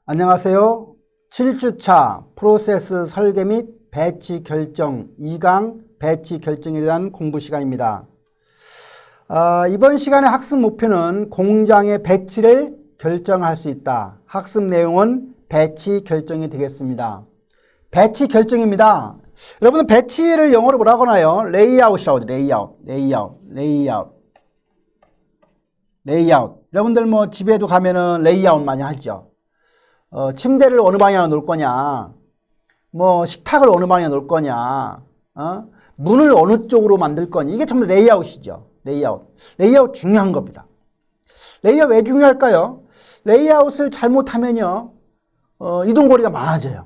안녕하세요. 7주차 프로세스 설계 및 배치 결정 2강 배치 결정에 대한 공부 시간입니다. 이번 시간의 학습 목표는 공장의 배치를 결정할 수 있다. 학습 내용은 배치 결정이 되겠습니다. 배치 결정입니다. 여러분은 배치를 영어로 뭐라고 하나요? 레이아웃이라고 하죠. 레이아웃. 여러분들 뭐 집에도 가면은 레이아웃 많이 하죠. 침대를 어느 방향으로 놓을 거냐, 뭐 식탁을 어느 방향에 놓을 거냐, 문을 어느 쪽으로 만들 거냐. 이게 전부 레이아웃이죠. 레이아웃 중요한 겁니다. 레이아웃 왜 중요할까요? 레이아웃을 잘못하면요, 이동거리가 많아져요.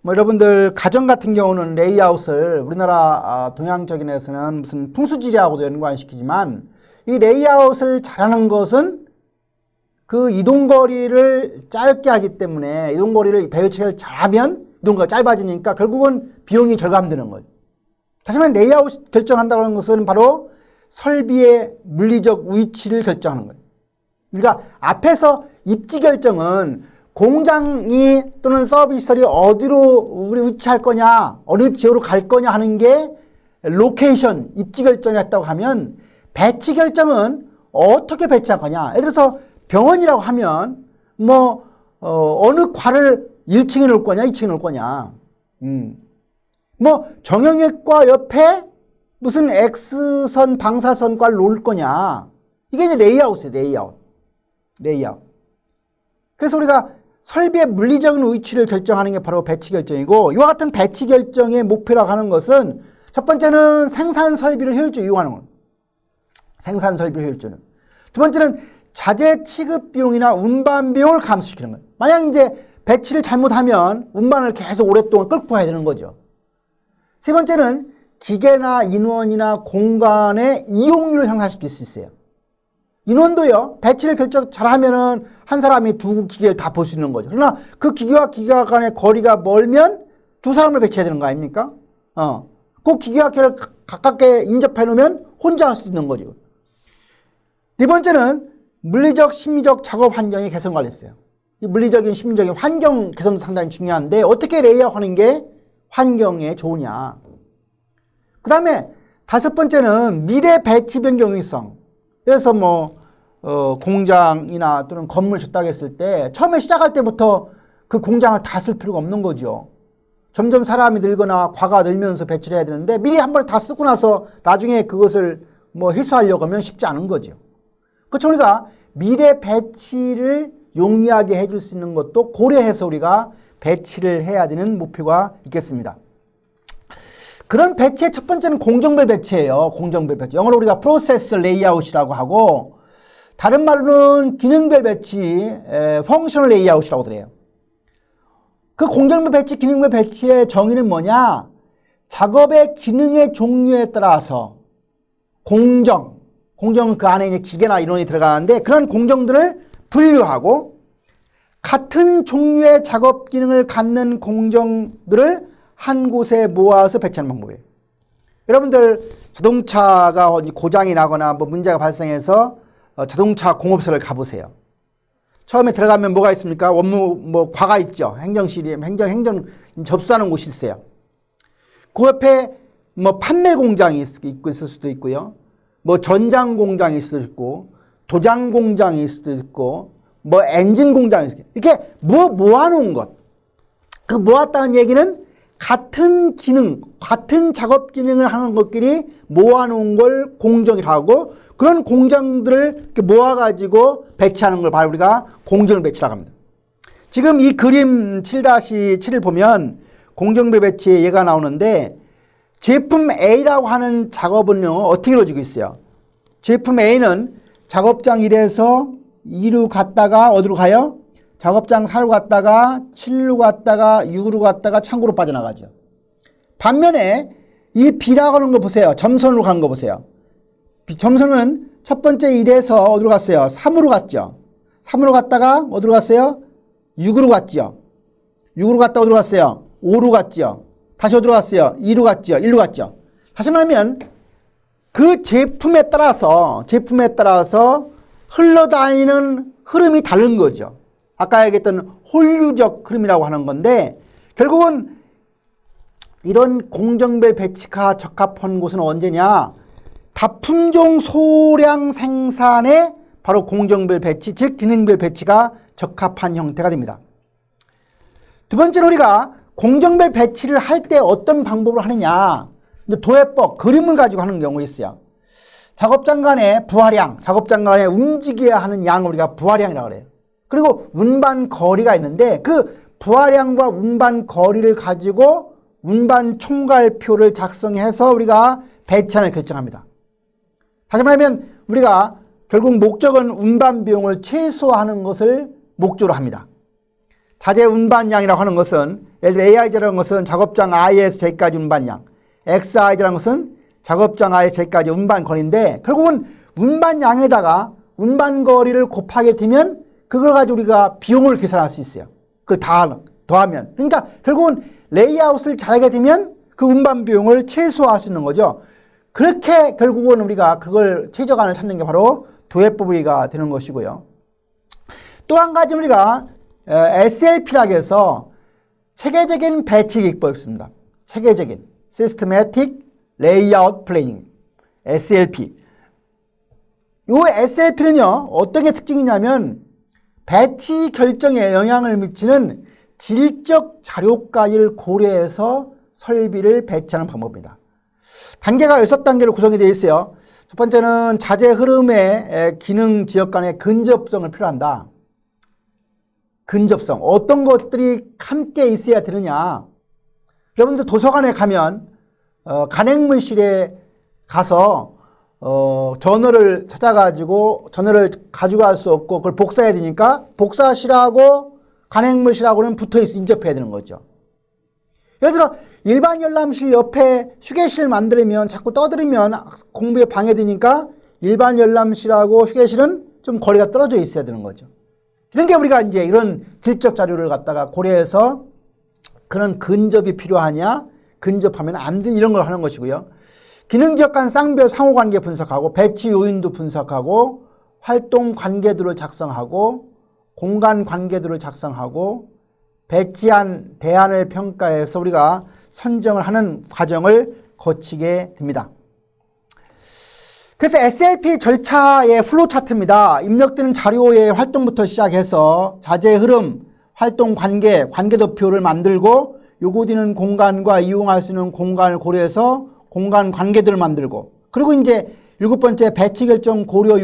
뭐 여러분들 가정 같은 경우는 레이아웃을 우리나라 동양적인 데서는 무슨 풍수지리하고도 연관시키지만, 이 레이아웃을 잘하는 것은 그 이동거리를 짧게 하기 때문에, 이동거리를 배치를 잘하면 이동거리가 짧아지니까 결국은 비용이 절감되는 거예요. 다시 말해 레이아웃 결정한다는 것은 바로 설비의 물리적 위치를 결정하는 거예요. 그러니까 앞에서 입지 결정은 공장이 또는 서비스설이 어디로 우리 위치할 거냐, 어느 지역으로 갈 거냐 하는 게 로케이션, 입지 결정이었다고 하면, 배치 결정은 어떻게 배치할 거냐. 예를 들어서 병원이라고 하면 어느 과를 1층에 놓을 거냐 2층에 놓을 거냐, 뭐 정형외과 옆에 무슨 X선 방사선과를 놓을 거냐. 이게 이제 레이아웃이에요. 레이아웃. 그래서 우리가 설비의 물리적인 위치를 결정하는 게 바로 배치 결정이고, 이와 같은 배치 결정의 목표라고 하는 것은 첫 번째는 생산 설비를 효율적으로 이용하는 거예요. 생산 설비 효율적으로. 두 번째는 자재 취급 비용이나 운반 비용을 감소시키는 거예요. 만약 이제 배치를 잘못하면 운반을 계속 오랫동안 끌고 가야 되는 거죠. 세 번째는 기계나 인원이나 공간의 이용률을 향상시킬 수 있어요. 인원도요, 배치를 결정 잘하면은 한 사람이 두 기계를 다 볼 수 있는 거죠. 그러나 그 기계와 기계와 간의 거리가 멀면 두 사람을 배치해야 되는 거 아닙니까? 그 기계와 기계를 가깝게 인접해 놓으면 혼자 할 수 있는 거죠. 네 번째는 물리적, 심리적 작업 환경의 개선 관리했어요. 이 물리적인, 심리적인 환경 개선도 상당히 중요한데, 어떻게 레이아웃하는 게 환경에 좋으냐. 그 다음에 다섯 번째는 미래 배치 변경 유의성. 그래서 공장이나 또는 건물 짓다고 했을 때 처음에 시작할 때부터 그 공장을 다 쓸 필요가 없는 거죠. 점점 사람이 늘거나 과가 늘면서 배치를 해야 되는데, 미리 한 번에 다 쓰고 나서 나중에 그것을 회수하려고 하면 쉽지 않은 거죠. 그렇죠. 우리가 미래 배치를 용이하게 해줄 수 있는 것도 고려해서 우리가 배치를 해야 되는 목표가 있겠습니다. 그런 배치의 첫 번째는 공정별 배치예요. 공정별 배치. 영어로 우리가 프로세스 레이아웃이라고 하고, 다른 말로는 기능별 배치, 펑셔널 레이아웃이라고 그래요. 그 공정별 배치, 기능별 배치의 정의는 뭐냐? 작업의 기능의 종류에 따라서 공정은 그 안에 이제 기계나 인원이 들어가는데, 그런 공정들을 분류하고 같은 종류의 작업 기능을 갖는 공정들을 한 곳에 모아서 배치하는 방법이에요. 여러분들 자동차가 고장이 나거나 문제가 발생해서 자동차 공업소를 가보세요. 처음에 들어가면 뭐가 있습니까? 원무 과가 있죠. 행정실이 행정 접수하는 곳이 있어요. 그 옆에 판넬 공장이 있을 수도 있고요. 전장 공장일 수도 있고, 도장 공장일 수도 있고, 엔진 공장일 수도 있고, 이렇게 모아놓은 것. 그 모았다는 얘기는 같은 기능, 같은 작업 기능을 하는 것끼리 모아놓은 걸 공정이라고 하고, 그런 공정들을 이렇게 모아가지고 배치하는 걸 바로 우리가 공정 배치라고 합니다. 지금 이 그림 7-7을 보면 공정별 배치의 예가 나오는데, 제품 A라고 하는 작업은요, 어떻게 이루어지고 있어요? 제품 A는 작업장 1에서 2로 갔다가 어디로 가요? 작업장 4로 갔다가 7로 갔다가 6로 갔다가 창고로 빠져나가죠. 반면에 이 B라고 하는 거 보세요. 점선으로 간 거 보세요. 점선은 첫 번째 1에서 어디로 갔어요? 3으로 갔죠. 3으로 갔다가 어디로 갔어요? 6으로 갔죠. 6으로 갔다가 어디로 갔어요? 5로 갔죠. 다시 어디로 갔어요? 2로 갔죠. 1로 갔죠. 다시 말하면 그 제품에 따라서 흘러다니는 흐름이 다른 거죠. 아까 얘기했던 홀류적 흐름이라고 하는 건데 결국은 이런 공정별 배치가 적합한 곳은 언제냐? 다품종 소량 생산에 바로 공정별 배치, 즉 기능별 배치가 적합한 형태가 됩니다. 두 번째로 우리가 공정별 배치를 할 때 어떤 방법을 하느냐? 이제 도해법, 그림을 가지고 하는 경우가 있어요. 작업장 간의 부하량, 작업장 간에 움직여야 하는 양을 우리가 부하량이라고 그래요. 그리고 운반 거리가 있는데 그 부하량과 운반 거리를 가지고 운반 총괄표를 작성해서 우리가 배치안을 결정합니다. 다시 말하면 우리가 결국 목적은 운반 비용을 최소화하는 것을 목적으로 합니다. 자재 운반량이라고 하는 것은 예를 들어 AI자라는 것은 작업장 I에서 J까지 운반량, XI자라는 것은 작업장 I에서 J까지 운반거리인데 결국은 운반량에다가 운반거리를 곱하게 되면 그걸 가지고 우리가 비용을 계산할 수 있어요. 그걸 다 더하면. 그러니까 결국은 레이아웃을 잘하게 되면 그 운반 비용을 최소화할 수 있는 거죠. 그렇게 결국은 우리가 그걸 최저간을 찾는 게 바로 도해법이가 되는 것이고요. 또 한 가지 우리가 SLP라고 해서 체계적인 배치 기법이 있습니다. 체계적인 Systematic Layout Planning SLP. 이 SLP는요 어떤 게 특징이냐면 배치 결정에 영향을 미치는 질적 자료까지를 고려해서 설비를 배치하는 방법입니다. 단계가 6단계로 구성이 되어 있어요. 첫 번째는 자재 흐름의 기능 지역 간의 근접성을 필요한다. 근접성. 어떤 것들이 함께 있어야 되느냐. 여러분들 도서관에 가면 간행물실에 가서 전어를 찾아가지고 전어를 가져갈 수 없고 그걸 복사해야 되니까 복사실하고 간행물실하고는 인접해야 되는 거죠. 예를 들어 일반 열람실 옆에 휴게실 만들면 자꾸 떠들면 공부에 방해되니까 일반 열람실하고 휴게실은 좀 거리가 떨어져 있어야 되는 거죠. 이런 게 우리가 이제 이런 질적 자료를 갖다가 고려해서 그런 근접이 필요하냐, 근접하면 안 되는 이런 걸 하는 것이고요. 기능지역 간 쌍별 상호관계 분석하고 배치 요인도 분석하고 활동 관계도를 작성하고 공간 관계도를 작성하고 배치안 대안을 평가해서 우리가 선정을 하는 과정을 거치게 됩니다. 그래서 SLP 절차의 플로우 차트입니다. 입력되는 자료의 활동부터 시작해서 자재 흐름, 활동 관계, 관계도표를 만들고 요구되는 공간과 이용할 수 있는 공간을 고려해서 공간 관계들을 만들고 그리고 이제 7번째 배치 결정 고려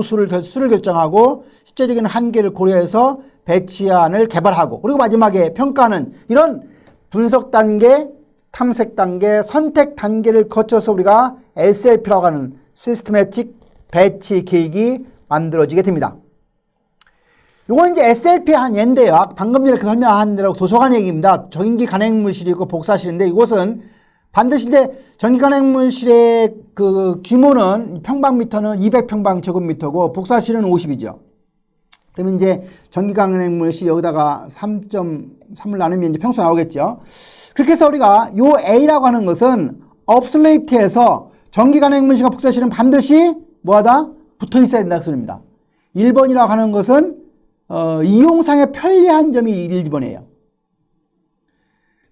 수를 결정하고 실제적인 한계를 고려해서 배치안을 개발하고 그리고 마지막에 평가하는 이런 분석 단계, 탐색 단계, 선택 단계를 거쳐서 우리가 SLP라고 하는 시스테매틱 배치 계획이 만들어지게 됩니다. 이건 이제 SLP의 한 예인데요. 방금 전에 설명한 대로 도서관 얘기입니다. 전기 간행물실이고 복사실인데 이곳은 반드시 이제 전기 간행물실의 그 규모는 평방미터는 200평방제곱미터고 복사실은 50이죠. 그러면 이제 전기 간행물실 여기다가 3.3을 나누면 이제 평수 나오겠죠. 그렇게 해서 우리가 요 A라고 하는 것은 업슬레이트에서 전기 간행물실과 복사실은 반드시 뭐하다? 붙어 있어야 된다 그 소리입니다. 1번이라고 하는 것은 이용상의 편리한 점이 1번이에요.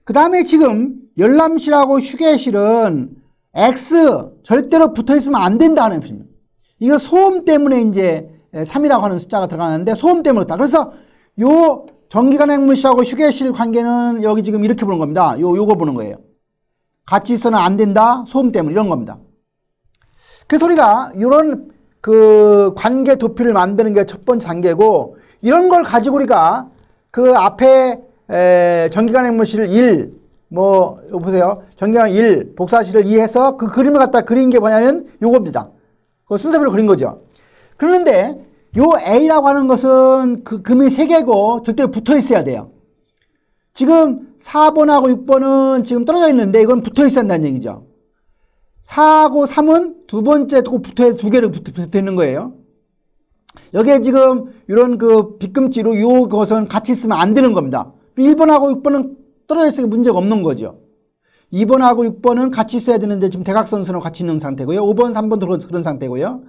그 다음에 지금 열람실하고 휴게실은 X 절대로 붙어 있으면 안 된다는 표현입니다. 이거 소음 때문에 이제 3이라고 하는 숫자가 들어가는데 소음 때문에 그렇다. 그래서 요 전기간행물실하고 휴게실 관계는 여기 지금 이렇게 보는 겁니다. 요거 보는 거예요. 같이 있어는 안 된다. 소음 때문에 이런 겁니다. 그래서 우리가 이런 그 관계 도표를 만드는 게 첫 번째 단계고 이런 걸 가지고 우리가 그 앞에 전기간행물실 1 뭐 보세요. 전기간 1 복사실을 2 해서 그 그림을 갖다 그린 게 뭐냐면 요겁니다. 그 순서별로 그린 거죠. 그런데 요 A라고 하는 것은 그 금이 3개고 절대 붙어 있어야 돼요. 지금 4번하고 6번은 지금 떨어져 있는데 이건 붙어 있어야 한다는 얘기죠. 4하고 3은 두 번째 두 개를 붙어 있는 거예요. 여기에 지금 이런 그 빗금지로 요것은 같이 있으면 안 되는 겁니다. 1번하고 6번은 떨어져 있으니까 문제가 없는 거죠. 2번하고 6번은 같이 있어야 되는데 지금 대각선으로 같이 있는 상태고요. 5번, 3번도 그런 상태고요.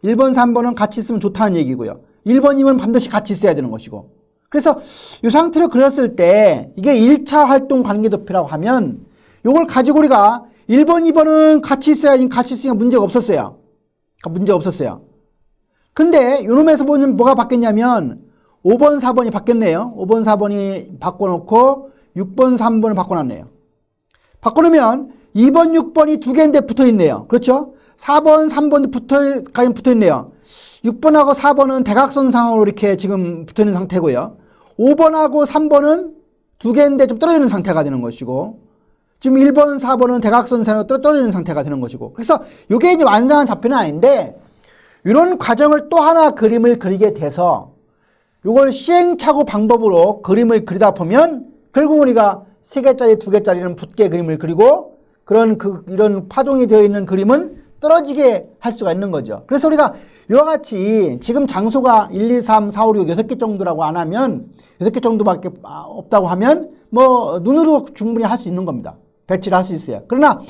1번, 3번은 같이 있으면 좋다는 얘기고요. 1번, 2번 반드시 같이 있어야 되는 것이고 그래서 이 상태로 그렸을 때 이게 1차 활동 관계도표라고 하면 이걸 가지고 우리가 1번, 2번은 같이 있어야지 같이 있으니까 문제가 없었어요. 문제가 없었어요. 근데 요놈에서 보면 뭐가 바뀌었냐면 5번, 4번이 바뀌었네요. 5번, 4번이 바꿔놓고 6번, 3번을 바꿔놨네요. 바꿔놓으면 2번, 6번이 두 개인데 붙어있네요. 그렇죠? 4번, 3번도 붙어있네요. 6번하고 4번은 대각선상으로 이렇게 지금 붙어있는 상태고요. 5번하고 3번은 두 개인데 좀 떨어지는 상태가 되는 것이고, 지금 1번, 4번은 대각선상으로 떨어지는 상태가 되는 것이고, 그래서 이게 이제 완성한 좌표는 아닌데, 이런 과정을 또 하나 그림을 그리게 돼서, 이걸 시행착오 방법으로 그림을 그리다 보면, 결국 우리가 3개짜리, 2개짜리는 붙게 그림을 그리고, 이런 파동이 되어 있는 그림은 떨어지게 할 수가 있는 거죠. 그래서 우리가 이와 같이 지금 장소가 1, 2, 3, 4, 5, 6, 6개 정도라고 안 하면 6개 정도밖에 없다고 하면 뭐 눈으로 충분히 할 수 있는 겁니다. 배치를 할 수 있어요. 그러나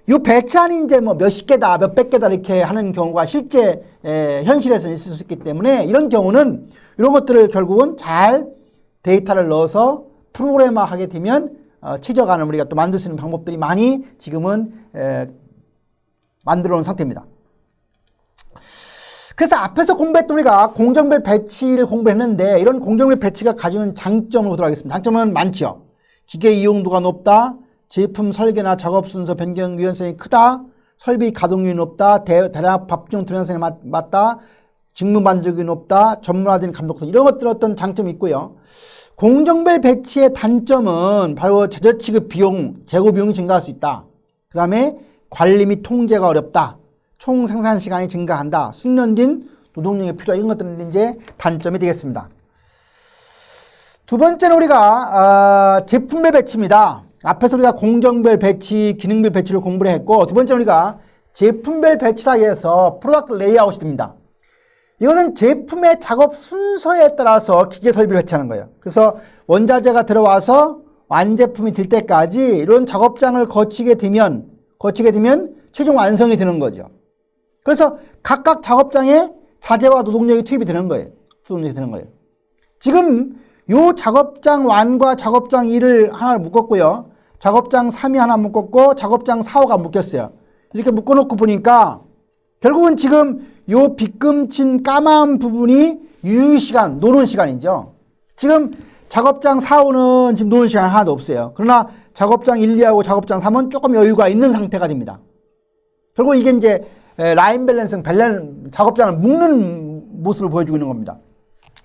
이 배치안이 이제 뭐 몇십 개다, 몇백 개다 이렇게 하는 경우가 실제 현실에서는 있을 수 있기 때문에 이런 경우는 이런 것들을 결국은 잘 데이터를 넣어서 프로그래머하게 되면 최적안을 우리가 또 만들 수 있는 방법들이 많이 지금은 만들어 놓은 상태입니다. 그래서 앞에서 공부했던 우리가 공정별 배치를 공부했는데 이런 공정별 배치가 가지는 장점을 보도록 하겠습니다. 장점은 많죠. 기계 이용도가 높다, 제품 설계나 작업 순서 변경 유연성이 크다, 설비 가동률이 높다, 대략 밥중 동영상에 맞다, 직무 만족이 높다, 전문화된 감독성, 이런 것들 어떤 장점이 있고요. 공정별 배치의 단점은 바로 제조 취급 비용, 재고 비용이 증가할 수 있다. 그 다음에 관리 및 통제가 어렵다. 총 생산 시간이 증가한다. 숙련된 노동력이 필요하다. 이런 것들은 이제 단점이 되겠습니다. 두 번째는 우리가 제품별 배치입니다. 앞에서 우리가 공정별 배치, 기능별 배치를 공부를 했고, 두 번째는 우리가 제품별 배치라 해서 프로덕트 레이아웃입니다. 이것은 제품의 작업 순서에 따라서 기계 설비를 배치하는 거예요. 그래서 원자재가 들어와서 완제품이 될 때까지 이런 작업장을 거치게 되면 최종 완성이 되는 거죠. 그래서 각각 작업장에 자재와 노동력이 투입이 되는 거예요. 지금 요 작업장 1과 작업장 2를 하나 묶었고요. 작업장 3이 하나 묶었고 작업장 4, 5가 묶였어요. 이렇게 묶어놓고 보니까 결국은 지금 요 빗금친 까만 부분이 유효시간, 노는 시간이죠. 지금 작업장 4, 5는 지금 노는 시간이 하나도 없어요. 그러나 작업장 1, 2하고 작업장 3은 조금 여유가 있는 상태가 됩니다. 결국 이게 이제 라인 밸런싱, 작업장을 묶는 모습을 보여주고 있는 겁니다.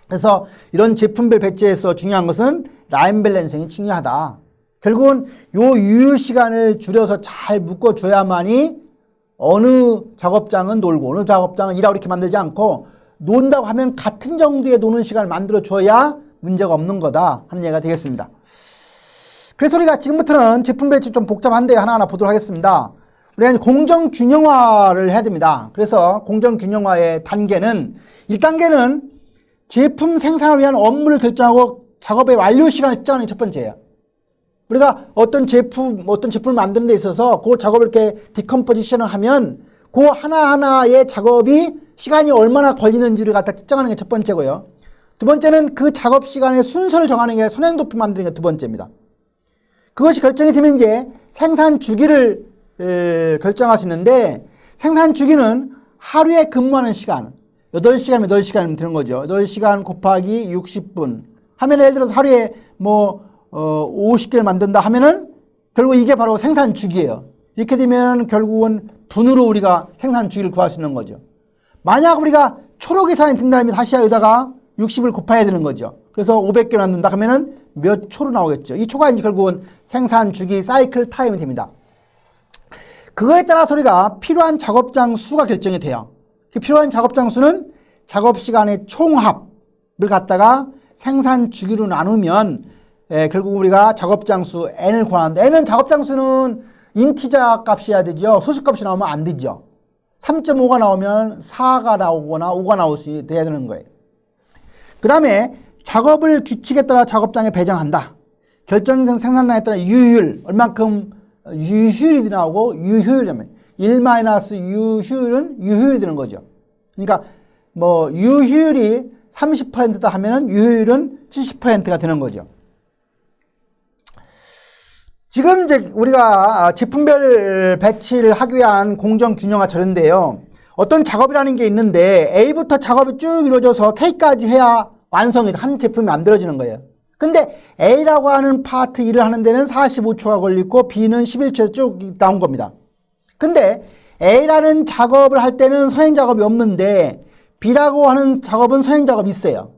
그래서 이런 제품별 배치에서 중요한 것은 라인 밸런싱이 중요하다. 결국은 요 유효시간을 줄여서 잘 묶어줘야만이 어느 작업장은 놀고 어느 작업장은 일하고 이렇게 만들지 않고 논다고 하면 같은 정도의 노는 시간을 만들어줘야 문제가 없는 거다 하는 얘기가 되겠습니다. 그래서 우리가 지금부터는 제품 배치 좀 복잡한데 하나하나 보도록 하겠습니다. 우리가 공정균형화를 해야 됩니다. 그래서 공정균형화의 단계는 1단계는 제품 생산을 위한 업무를 결정하고 작업의 완료 시간을 측정하는 게 첫 번째예요. 우리가 어떤 제품을 만드는 데 있어서 그 작업을 이렇게 디컴포지션을 하면 그 하나하나의 작업이 시간이 얼마나 걸리는지를 갖다 측정하는 게 첫 번째고요. 두 번째는 그 작업 시간의 순서를 정하는 게 선행도표 만드는 게 두 번째입니다. 그것이 결정이 되면 이제 생산 주기를 결정할 수 있는데 생산 주기는 하루에 근무하는 시간 8시간 되는 거죠. 8시간 곱하기 60분 하면 예를 들어서 하루에 50개를 만든다 하면은 결국 이게 바로 생산 주기예요. 이렇게 되면 결국은 분으로 우리가 생산 주기를 구할 수 있는 거죠. 만약 우리가 초로 계산이 된다면 다시 여기다가 60을 곱해야 되는 거죠. 그래서 500개 만든다 하면은 몇 초로 나오겠죠. 이 초가 이제 결국은 생산 주기 사이클 타임이 됩니다. 그거에 따라서 우리가 필요한 작업장 수가 결정이 돼요. 그 필요한 작업장 수는 작업 시간의 총합을 갖다가 생산 주기로 나누면 결국 우리가 작업장 수 n을 구하는데 n은 작업장 수는 인티자 값이어야 되죠. 소수값이 나오면 안 되죠. 3.5가 나오면 4가 나오거나 5가 나올 수 돼야 되는 거예요. 그 다음에 작업을 규칙에 따라 작업장에 배정한다. 결정된 생산량에 따라 유효율, 얼만큼 유효율이 나오고 유효율이라면 1-유효율은 유효율이 되는 거죠. 그러니까 유효율이 30%다 하면은 유효율은 70%가 되는 거죠. 지금 이제 우리가 제품별 배치를 하기 위한 공정 균형화 자료인데요. 어떤 작업이라는 게 있는데 A부터 작업이 쭉 이루어져서 K까지 해야 완성이 한 제품이 만들어지는 거예요. 근데 A라고 하는 파트 일을 하는 데는 45초가 걸리고 B는 11초에서 쭉 나온 겁니다. 근데 A라는 작업을 할 때는 선행 작업이 없는데 B라고 하는 작업은 선행 작업이 있어요.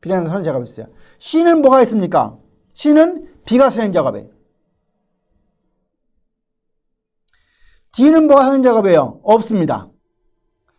B라는 선행 작업이 있어요. C는 뭐가 있습니까? C는 B가 선행 작업이에요. D는 뭐가 선행 작업이에요? 없습니다.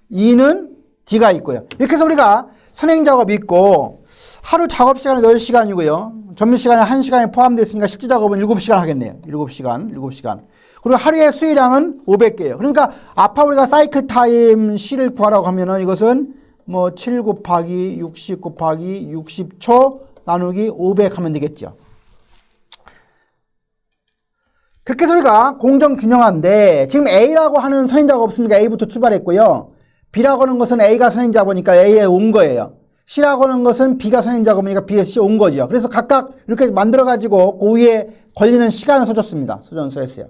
E는 D가 있고요. 이렇게 해서 우리가 선행 작업이 있고 하루 작업 시간은 10시간이고요. 점심시간에 1시간이 포함되어 있으니까 실제 작업은 7시간 하겠네요. 7시간. 그리고 하루의 수의량은 500개예요. 그러니까 아까 우리가 사이클 타임 C를 구하라고 하면은 이것은 뭐 7 곱하기 60 곱하기 60초 나누기 500 하면 되겠죠. 그렇게 해서 우리가 공정균형화인데 지금 A라고 하는 선행자가 없으니까 A부터 출발했고요. B라고 하는 것은 A가 선행자보니까 A에 온 거예요. C라고 하는 것은 B가 선행자보니까 B에 C 온 거죠. 그래서 각각 이렇게 만들어가지고 그 위에 걸리는 시간을 써줬습니다. 써줬어요.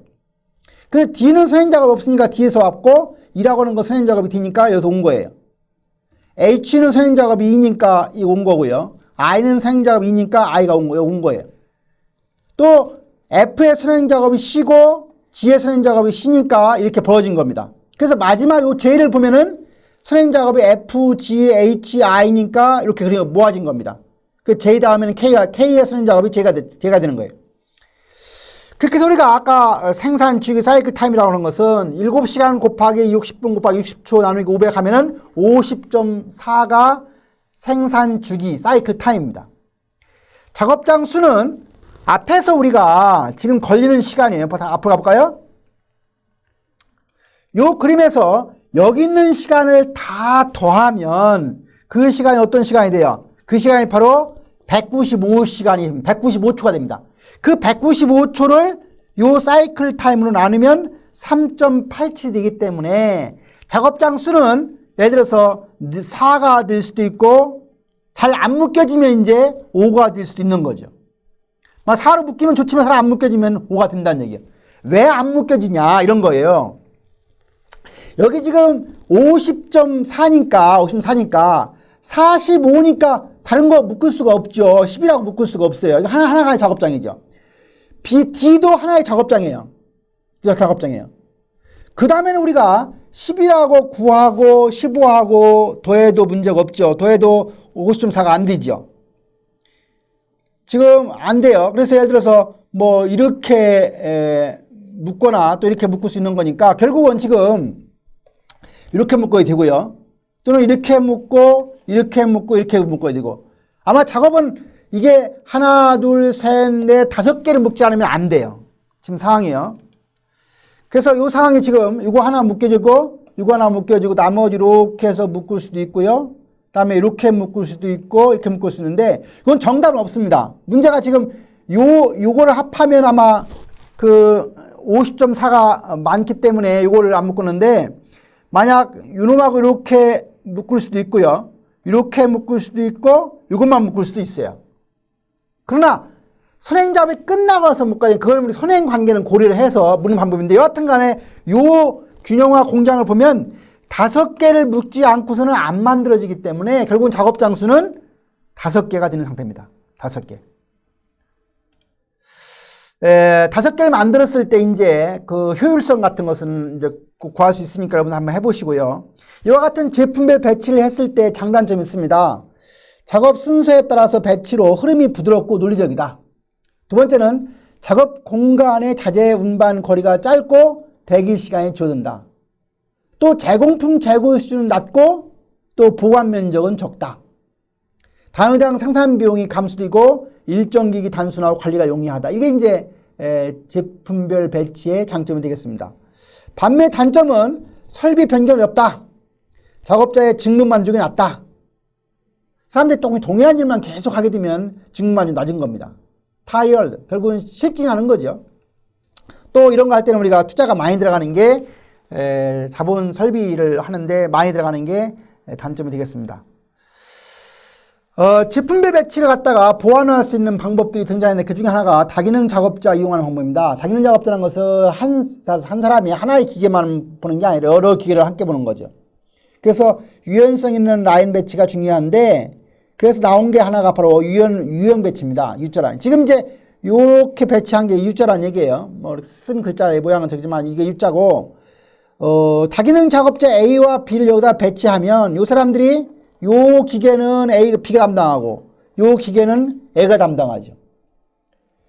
근데 D는 선행작업이 없으니까 D에서 왔고 E라고 하는 건 선행작업이 D니까 여기서 온 거예요. H는 선행작업이 E니까 이 온 거고요. I는 선행작업이 E니까 I가 온 거예요. 또 F의 선행작업이 C고 G의 선행작업이 C니까 이렇게 벌어진 겁니다. 그래서 마지막 요 J를 보면은 선행작업이 F, G, H, I니까 이렇게 모아진 겁니다. 그 J 다음에는 K의 선행작업이 J가 되는 거예요. 그렇게 해서 우리가 아까 생산 주기 사이클 타임이라고 하는 것은 7시간 곱하기 60분 곱하기 60초 나누기 500 하면은 50.4가 생산 주기 사이클 타임입니다. 작업장 수는 앞에서 우리가 지금 걸리는 시간이에요. 앞으로 가볼까요? 요 그림에서 여기 있는 시간을 다 더하면 그 시간이 어떤 시간이 돼요? 그 시간이 바로 195초가 됩니다. 그 195초를 요 사이클 타임으로 나누면 3.87 되기 때문에 작업장 수는 예를 들어서 4가 될 수도 있고 잘 안 묶여지면 이제 5가 될 수도 있는 거죠. 4로 묶이면 좋지만 잘 안 묶여지면 5가 된다는 얘기예요. 왜 안 묶여지냐 이런 거예요. 여기 지금 50.4니까 45니까 다른 거 묶을 수가 없죠. 10이라고 묶을 수가 없어요. 이거 하나하나의 작업장이죠. D도 하나의 작업장이에요. 그 다음에는 우리가 10이라고 구하고 15하고 더해도 문제가 없죠. 더해도 50.4가 안 되죠. 지금 안 돼요. 그래서 예를 들어서 뭐 이렇게 묶거나 또 이렇게 묶을 수 있는 거니까 결국은 지금 이렇게 묶어야 되고요. 또는 이렇게 묶고 이렇게 묶고 이렇게 묶어야 되고 아마 작업은 이게 하나, 둘, 셋, 넷, 5개를 묶지 않으면 안 돼요. 지금 상황이에요. 그래서 이 상황이 지금 이거 하나 묶여지고 이거 하나 묶여지고 나머지 이렇게 해서 묶을 수도 있고요. 다음에 이렇게 묶을 수도 있고 이렇게 묶을 수 있는데 이건 정답은 없습니다. 문제가 지금 요거를 합하면 아마 그 50.4가 많기 때문에 요거를 안 묶었는데 만약 요놈하고 이렇게 묶을 수도 있고요. 이렇게 묶을 수도 있고 이것만 묶을 수도 있어요. 그러나 선행작업이 끝나고서 묶어야 돼. 그걸 우리 선행 관계는 고려를 해서 묶는 방법인데 여하튼 간에 요 균형화 공장을 보면 5개를 묶지 않고서는 안 만들어지기 때문에 결국은 작업장 수는 5개가 되는 상태입니다. 5개. 5개를 만들었을 때 이제 그 효율성 같은 것은 이제 구할 수 있으니까 여러분 한번 해보시고요. 이와 같은 제품별 배치를 했을 때 장단점이 있습니다. 작업 순서에 따라서 배치로 흐름이 부드럽고 논리적이다. 두 번째는 작업 공간의 자재 운반 거리가 짧고 대기 시간이 줄어든다. 또 제공품 재고 수준은 낮고 또 보관 면적은 적다. 당장 생산 비용이 감소되고 일정 기기 단순화와 관리가 용이하다. 이게 이제 제품별 배치의 장점이 되겠습니다. 반면 단점은 설비 변경이 없다. 작업자의 직무 만족이 낮다. 사람들이 동일한 일만 계속 하게 되면 직무 만족이 낮은 겁니다. 타이얼, 결국은 실증하는 거죠. 또 이런 거 할 때는 우리가 투자가 많이 들어가는 게 자본 설비를 하는데 많이 들어가는 게 단점이 되겠습니다. 제품별 배치를 갖다가 보완할 수 있는 방법들이 등장했는데 그 중에 하나가 다기능 작업자 이용하는 방법입니다. 다기능 작업자라는 것은 한 사람이 하나의 기계만 보는 게 아니라 여러 기계를 함께 보는 거죠. 그래서 유연성 있는 라인 배치가 중요한데 그래서 나온 게 하나가 바로 유형 배치입니다. U자라인. 지금 이제 이렇게 배치한 게 U자라는 얘기예요. 뭐 쓴 글자의 모양은 저기지만 이게 U자고 다기능 작업자 A와 B를 여기다 배치하면 요 사람들이 요 기계는 B가 담당하고 요 기계는 A가 담당하죠.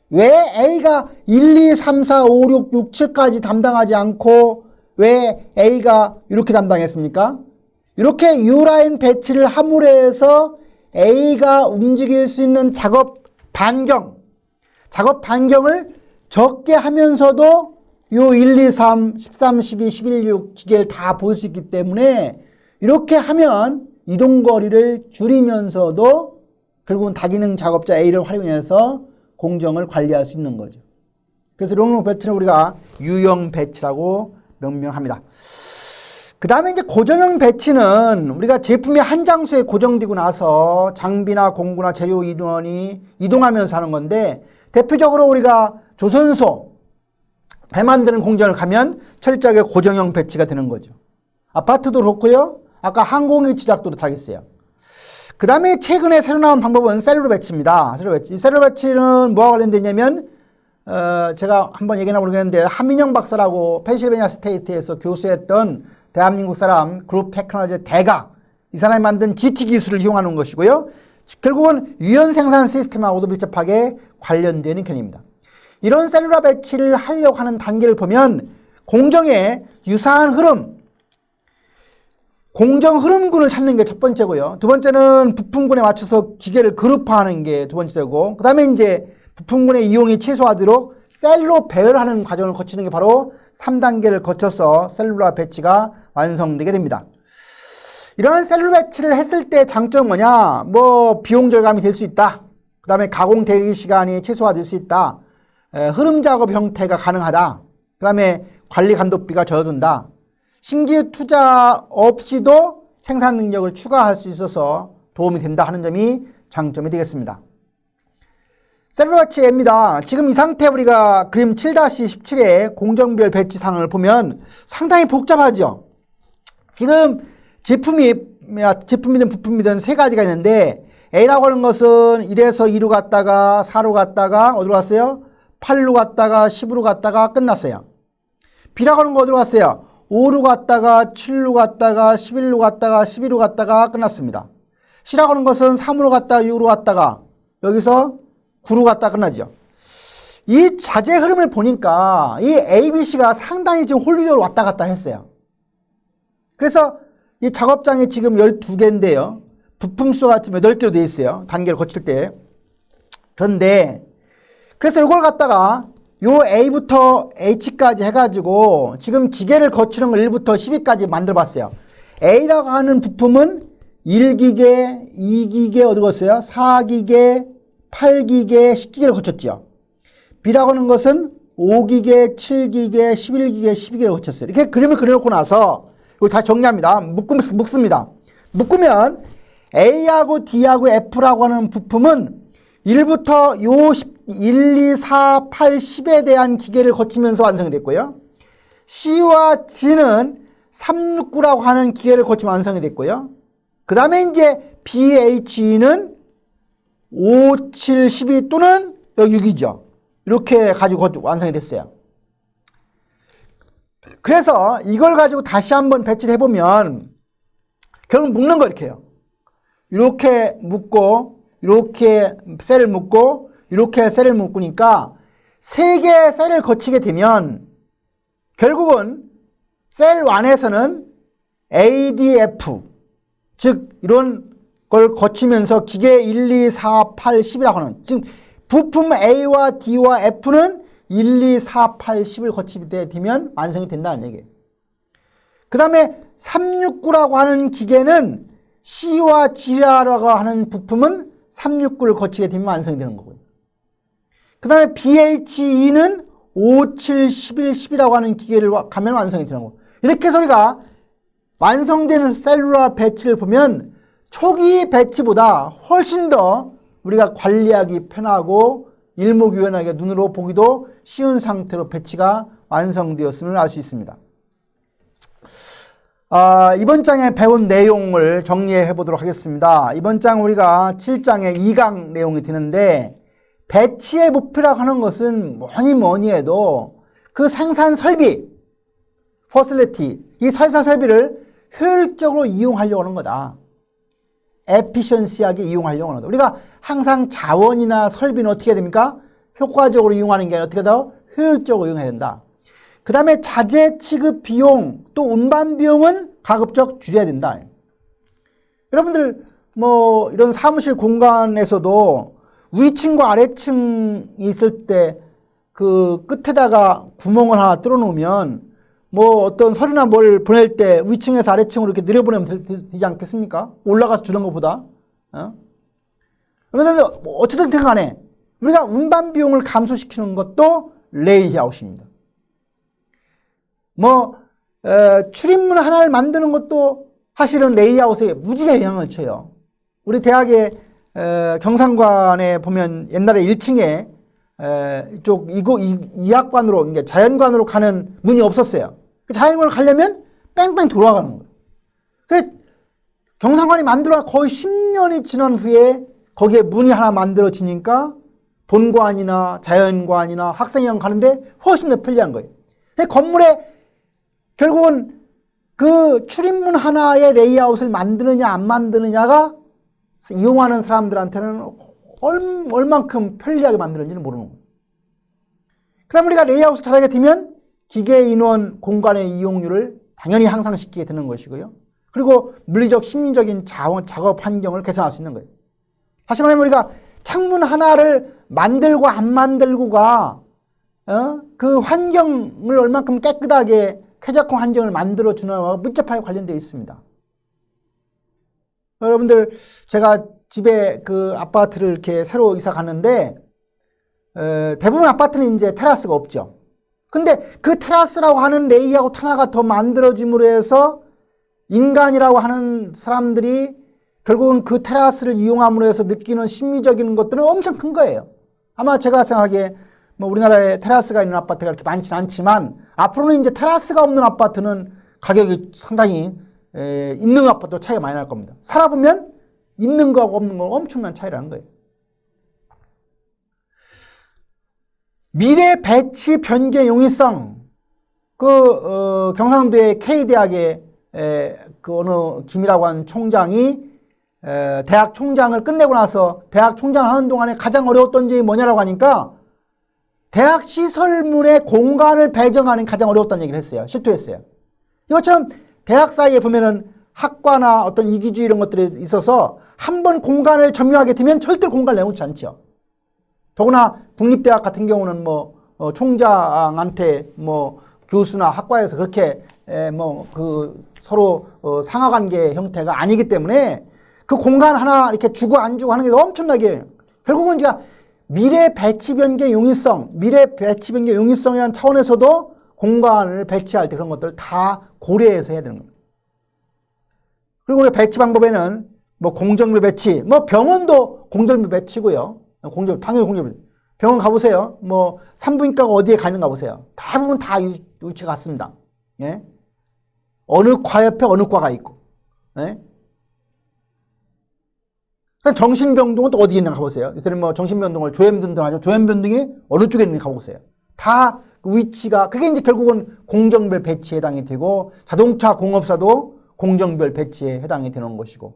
왜 A가 1, 2, 3, 4, 5, 6, 6, 7까지 담당하지 않고 왜 A가 이렇게 담당했습니까? 이렇게 U라인 배치를 함으로 해서 A가 움직일 수 있는 작업 반경을 적게 하면서도 요 1, 2, 3, 13, 12, 11, 6 기계를 다 볼 수 있기 때문에 이렇게 하면 이동거리를 줄이면서도 결국은 다기능 작업자 A를 활용해서 공정을 관리할 수 있는 거죠. 그래서 이런 배치는 우리가 유형 배치라고 명명합니다. 그 다음에 이제 고정형 배치는 우리가 제품이 한 장소에 고정되고 나서 장비나 공구나 재료 인원이 이동하면서 하는 건데 대표적으로 우리가 조선소, 배 만드는 공장을 가면 철저하게 고정형 배치가 되는 거죠. 아파트도 그렇고요. 아까 항공기 제작도도 타겠어요. 그 다음에 최근에 새로 나온 방법은 셀룰로 배치입니다. 셀룰로 배치. 이 셀룰로 배치는 뭐와 관련되냐면 제가 한번 얘기나 모르겠는데 한민영 박사라고 펜실베니아 스테이트에서 교수했던 대한민국 사람 그룹 테크놀로지 대가 이 사람이 만든 GT 기술을 이용하는 것이고요. 결국은 유연 생산 시스템하고도 밀접하게 관련되는 견해입니다. 이런 셀룰러 배치를 하려고 하는 단계를 보면 공정의 유사한 흐름, 공정 흐름군을 찾는 게 첫 번째고요. 두 번째는 부품군에 맞춰서 기계를 그룹화하는 게 두 번째고, 그 다음에 이제 부품군의 이용이 최소화되도록 셀로 배열하는 과정을 거치는 게 바로 3단계를 거쳐서 셀룰러 배치가 완성되게 됩니다. 이러한 셀룰러 배치를 했을 때 장점은 뭐냐? 뭐 비용 절감이 될 수 있다. 그 다음에 가공 대기 시간이 최소화될 수 있다. 흐름 작업 형태가 가능하다. 그 다음에 관리 감독비가 줄어든다. 신규 투자 없이도 생산 능력을 추가할 수 있어서 도움이 된다 하는 점이 장점이 되겠습니다. 셀룰러 배치입니다. 지금 이 상태 우리가 그림 7-17의 공정별 배치상을 보면 상당히 복잡하죠. 지금 제품이든 부품이든 세 가지가 있는데 A라고 하는 것은 1에서 2로 갔다가 4로 갔다가 어디로 갔어요? 8로 갔다가 10으로 갔다가 끝났어요. B라고 하는 거 어디로 갔어요? 5로 갔다가 7로 갔다가 11로 갔다가 12로 갔다가 끝났습니다. C라고 하는 것은 3으로 갔다가 6으로 갔다가 여기서 9로 갔다가 끝나죠. 이 자재 흐름을 보니까 이 ABC가 상당히 지금 홀리적으로 왔다 갔다 했어요. 그래서 이 작업장이 지금 12개인데요. 부품 수가 지금 8개로 되어 있어요. 단계를 거칠 때. 그런데 그래서 이걸 갖다가 요 A부터 H까지 해가지고 지금 기계를 거치는 걸 1부터 12까지 만들어 봤어요. A라고 하는 부품은 1기계, 2기계 어디 갔어요? 4기계, 8기계, 10기계를 거쳤죠. B라고 하는 것은 5기계, 7기계, 11기계, 12기계를 거쳤어요. 이렇게 그림을 그려놓고 나서 이걸 다시 정리합니다. 묶습니다. 묶으면 A하고 D하고 F라고 하는 부품은 1부터 요 1, 2, 4, 8, 10에 대한 기계를 거치면서 완성이 됐고요. C와 G는 3, 6, 9라고 하는 기계를 거치면 완성이 됐고요. 그 다음에 이제 B, H, E는 5, 7, 12 또는 여기 6이죠. 이렇게 가지고 완성이 됐어요. 그래서 이걸 가지고 다시 한번 배치를 해보면 결국 묶는 거 이렇게 해요. 이렇게 묶고 이렇게 셀을 묶고 이렇게 셀을 묶으니까 3개의 셀을 거치게 되면 결국은 셀 1에서는 ADF 즉 이런 걸 거치면서 기계 1, 2, 4, 8, 10이라고 하는 지금 부품 A와 D와 F는 1, 2, 4, 8, 10을 거치게 되면 완성이 된다는 얘기예요. 그 다음에 369라고 하는 기계는 C와 G라고 하는 부품은 369를 거치게 되면 완성이 되는 거고요. 그 다음에 BHE는 5, 7, 11, 10이라고 하는 기계를 가면 완성이 되는 거고. 이렇게 해서 우리가 완성되는 셀룰러 배치를 보면 초기 배치보다 훨씬 더 우리가 관리하기 편하고 일목요연하게 눈으로 보기도 쉬운 상태로 배치가 완성되었음을 알 수 있습니다. 이번 장에 배운 내용을 정리해 보도록 하겠습니다. 이번 장 우리가 7장에 2강 내용이 되는데, 배치의 목표라고 하는 것은 뭐니 해도 그 생산 설비, 퍼실리티, 이 설사 설비를 효율적으로 이용하려고 하는 거다. 에피션시하게 이용하려고 하는 거다. 우리가 항상 자원이나 설비는 어떻게 해야 됩니까? 효과적으로 이용하는 게 아니라 어떻게 더 효율적으로 이용해야 된다. 그 다음에 자재 취급 비용, 또 운반 비용은 가급적 줄여야 된다. 여러분들 뭐 이런 사무실 공간에서도 위층과 아래층이 있을 때 그 끝에다가 구멍을 하나 뚫어 놓으면 뭐 어떤 서류나 뭘 보낼 때 위층에서 아래층으로 이렇게 내려보내면 되지 않겠습니까? 올라가서 주는 것보다. 그런데 어쨌든 간에 우리가 운반 비용을 감소시키는 것도 레이아웃입니다. 출입문 하나를 만드는 것도 사실은 레이아웃에 무지개 영향을 줘요. 우리 대학의 경상관에 보면 옛날에 1층에 이쪽 이학관으로, 그러니까 자연관으로 가는 문이 없었어요. 자연관으로 가려면 뺑뺑 돌아가는 거예요. 경상관이 만들어 거의 10년이 지난 후에 거기에 문이 하나 만들어지니까 본관이나 자연관이나 학생회관 가는데 훨씬 더 편리한 거예요. 건물에 결국은 그 출입문 하나의 레이아웃을 만드느냐 안 만드느냐가 이용하는 사람들한테는 얼만큼 편리하게 만드는지는 모르는 거예요. 그 다음 우리가 레이아웃을 잘하게 되면 기계 인원 공간의 이용률을 당연히 향상시키게 되는 것이고요. 그리고 물리적 심리적인 작업 환경을 개선할 수 있는 거예요. 다시 말하면 우리가 창문 하나를 만들고 안 만들고가 그 환경을 얼만큼 깨끗하게 쾌적한 환경을 만들어주는와密接하게 관련되어 있습니다. 여러분들 제가 집에 그 아파트를 이렇게 새로 이사 갔는데 대부분 아파트는 이제 테라스가 없죠. 근데 그 테라스라고 하는 레이아웃 하나가 더 만들어짐으로 해서 인간이라고 하는 사람들이 결국은 그 테라스를 이용함으로 해서 느끼는 심리적인 것들은 엄청 큰 거예요. 아마 제가 생각하기에 뭐 우리나라에 테라스가 있는 아파트가 이렇게 많지는 않지만 앞으로는 이제 테라스가 없는 아파트는 가격이 상당히 있는 아파트도 차이가 많이 날 겁니다. 살아보면 있는 거하고 없는 건 엄청난 차이라는 거예요. 미래 배치 변경 용이성. 경상도의 K대학의 그 어느 김이라고 하는 총장이 대학 총장을 끝내고 나서 대학 총장 하는 동안에 가장 어려웠던 점이 뭐냐라고 하니까 대학 시설물의 공간을 배정하는 게 가장 어려웠다는 얘기를 했어요. 실토했어요. 이것처럼 대학 사이에 보면은 학과나 어떤 이기주의 이런 것들이 있어서 한번 공간을 점유하게 되면 절대 공간을 내놓지 않죠. 더구나 국립대학 같은 경우는 총장한테 교수나 학과에서 그렇게 서로 상하관계 형태가 아니기 때문에 그 공간 하나 이렇게 주고 안 주고 하는 게 엄청나게 결국은 제가 미래 배치 변경 용이성이라는 차원에서도 공간을 배치할 때 그런 것들을 다 고려해서 해야 되는 겁니다. 그리고 우리 배치 방법에는 공정비 배치, 병원도 공정비 배치고요. 당연히 공정비. 병원 가보세요. 산부인과가 어디에 가 있는가 보세요. 대부분 다 위치가 같습니다. 예? 어느 과 옆에 어느 과가 있고. 예? 정신병동은 또 어디에 있는가 가보세요. 요새는 정신병동을 조현병동 하죠. 조현병동이 어느 쪽에 있는지 가보세요. 다 그 위치가, 그게 이제 결국은 공정별 배치에 해당이 되고, 자동차 공업사도 공정별 배치에 해당이 되는 것이고.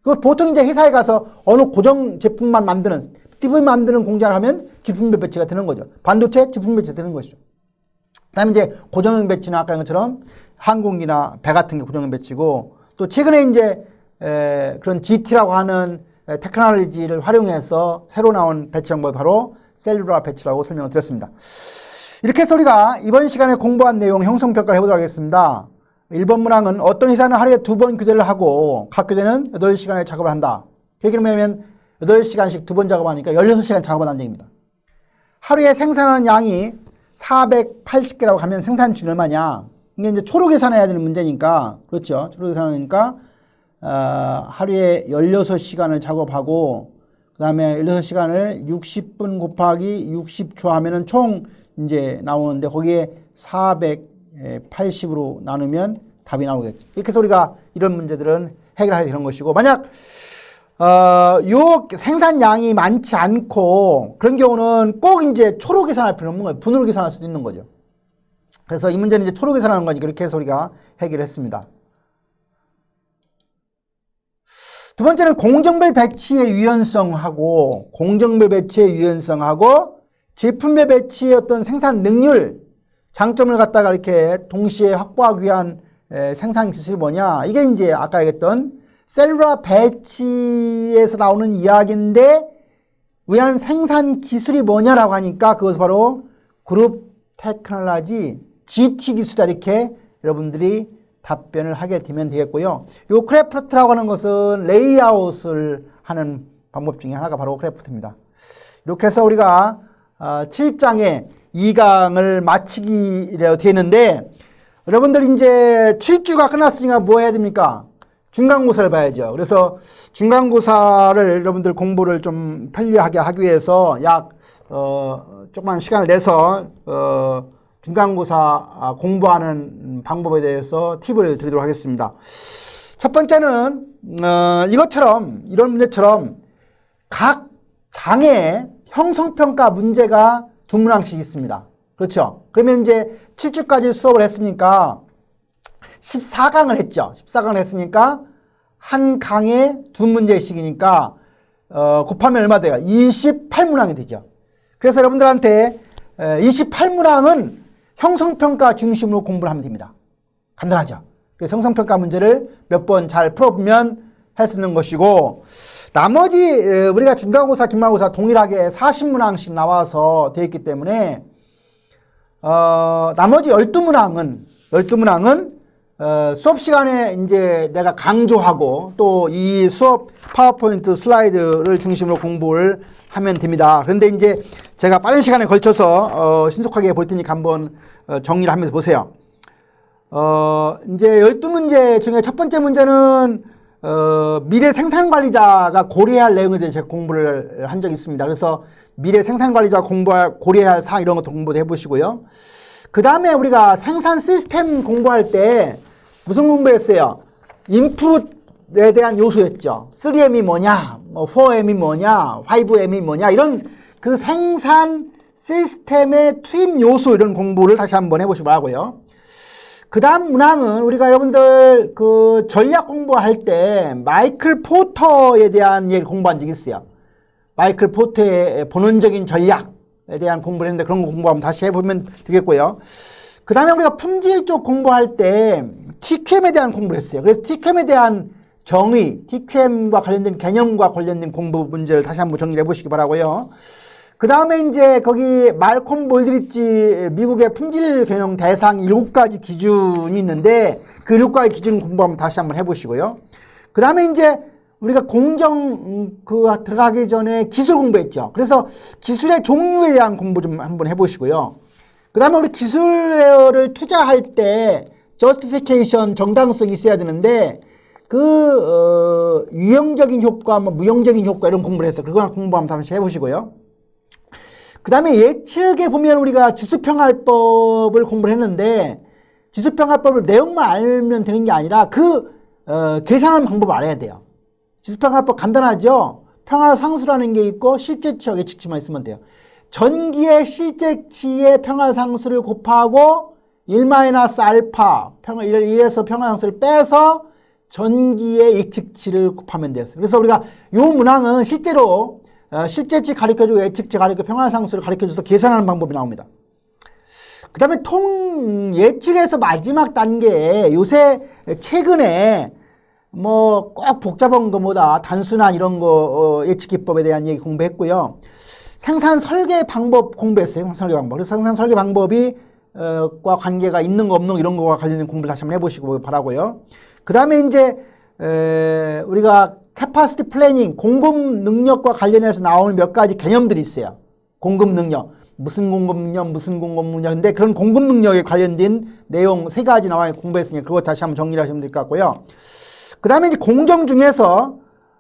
그 보통 이제 회사에 가서 어느 고정 제품만 만드는, TV 만드는 공장을 하면 제품별 배치가 되는 거죠. 반도체 제품 배치가 되는 것이죠. 그 다음에 이제 고정형 배치는 아까 것처럼 항공기나 배 같은 게 고정형 배치고, 또 최근에 이제 그런 GT라고 하는 테크놀로지를 활용해서 새로 나온 배치 방법이 바로 셀룰라 배치라고 설명을 드렸습니다. 이렇게 해서 우리가 이번 시간에 공부한 내용 형성평가를 해보도록 하겠습니다. 1번 문항은 어떤 회사는 하루에 2번 교대를 하고 각 교대는 8시간의 작업을 한다. 그 얘기를 하면 8시간씩 2번 작업하니까 16시간 작업한다는 얘기입니다. 하루에 생산하는 양이 480개라고 하면 생산주는 얼마냐? 이게 이제 초로 계산해야 되는 문제니까, 그렇죠. 초로 계산하니까 하루에 16시간을 작업하고 그 다음에 16시간을 60분 곱하기 60초 하면은 총 이제 나오는데 거기에 480으로 나누면 답이 나오겠죠. 이렇게 해서 우리가 이런 문제들은 해결해야 되는 것이고, 만약 요 생산량이 많지 않고 그런 경우는 꼭 이제 초로 계산할 필요는 없는 거예요. 분으로 계산할 수도 있는 거죠. 그래서 이 문제는 이제 초로 계산하는 거니까 그렇게 해서 우리가 해결했습니다. 두 번째는 공정별 배치의 유연성하고 제품별 배치의 어떤 생산 능률, 장점을 갖다가 이렇게 동시에 확보하기 위한 생산 기술이 뭐냐. 이게 이제 아까 얘기했던 셀룰라 배치에서 나오는 이야기인데 위한 생산 기술이 뭐냐라고 하니까 그것은 바로 그룹 테크놀로지 GT 기술이다, 이렇게 여러분들이 답변을 하게 되면 되겠고요. 요 크래프트라고 하는 것은 레이아웃을 하는 방법 중에 하나가 바로 크래프트입니다. 이렇게 해서 우리가 7장의 2강을 마치게 되는데, 여러분들 이제 7주가 끝났으니까 뭐 해야 됩니까? 중간고사를 봐야죠. 그래서 중간고사를 여러분들 공부를 좀 편리하게 하기 위해서 조그만 시간을 내서 중간고사 공부하는 방법에 대해서 팁을 드리도록 하겠습니다. 첫 번째는 이런 문제처럼 각 장의 형성평가 문제가 2문항씩 있습니다. 그렇죠? 그러면 이제 7주까지 수업을 했으니까 14강을 했죠. 14강을 했으니까 한 강에 2문제씩이니까 곱하면 얼마 돼요? 28문항이 되죠. 그래서 여러분들한테 28문항은 형성평가 중심으로 공부를 하면 됩니다. 간단하죠. 그래서 형성평가 문제를 몇 번 잘 풀어보면 할 수 있는 것이고, 나머지 우리가 중간고사, 기말고사 동일하게 40문항씩 나와서 되어 있기 때문에 나머지 12문항은 수업 시간에 이제 내가 강조하고 또 이 수업 파워포인트 슬라이드를 중심으로 공부를 하면 됩니다. 그런데 이제 제가 빠른 시간에 걸쳐서 신속하게 볼 테니까 한번 정리를 하면서 보세요. 이제 12문제 중에 첫 번째 문제는 미래 생산관리자가 고려해야 할 내용에 대해 제가 공부를 한 적이 있습니다. 그래서 미래 생산관리자가 고려해야 할 사항 이런 것도 공부도 해보시고요. 그 다음에 우리가 생산 시스템 공부할 때 무슨 공부했어요? 인풋에 대한 요소였죠. 3M이 뭐냐, 4M이 뭐냐, 5M이 뭐냐, 이런 그 생산 시스템의 투입 요소 이런 공부를 다시 한번 해보시기 바라고요. 그 다음 문항은 우리가 여러분들 그 전략 공부할 때 마이클 포터에 대한 얘기를 공부한 적이 있어요. 마이클 포터의 본원적인 전략에 대한 공부를 했는데 그런 거 공부하면 다시 해보면 되겠고요. 그 다음에 우리가 품질 쪽 공부할 때 TQM에 대한 공부를 했어요. 그래서 TQM에 대한 정의, TQM과 관련된 개념과 관련된 공부 문제를 다시 한번 정리를 해보시기 바라고요. 그 다음에 이제 거기 말콤 볼드리지 미국의 품질 경영 대상 7가지 기준이 있는데 그 7가지 기준 공부하면 다시 한번 해보시고요. 그 다음에 이제 우리가 공정 들어가기 전에 기술 공부했죠. 그래서 기술의 종류에 대한 공부 좀 한번 해보시고요. 그 다음에 우리 기술을 투자할 때 justification, 정당성이 있어야 되는데 유형적인 효과, 무형적인 효과 이런 공부를 했어요. 그거 공부하면 다시 해보시고요. 그 다음에 예측에 보면 우리가 지수평할법을 공부를 했는데 지수평할법을 내용만 알면 되는 게 아니라 계산하는 방법을 알아야 돼요. 지수평할법 간단하죠? 평화상수라는 게 있고 실제치와 예측치만 있으면 돼요. 전기의 실제치의 평화상수를 곱하고 1-알파, 이래서 평화상수를 빼서 전기의 예측치를 곱하면 돼요. 그래서 우리가 이 문항은 실제로 실제치 가르쳐주고 예측치 가르쳐주고 평화상수를 가르쳐줘서 계산하는 방법이 나옵니다. 그 다음에 예측에서 마지막 단계에 요새 최근에 꼭 복잡한 것보다 단순한 이런 예측 기법에 대한 얘기 공부했고요. 생산 설계 방법 공부했어요. 생산 설계 방법. 그래서 생산 설계 방법이 과 관계가 있는 거 없는 거 이런 거와 관련된 공부를 다시 한번 해보시고 바라고요. 그 다음에 이제 우리가 캐파시티 플래닝, 공급 능력과 관련해서 나오는 몇 가지 개념들이 있어요. 공급 능력, 무슨 공급 능력, 무슨 공급 능력인데 그런 공급 능력에 관련된 내용 3가지 나와 공부했으니까 그거 다시 한번 정리를 하시면 될 것 같고요. 그 다음에 이제 공정 중에서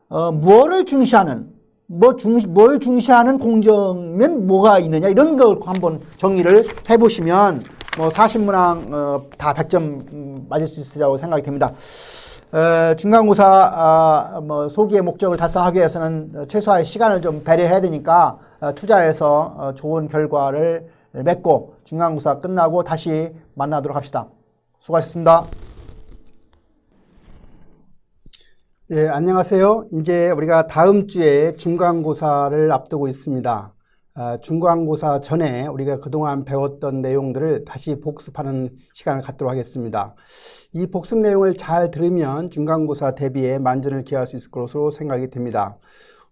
무엇을 중시하는, 뭘 중시하는 공정이면 뭐가 있느냐, 이런 걸 한번 정리를 해보시면 뭐 사신문항 다 100점 맞을 수 있으리라고 생각이 됩니다. 중간고사 소기의 목적을 달성하기 위해서는 최소화의 시간을 좀 배려해야 되니까 투자해서 좋은 결과를 맺고 중간고사 끝나고 다시 만나도록 합시다. 수고하셨습니다. 예, 안녕하세요. 이제 우리가 다음 주에 중간고사를 앞두고 있습니다. 중간고사 전에 우리가 그동안 배웠던 내용들을 다시 복습하는 시간을 갖도록 하겠습니다. 이 복습 내용을 잘 들으면 중간고사 대비에 만전을 기할 수 있을 것으로 생각이 됩니다.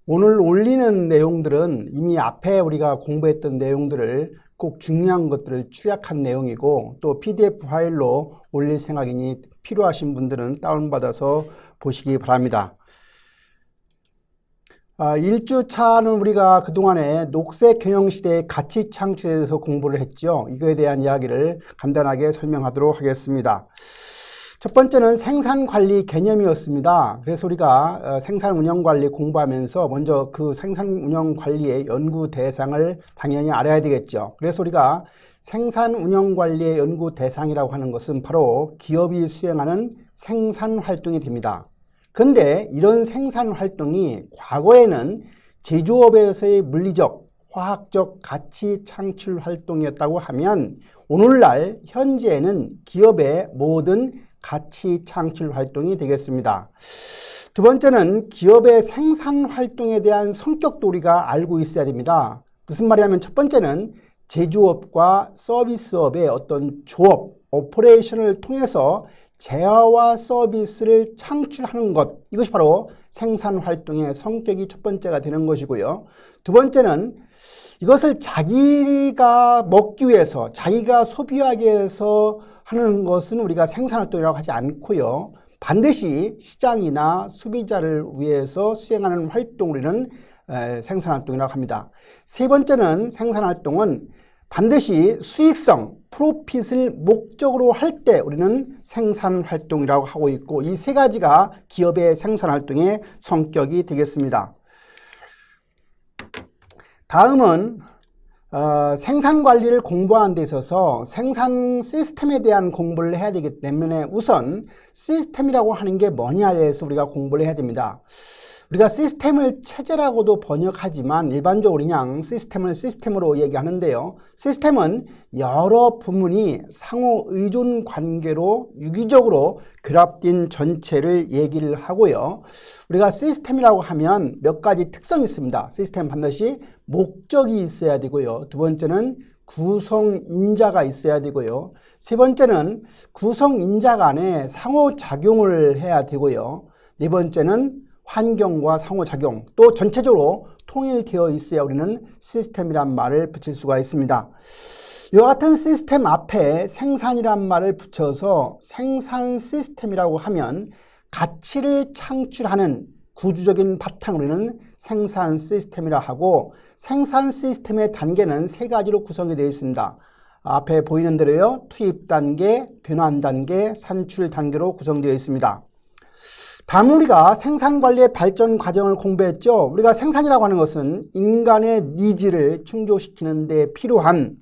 오늘 올리는 내용들은 이미 앞에 우리가 공부했던 내용들을 꼭 중요한 것들을 축약한 내용이고, 또 PDF 파일로 올릴 생각이니 필요하신 분들은 다운받아서 보시기 바랍니다. 1주차는 우리가 그동안에 녹색 경영시대의 가치 창출에 대해서 공부를 했죠. 이거에 대한 이야기를 간단하게 설명하도록 하겠습니다. 첫 번째는 생산관리 개념이었습니다. 그래서 우리가 생산운영관리 공부하면서 먼저 그 생산운영관리의 연구 대상을 당연히 알아야 되겠죠. 그래서 우리가 생산운영관리의 연구 대상이라고 하는 것은 바로 기업이 수행하는 생산활동이 됩니다. 그런데 이런 생산활동이 과거에는 제조업에서의 물리적, 화학적 가치 창출 활동이었다고 하면, 오늘날 현재는 기업의 모든 가치 창출 활동이 되겠습니다. 두 번째는 기업의 생산활동에 대한 성격도 우리가 알고 있어야 됩니다. 무슨 말이냐면, 첫 번째는 제조업과 서비스업의 어떤 조업, 오퍼레이션을 통해서 재화와 서비스를 창출하는 것, 이것이 바로 생산활동의 성격이 첫 번째가 되는 것이고요. 두 번째는 이것을 자기가 먹기 위해서, 자기가 소비하기 위해서 하는 것은 우리가 생산활동이라고 하지 않고요. 반드시 시장이나 소비자를 위해서 수행하는 활동을 우리는 생산활동이라고 합니다. 세 번째는 생산활동은 반드시 수익성, 프로핏을 목적으로 할 때 우리는 생산활동이라고 하고 있고, 이 세 가지가 기업의 생산활동의 성격이 되겠습니다. 다음은 생산관리를 공부하는 데 있어서 생산 시스템에 대한 공부를 해야 되기 때문에 우선 시스템이라고 하는 게 뭐냐에 대해서 우리가 공부를 해야 됩니다. 우리가 시스템을 체제라고도 번역하지만 일반적으로 그냥 시스템을 시스템으로 얘기하는데요. 시스템은 여러 부문이 상호 의존 관계로 유기적으로 결합된 전체를 얘기를 하고요. 우리가 시스템이라고 하면 몇 가지 특성이 있습니다. 시스템 반드시 목적이 있어야 되고요. 두 번째는 구성인자가 있어야 되고요. 세 번째는 구성인자 간에 상호작용을 해야 되고요. 네 번째는 환경과 상호작용, 또 전체적으로 통일되어 있어야 우리는 시스템이란 말을 붙일 수가 있습니다. 이와 같은 시스템 앞에 생산이란 말을 붙여서 생산 시스템이라고 하면 가치를 창출하는 구조적인 바탕, 우리는 생산 시스템이라 하고, 생산 시스템의 단계는 세 가지로 구성이 되어 있습니다. 앞에 보이는 대로요. 투입 단계, 변환 단계, 산출 단계로 구성되어 있습니다. 다음 우리가 생산관리의 발전 과정을 공부했죠. 우리가 생산이라고 하는 것은 인간의 니즈를 충족시키는 데 필요한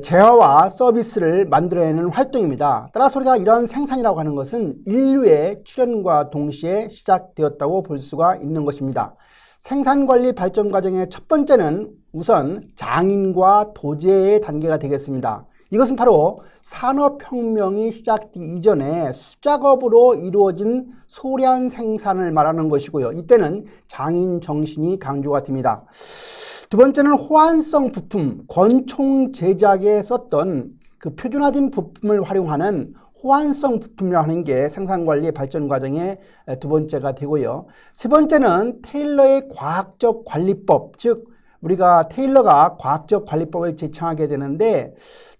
재화와 서비스를 만들어내는 활동입니다. 따라서 우리가 이런 생산이라고 하는 것은 인류의 출현과 동시에 시작되었다고 볼 수가 있는 것입니다. 생산관리 발전 과정의 첫 번째는 우선 장인과 도제의 단계가 되겠습니다. 이것은 바로 산업혁명이 시작되기 이전에 수작업으로 이루어진 소량 생산을 말하는 것이고요. 이때는 장인 정신이 강조가 됩니다. 두 번째는 호환성 부품, 권총 제작에 썼던 그 표준화된 부품을 활용하는 호환성 부품이라고 하는 게 생산관리의 발전 과정의 두 번째가 되고요. 세 번째는 테일러의 과학적 관리법, 즉 우리가 테일러가 과학적 관리법을 제창하게 되는데,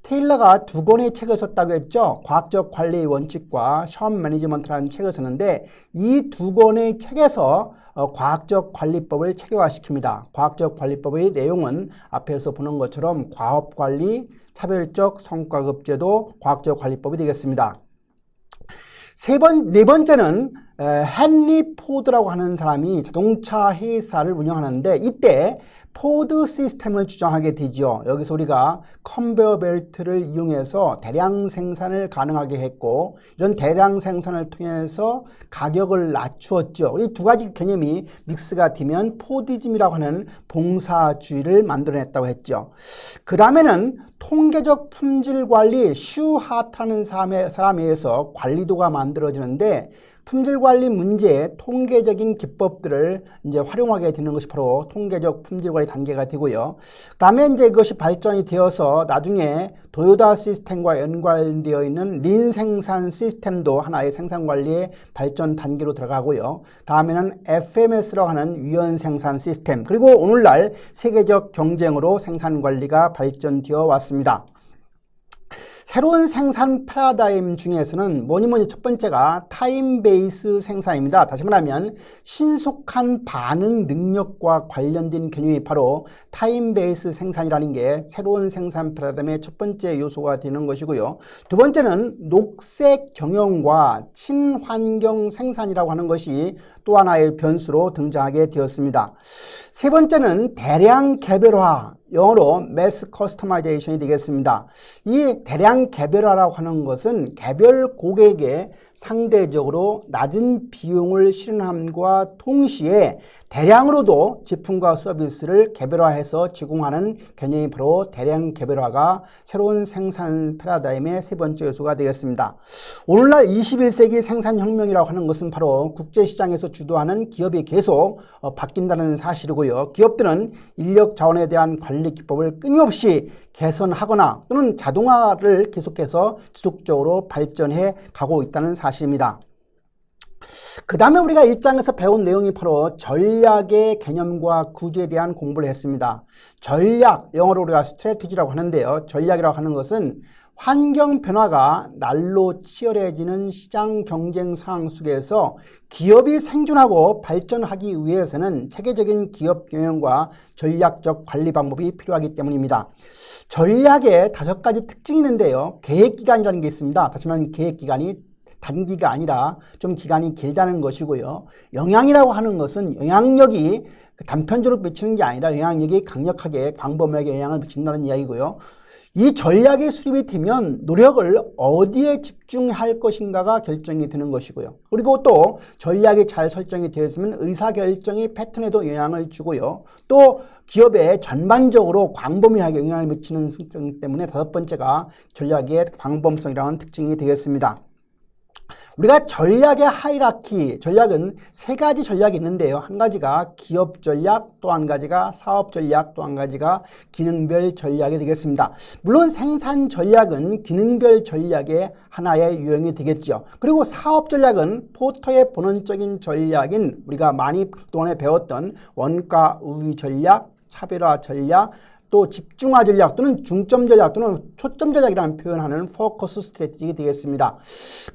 테일러가 두 권의 책을 썼다고 했죠. 과학적 관리의 원칙과 샵 매니지먼트라는 책을 썼는데, 이 두 권의 책에서 과학적 관리법을 체계화시킵니다. 과학적 관리법의 내용은 앞에서 보는 것처럼 과업관리, 차별적 성과급제도, 과학적 관리법이 되겠습니다. 네 번째는 헨리 포드라고 하는 사람이 자동차 회사를 운영하는데 이때 포드 시스템을 주장하게 되죠. 여기서 우리가 컨베어 벨트를 이용해서 대량 생산을 가능하게 했고 이런 대량 생산을 통해서 가격을 낮추었죠. 이 두 가지 개념이 믹스가 되면 포디즘이라고 하는 봉사주의를 만들어냈다고 했죠. 그 다음에는 통계적 품질 관리 슈하트라는 사람에 의해서 관리도가 만들어지는데 품질 관리 문제에 통계적인 기법들을 이제 활용하게 되는 것이 바로 통계적 품질 관리 단계가 되고요. 그다음에 이제 그것이 발전이 되어서 나중에 도요타 시스템과 연관되어 있는 린 생산 시스템도 하나의 생산 관리의 발전 단계로 들어가고요. 다음에는 FMS라고 하는 유연 생산 시스템, 그리고 오늘날 세계적 경쟁으로 생산 관리가 발전되어 왔습니다. 새로운 생산 패러다임 중에서는 뭐니 첫 번째가 타임 베이스 생산입니다. 다시 말하면 신속한 반응 능력과 관련된 개념이 바로 타임 베이스 생산이라는 게 새로운 생산 패러다임의 첫 번째 요소가 되는 것이고요. 두 번째는 녹색 경영과 친환경 생산이라고 하는 것이 또 하나의 변수로 등장하게 되었습니다. 세 번째는 대량 개별화, 영어로 매스 커스터마이제이션이 되겠습니다. 이 대량 개별화라고 하는 것은 개별 고객에 상대적으로 낮은 비용을 실현함과 동시에 대량으로도 제품과 서비스를 개별화해서 제공하는 개념이 바로 대량 개별화가 새로운 생산 패러다임의 세 번째 요소가 되겠습니다. 오늘날 21세기 생산혁명이라고 하는 것은 바로 국제시장에서 주도하는 기업이 계속 바뀐다는 사실이고요. 기업들은 인력 자원에 대한 관리 기법을 끊임없이 개선하거나 또는 자동화를 계속해서 지속적으로 발전해 가고 있다는 사실입니다. 그 다음에 우리가 1장에서 배운 내용이 바로 전략의 개념과 구조에 대한 공부를 했습니다. 전략, 영어로 우리가 스트래티지라고 하는데요. 전략이라고 하는 것은 환경 변화가 날로 치열해지는 시장 경쟁 상황 속에서 기업이 생존하고 발전하기 위해서는 체계적인 기업 경영과 전략적 관리 방법이 필요하기 때문입니다. 전략에 5가지 특징이 있는데요. 계획기간이라는 게 있습니다. 다시 말하면 계획기간이 단기가 아니라 좀 기간이 길다는 것이고요. 영향이라고 하는 것은 영향력이 단편적으로 미치는 게 아니라 영향력이 강력하게 광범위하게 영향을 미친다는 이야기고요. 이 전략의 수립이 되면 노력을 어디에 집중할 것인가가 결정이 되는 것이고요. 그리고 또 전략이 잘 설정이 되어 있으면 의사결정의 패턴에도 영향을 주고요. 또 기업에 전반적으로 광범위하게 영향을 미치는 특징 때문에 5번째가 전략의 광범성이라는 특징이 되겠습니다. 우리가 전략의 하이라키, 전략은 3가지 전략이 있는데요. 한 가지가 기업 전략, 또 한 가지가 사업 전략, 또 한 가지가 기능별 전략이 되겠습니다. 물론 생산 전략은 기능별 전략의 하나의 유형이 되겠죠. 그리고 사업 전략은 포터의 본원적인 전략인 우리가 많이 그동안에 배웠던 원가 우위 전략, 차별화 전략, 또 집중화 전략 또는 중점 전략 또는 초점 전략이라는 표현하는 포커스 스트래티지 되겠습니다.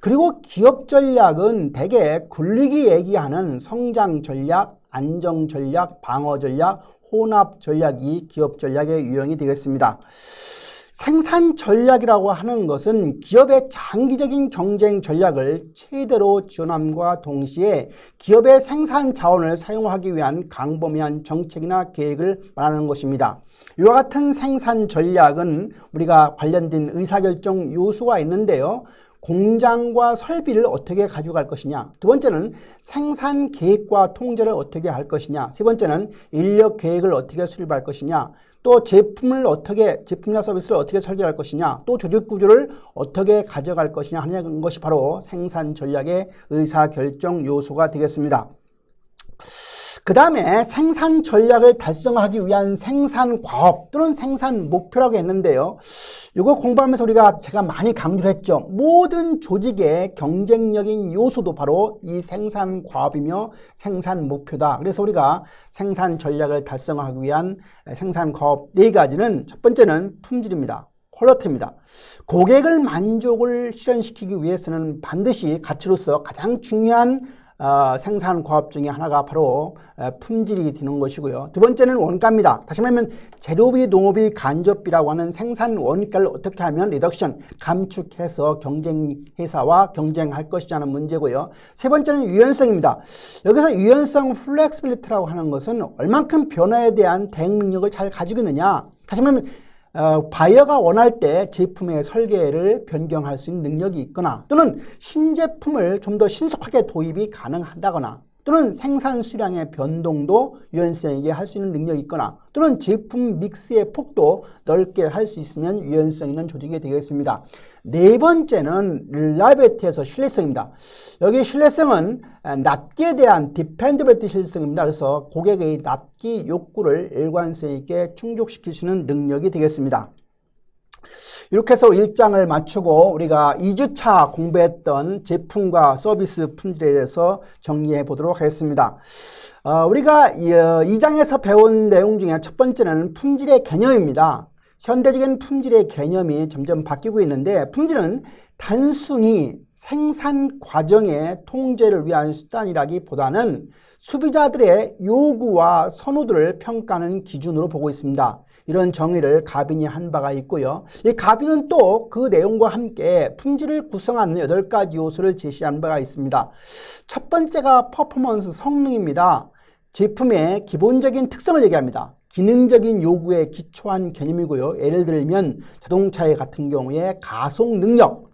그리고 기업 전략은 대개 굴리기 얘기하는 성장 전략, 안정 전략, 방어 전략, 혼합 전략이 기업 전략의 유형이 되겠습니다. 생산 전략이라고 하는 것은 기업의 장기적인 경쟁 전략을 최대로 지원함과 동시에 기업의 생산 자원을 사용하기 위한 광범위한 정책이나 계획을 말하는 것입니다. 이와 같은 생산 전략은 우리가 관련된 의사결정 요소가 있는데요. 공장과 설비를 어떻게 가져갈 것이냐. 두 번째는 생산 계획과 통제를 어떻게 할 것이냐. 세 번째는 인력 계획을 어떻게 수립할 것이냐. 또 제품이나 서비스를 어떻게 설계할 것이냐, 또 조직 구조를 어떻게 가져갈 것이냐 하는 것이 바로 생산 전략의 의사결정 요소가 되겠습니다. 그 다음에 생산 전략을 달성하기 위한 생산 과업 또는 생산 목표라고 했는데요. 이거 공부하면서 제가 많이 강조를 했죠. 모든 조직의 경쟁력인 요소도 바로 이 생산 과업이며 생산 목표다. 그래서 우리가 생산 전략을 달성하기 위한 생산 과업 4가지는 첫 번째는 품질입니다. 퀄리티입니다. 고객을 만족을 실현시키기 위해서는 반드시 가치로서 가장 중요한 생산 과업 중에 하나가 바로 품질이 되는 것이고요. 두 번째는 원가입니다. 다시 말하면 재료비, 농업비, 간접비라고 하는 생산 원가를 어떻게 하면 리덕션, 감축해서 경쟁회사와 경쟁할 것이냐는 문제고요. 세 번째는 유연성입니다. 여기서 유연성, 플렉시빌리티라고 하는 것은 얼만큼 변화에 대한 대응 능력을 잘 가지고 있느냐. 다시 말하면 바이어가 원할 때 제품의 설계를 변경할 수 있는 능력이 있거나 또는 신제품을 좀 더 신속하게 도입이 가능하다거나 또는 생산 수량의 변동도 유연성 있게 할 수 있는 능력이 있거나 또는 제품 믹스의 폭도 넓게 할 수 있으면 유연성 있는 조직이 되겠습니다. 네 번째는 릴라이빌리티에서 신뢰성입니다. 여기 신뢰성은 납기에 대한 디펜더빌리티 신뢰성입니다. 그래서 고객의 납기 욕구를 일관성 있게 충족시킬 수 있는 능력이 되겠습니다. 이렇게 해서 1장을 마치고 우리가 2주차 공부했던 제품과 서비스 품질에 대해서 정리해 보도록 하겠습니다. 우리가 2장에서 배운 내용 중에 첫 번째는 품질의 개념입니다. 현대적인 품질의 개념이 점점 바뀌고 있는데 품질은 단순히 생산 과정의 통제를 위한 수단이라기보다는 소비자들의 요구와 선호도를 평가하는 기준으로 보고 있습니다. 이런 정의를 가빈이 한 바가 있고요. 이 가빈은 또 그 내용과 함께 품질을 구성하는 8가지 요소를 제시한 바가 있습니다. 첫 번째가 퍼포먼스 성능입니다. 제품의 기본적인 특성을 얘기합니다. 기능적인 요구에 기초한 개념이고요. 예를 들면 자동차 같은 경우에 가속 능력,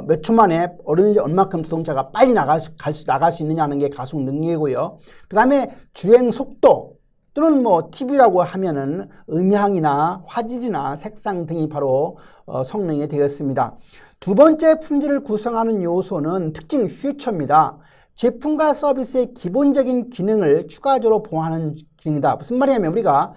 몇 초 만에 얼마큼 자동차가 빨리 나갈 수 있느냐는 게 가속 능력이고요. 그 다음에 주행 속도 또는 TV라고 하면은 음향이나 화질이나 색상 등이 바로 성능이 되겠습니다. 두 번째 품질을 구성하는 요소는 특징 피처입니다. 제품과 서비스의 기본적인 기능을 추가적으로 보완하는 기능이다. 무슨 말이냐면 우리가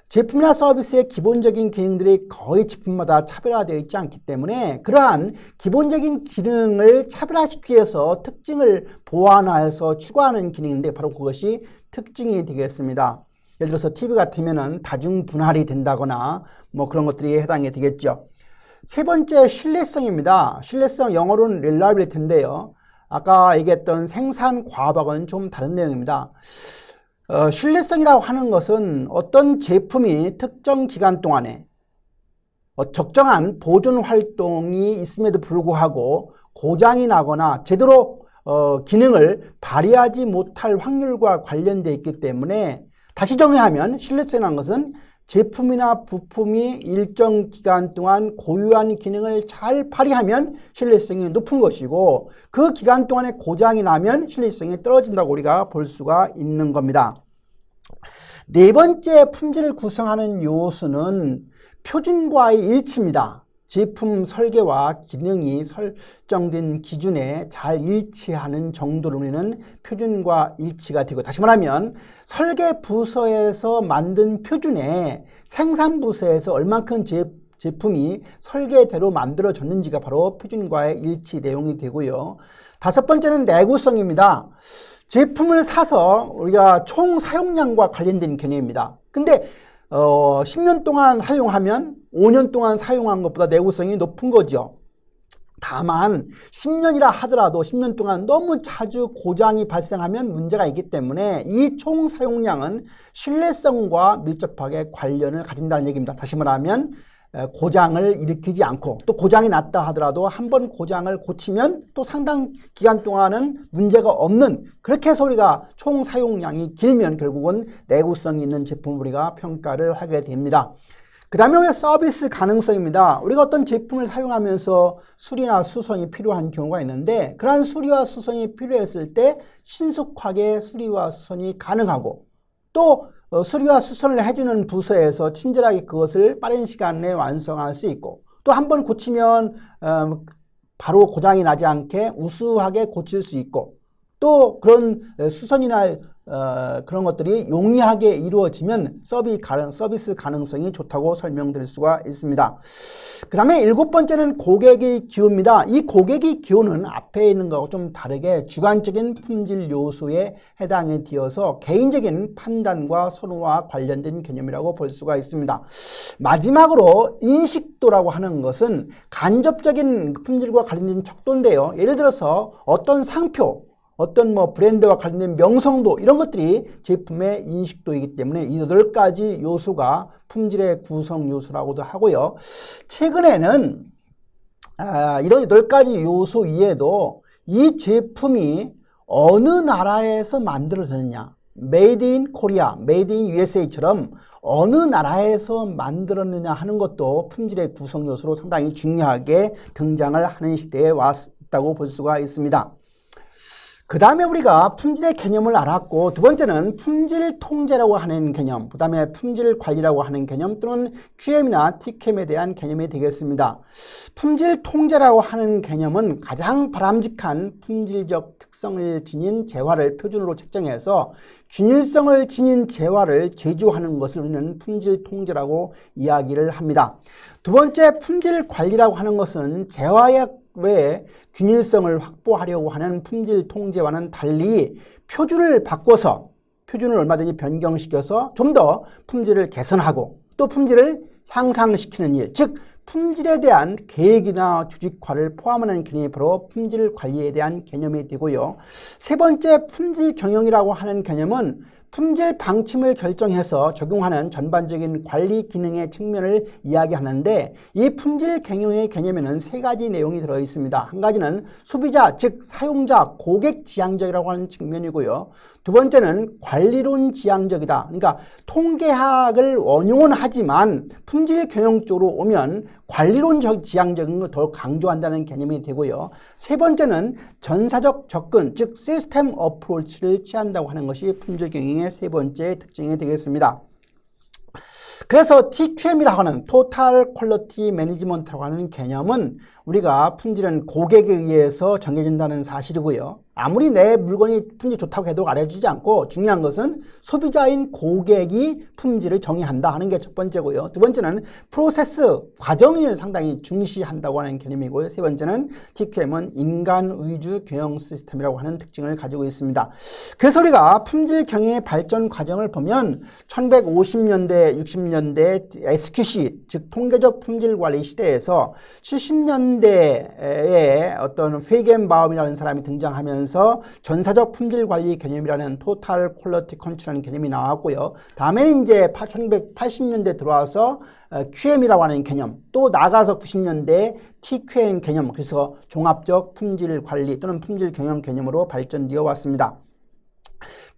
제품이나 서비스의 기본적인 기능들이 거의 제품마다 차별화되어 있지 않기 때문에 그러한 기본적인 기능을 차별화시키기 위해서 특징을 보완하여서 추가하는 기능인데 바로 그것이 특징이 되겠습니다. 예를 들어서 TV 같으면은 다중 분할이 된다거나 그런 것들이 해당이 되겠죠. 세 번째 신뢰성입니다. 신뢰성 영어로는 reliability인데요. 아까 얘기했던 생산 과학은 좀 다른 내용입니다. 신뢰성이라고 하는 것은 어떤 제품이 특정 기간 동안에 적정한 보존 활동이 있음에도 불구하고 고장이 나거나 제대로 기능을 발휘하지 못할 확률과 관련되어 있기 때문에 다시 정의하면 신뢰성이라는 것은 제품이나 부품이 일정 기간 동안 고유한 기능을 잘 발휘하면 신뢰성이 높은 것이고 그 기간 동안에 고장이 나면 신뢰성이 떨어진다고 우리가 볼 수가 있는 겁니다. 네 번째 품질을 구성하는 요소는 표준과의 일치입니다. 제품 설계와 기능이 설정된 기준에 잘 일치하는 정도로 우리는 표준과 일치가 되고 다시 말하면 설계 부서에서 만든 표준에 생산 부서에서 얼만큼 제품이 설계대로 만들어졌는지가 바로 표준과의 일치 내용이 되고요. 다섯 번째는 내구성입니다. 제품을 사서 우리가 총 사용량과 관련된 개념입니다. 근데 10년 동안 사용하면 5년 동안 사용한 것보다 내구성이 높은 거죠. 다만 10년이라 하더라도 10년 동안 너무 자주 고장이 발생하면 문제가 있기 때문에 이 총 사용량은 신뢰성과 밀접하게 관련을 가진다는 얘기입니다. 다시 말하면 고장을 일으키지 않고 또 고장이 났다 하더라도 한 번 고장을 고치면 또 상당 기간 동안은 문제가 없는 그렇게 해서 우리가 총 사용량이 길면 결국은 내구성이 있는 제품을 우리가 평가를 하게 됩니다. 그 다음에 우리가 서비스 가능성입니다. 우리가 어떤 제품을 사용하면서 수리나 수선이 필요한 경우가 있는데 그러한 수리와 수선이 필요했을 때 신속하게 수리와 수선이 가능하고 또 수리와 수선을 해주는 부서에서 친절하게 그것을 빠른 시간 내에 완성할 수 있고 또 한 번 고치면 바로 고장이 나지 않게 우수하게 고칠 수 있고 또 그런 수선이나 그런 것들이 용이하게 이루어지면 서비스 가능성이 좋다고 설명드릴 수가 있습니다. 그 다음에 일곱 번째는 고객의 기호입니다. 이 고객의 기호는 앞에 있는 것하고 좀 다르게 주관적인 품질 요소에 해당이 되어서 개인적인 판단과 선호와 관련된 개념이라고 볼 수가 있습니다. 마지막으로 인식도라고 하는 것은 간접적인 품질과 관련된 척도인데요. 예를 들어서 어떤 상표 어떤 뭐 브랜드와 관련된 명성도 이런 것들이 제품의 인식도이기 때문에 이 8가지 요소가 품질의 구성 요소라고도 하고요. 최근에는 이런 8가지 요소 위에도 이 제품이 어느 나라에서 만들어졌느냐, Made in Korea, Made in USA처럼 어느 나라에서 만들었느냐 하는 것도 품질의 구성 요소로 상당히 중요하게 등장을 하는 시대에 왔다고 볼 수가 있습니다. 그 다음에 우리가 품질의 개념을 알았고, 두 번째는 품질 통제라고 하는 개념, 그 다음에 품질 관리라고 하는 개념 또는 QM이나 TQM에 대한 개념이 되겠습니다. 품질 통제라고 하는 개념은 가장 바람직한 품질적 특성을 지닌 재화를 표준으로 책정해서 균일성을 지닌 재화를 제조하는 것을 우리는 품질 통제라고 이야기를 합니다. 두 번째 품질 관리라고 하는 것은 재화의 외에 균일성을 확보하려고 하는 품질 통제와는 달리 표준을 바꿔서 표준을 얼마든지 변경시켜서 좀 더 품질을 개선하고 또 품질을 향상시키는 일, 즉 품질에 대한 계획이나 조직화를 포함하는 개념이 바로 품질 관리에 대한 개념이 되고요. 세 번째 품질 경영이라고 하는 개념은 품질 방침을 결정해서 적용하는 전반적인 관리 기능의 측면을 이야기하는데, 이 품질 경영의 개념에는 3가지 내용이 들어 있습니다. 한 가지는 소비자, 즉 사용자, 고객 지향적이라고 하는 측면이고요. 두 번째는 관리론 지향적이다. 그러니까 통계학을 원용은 하지만 품질 경영 쪽으로 오면 관리론 지향적인 걸 더 강조한다는 개념이 되고요. 세 번째는 전사적 접근, 즉 시스템 어프로치를 취한다고 하는 것이 품질 경영의 세 번째 특징이 되겠습니다. 그래서 TQM이라고 하는 Total Quality Management라고 하는 개념은 우리가 품질은 고객에 의해서 정해진다는 사실이고요. 아무리 내 물건이 품질이 좋다고 해도 알려주지 않고 중요한 것은 소비자인 고객이 품질을 정의한다 하는 게 첫 번째고요. 두 번째는 프로세스, 과정을 상당히 중시한다고 하는 개념이고요. 세 번째는 TQM은 인간 위주 경영 시스템이라고 하는 특징을 가지고 있습니다. 그래서 우리가 품질 경영의 발전 과정을 보면 1950년대, 60년대 SQC, 즉 통계적 품질 관리 시대에서 70년대에 어떤 페이겐바움이라는 사람이 등장하면서 전사적 품질 관리 개념이라는 토탈 퀄리티 컨트롤이라는 개념이 나왔고요. 다음에는 이제 1980년대 들어와서 QM이라고 하는 개념, 또 나가서 90년대 TQM 개념, 그래서 종합적 품질 관리 또는 품질 경영 개념으로 발전되어 왔습니다.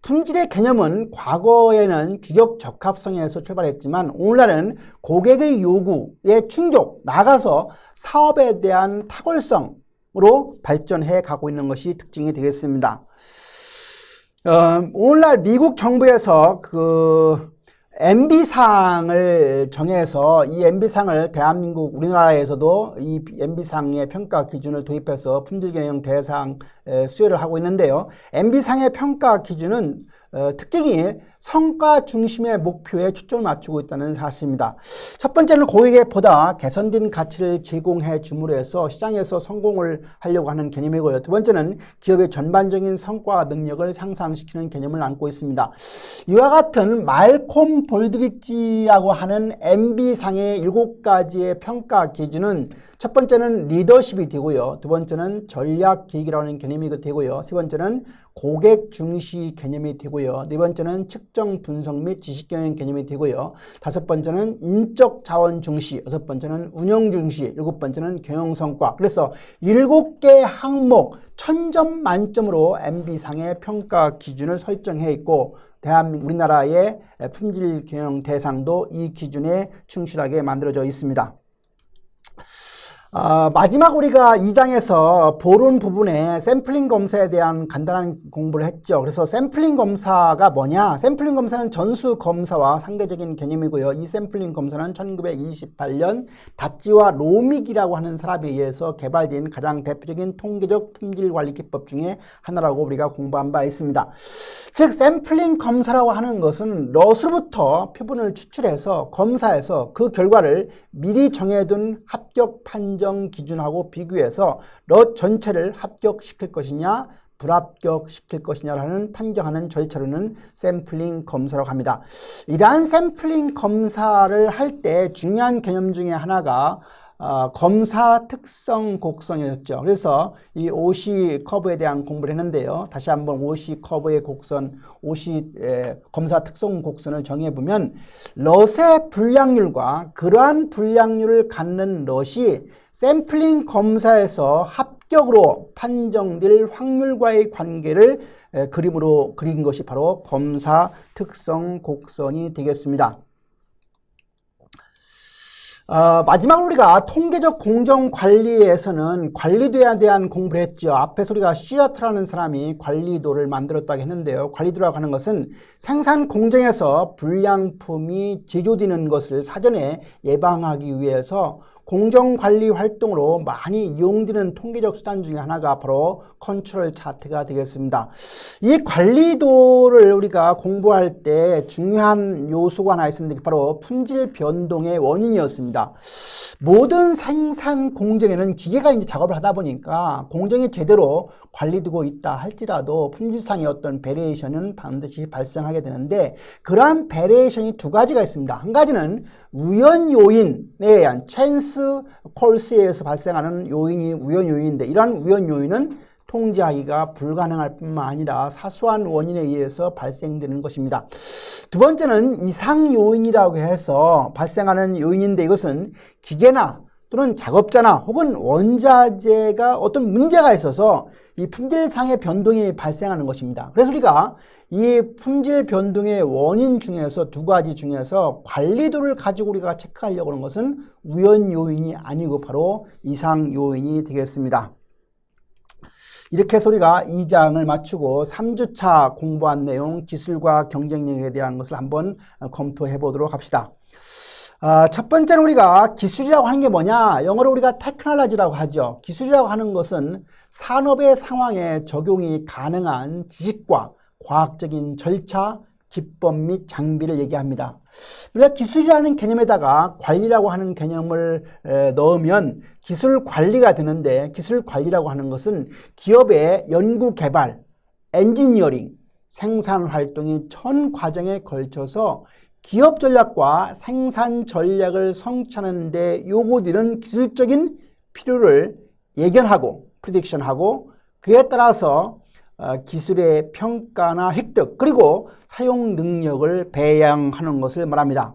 품질의 개념은 과거에는 규격 적합성에서 출발했지만 오늘날은 고객의 요구에 충족, 나가서 사업에 대한 탁월성으로 발전해 가고 있는 것이 특징이 되겠습니다. 오늘날 미국 정부에서 MB상을 정해서 이 MB상을 대한민국 우리나라에서도 이 MB상의 평가 기준을 도입해서 품질경영 대상 수여를 하고 있는데요. MB상의 평가 기준은 특징이 성과 중심의 목표에 초점을 맞추고 있다는 사실입니다. 첫 번째는 고객에 보다 개선된 가치를 제공해 줌으로 해서 시장에서 성공을 하려고 하는 개념이고요. 두 번째는 기업의 전반적인 성과 능력을 향상시키는 개념을 안고 있습니다. 이와 같은 말콤 볼드리지라고 하는 MB상의 7가지의 평가 기준은 첫 번째는 리더십이 되고요. 두 번째는 전략 기획이라는 개념이 되고요. 세 번째는 고객 중시 개념이 되고요. 네 번째는 측정 분석 및 지식 경영 개념이 되고요. 다섯 번째는 인적 자원 중시, 여섯 번째는 운영 중시, 일곱 번째는 경영 성과. 그래서 7개 항목 1000점 만점으로 MB상의 평가 기준을 설정해 있고 우리나라의 품질 경영 대상도 이 기준에 충실하게 만들어져 있습니다. 마지막 우리가 2장에서 보론 부분에 샘플링 검사에 대한 간단한 공부를 했죠. 그래서 샘플링 검사가 뭐냐? 샘플링 검사는 전수 검사와 상대적인 개념이고요. 이 샘플링 검사는 1928년 다찌와 로믹이라고 하는 사람에 의해서 개발된 가장 대표적인 통계적 품질 관리 기법 중에 하나라고 우리가 공부한 바 있습니다. 즉 샘플링 검사라고 하는 것은 럿으로부터 표본을 추출해서 검사해서 그 결과를 미리 정해둔 합격 판정 기준하고 비교해서 럿 전체를 합격시킬 것이냐 불합격시킬 것이냐라는 판정하는 절차로는 샘플링 검사라고 합니다. 이러한 샘플링 검사를 할 때 중요한 개념 중에 하나가 검사 특성 곡선이었죠. 그래서 이 OC 커브에 대한 공부를 했는데요. 다시 한번 OC 커브의 곡선, OC 검사 특성 곡선을 정해보면 럿의 불량률과 그러한 불량률을 갖는 럿이 샘플링 검사에서 합격으로 판정될 확률과의 관계를 그림으로 그린 것이 바로 검사 특성 곡선이 되겠습니다. 마지막으로 우리가 통계적 공정관리에서는 관리도에 대한 공부를 했죠. 앞에서 우리가 시어트라는 사람이 관리도를 만들었다고 했는데요. 관리도라고 하는 것은 생산 공정에서 불량품이 제조되는 것을 사전에 예방하기 위해서 공정관리 활동으로 많이 이용되는 통계적 수단 중에 하나가 바로 컨트롤 차트가 되겠습니다. 이 관리도를 우리가 공부할 때 중요한 요소가 하나 있었는데 바로 품질 변동의 원인이었습니다. 모든 생산 공정에는 기계가 이제 작업을 하다 보니까 공정이 제대로 관리되고 있다 할지라도 품질상의 어떤 베리에이션은 반드시 발생하게 되는데 그러한 베리에이션이 두 가지가 있습니다. 한 가지는 우연 요인에 의한 찬스 콜스에 의해서 발생하는 요인이 우연 요인인데 이러한 우연 요인은 통제하기가 불가능할 뿐만 아니라 사소한 원인에 의해서 발생되는 것입니다. 두 번째는 이상 요인이라고 해서 발생하는 요인인데 이것은 기계나 또는 작업자나 혹은 원자재가 어떤 문제가 있어서 이 품질상의 변동이 발생하는 것입니다. 그래서 우리가 이 품질 변동의 원인 중에서 두 가지 중에서 관리도를 가지고 우리가 체크하려고 하는 것은 우연 요인이 아니고 바로 이상 요인이 되겠습니다. 이렇게 해서 우리가 2장을 마치고 3주차 공부한 내용 기술과 경쟁력에 대한 것을 한번 검토해 보도록 합시다. 첫 번째는 우리가 기술이라고 하는 게 뭐냐? 영어로 우리가 테크놀로지라고 하죠. 기술이라고 하는 것은 산업의 상황에 적용이 가능한 지식과 과학적인 절차, 기법 및 장비를 얘기합니다. 우리가 기술이라는 개념에다가 관리라고 하는 개념을 넣으면 기술 관리가 되는데 기술 관리라고 하는 것은 기업의 연구 개발, 엔지니어링, 생산 활동이 전 과정에 걸쳐서 기업 전략과 생산 전략을 성취하는 데 요구되는 기술적인 필요를 예견하고 프리딕션하고 그에 따라서 기술의 평가나 획득 그리고 사용 능력을 배양하는 것을 말합니다.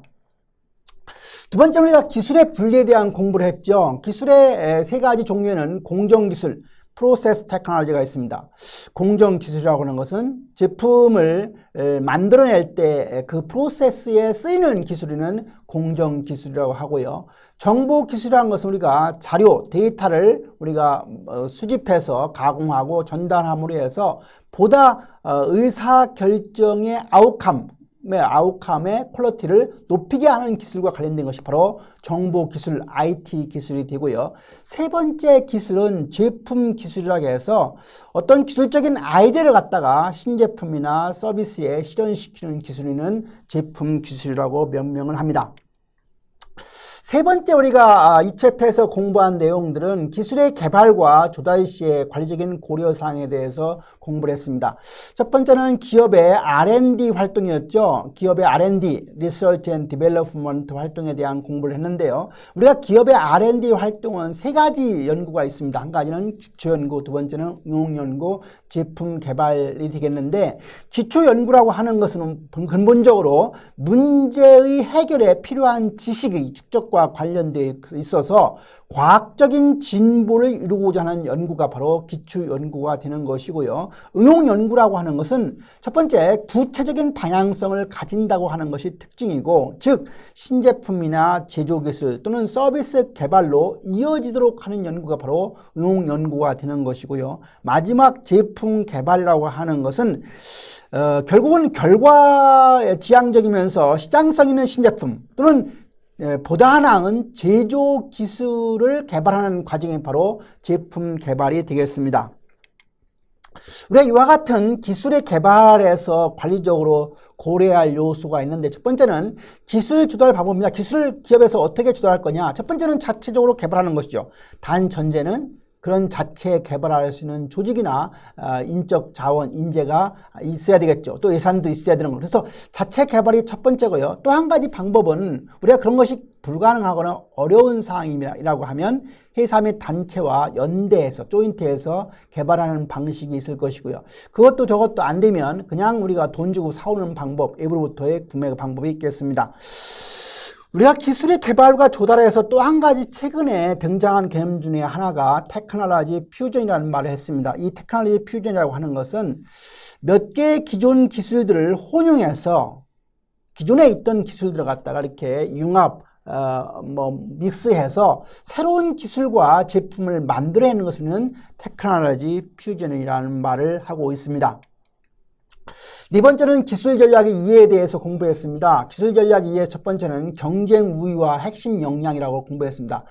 두 번째 우리가 기술의 분리에 대한 공부를 했죠. 기술의 세 가지 종류에는 공정기술, 프로세스 테크놀로지가 있습니다. 공정기술이라고 하는 것은 제품을 만들어낼 때 그 프로세스에 쓰이는 기술은 공정기술이라고 하고요. 정보기술이라는 것은 우리가 자료, 데이터를 우리가 수집해서 가공하고 전달함으로 해서 보다 의사결정의 아웃컴의 퀄리티를 높이게 하는 기술과 관련된 것이 바로 정보기술, IT 기술이 되고요. 세 번째 기술은 제품 기술이라고 해서 어떤 기술적인 아이디어를 갖다가 신제품이나 서비스에 실현시키는 기술은 제품 기술이라고 명명을 합니다. 세 번째 우리가 이 챕터에서 공부한 내용들은 기술의 개발과 조달 시의 관리적인 고려사항에 대해서 공부를 했습니다. 첫 번째는 기업의 R&D 활동이었죠. 기업의 R&D, Research and Development 활동에 대한 공부를 했는데요. 우리가 기업의 R&D 활동은 세 가지 연구가 있습니다. 한 가지는 기초연구, 두 번째는 응용연구, 제품 개발이 되겠는데 기초연구라고 하는 것은 근본적으로 문제의 해결에 필요한 지식의 축적과 관련되어 있어서 과학적인 진보를 이루고자 하는 연구가 바로 기초연구가 되는 것이고요. 응용연구라고 하는 것은 첫 번째 구체적인 방향성을 가진다고 하는 것이 특징이고 즉 신제품이나 제조기술 또는 서비스 개발로 이어지도록 하는 연구가 바로 응용연구가 되는 것이고요. 마지막 제품 개발이라고 하는 것은 결국은 결과 지향적이면서 시장성 있는 신제품 또는 보다 나은 제조 기술을 개발하는 과정이 바로 제품 개발이 되겠습니다. 우리가 이와 같은 기술의 개발에서 관리적으로 고려할 요소가 있는데 첫 번째는 기술 조달 방법입니다. 기술을 기업에서 어떻게 조달할 거냐? 첫 번째는 자체적으로 개발하는 것이죠. 단 전제는 그런 자체 개발할 수 있는 조직이나 인적 자원, 인재가 있어야 되겠죠. 또 예산도 있어야 되는 거. 그래서 자체 개발이 첫 번째고요. 또 한 가지 방법은 우리가 그런 것이 불가능하거나 어려운 사항이라고 하면 회사 및 단체와 연대해서 조인트해서 개발하는 방식이 있을 것이고요. 그것도 저것도 안 되면 그냥 우리가 돈 주고 사오는 방법, 앱으로부터의 구매 방법이 있겠습니다. 우리가 기술의 개발과 조달해서 또 한 가지 최근에 등장한 개념 중에 하나가 테크놀로지 퓨전이라는 말을 했습니다. 이 테크놀로지 퓨전이라고 하는 것은 몇 개의 기존 기술들을 혼용해서 기존에 있던 기술들을 갖다가 이렇게 융합, 믹스해서 새로운 기술과 제품을 만들어내는 것을 테크놀로지 퓨전이라는 말을 하고 있습니다. 네 번째는 기술 전략의 이해에 대해서 공부했습니다. 기술 전략 이해 첫 번째는 경쟁 우위와 핵심 역량이라고 공부했습니다.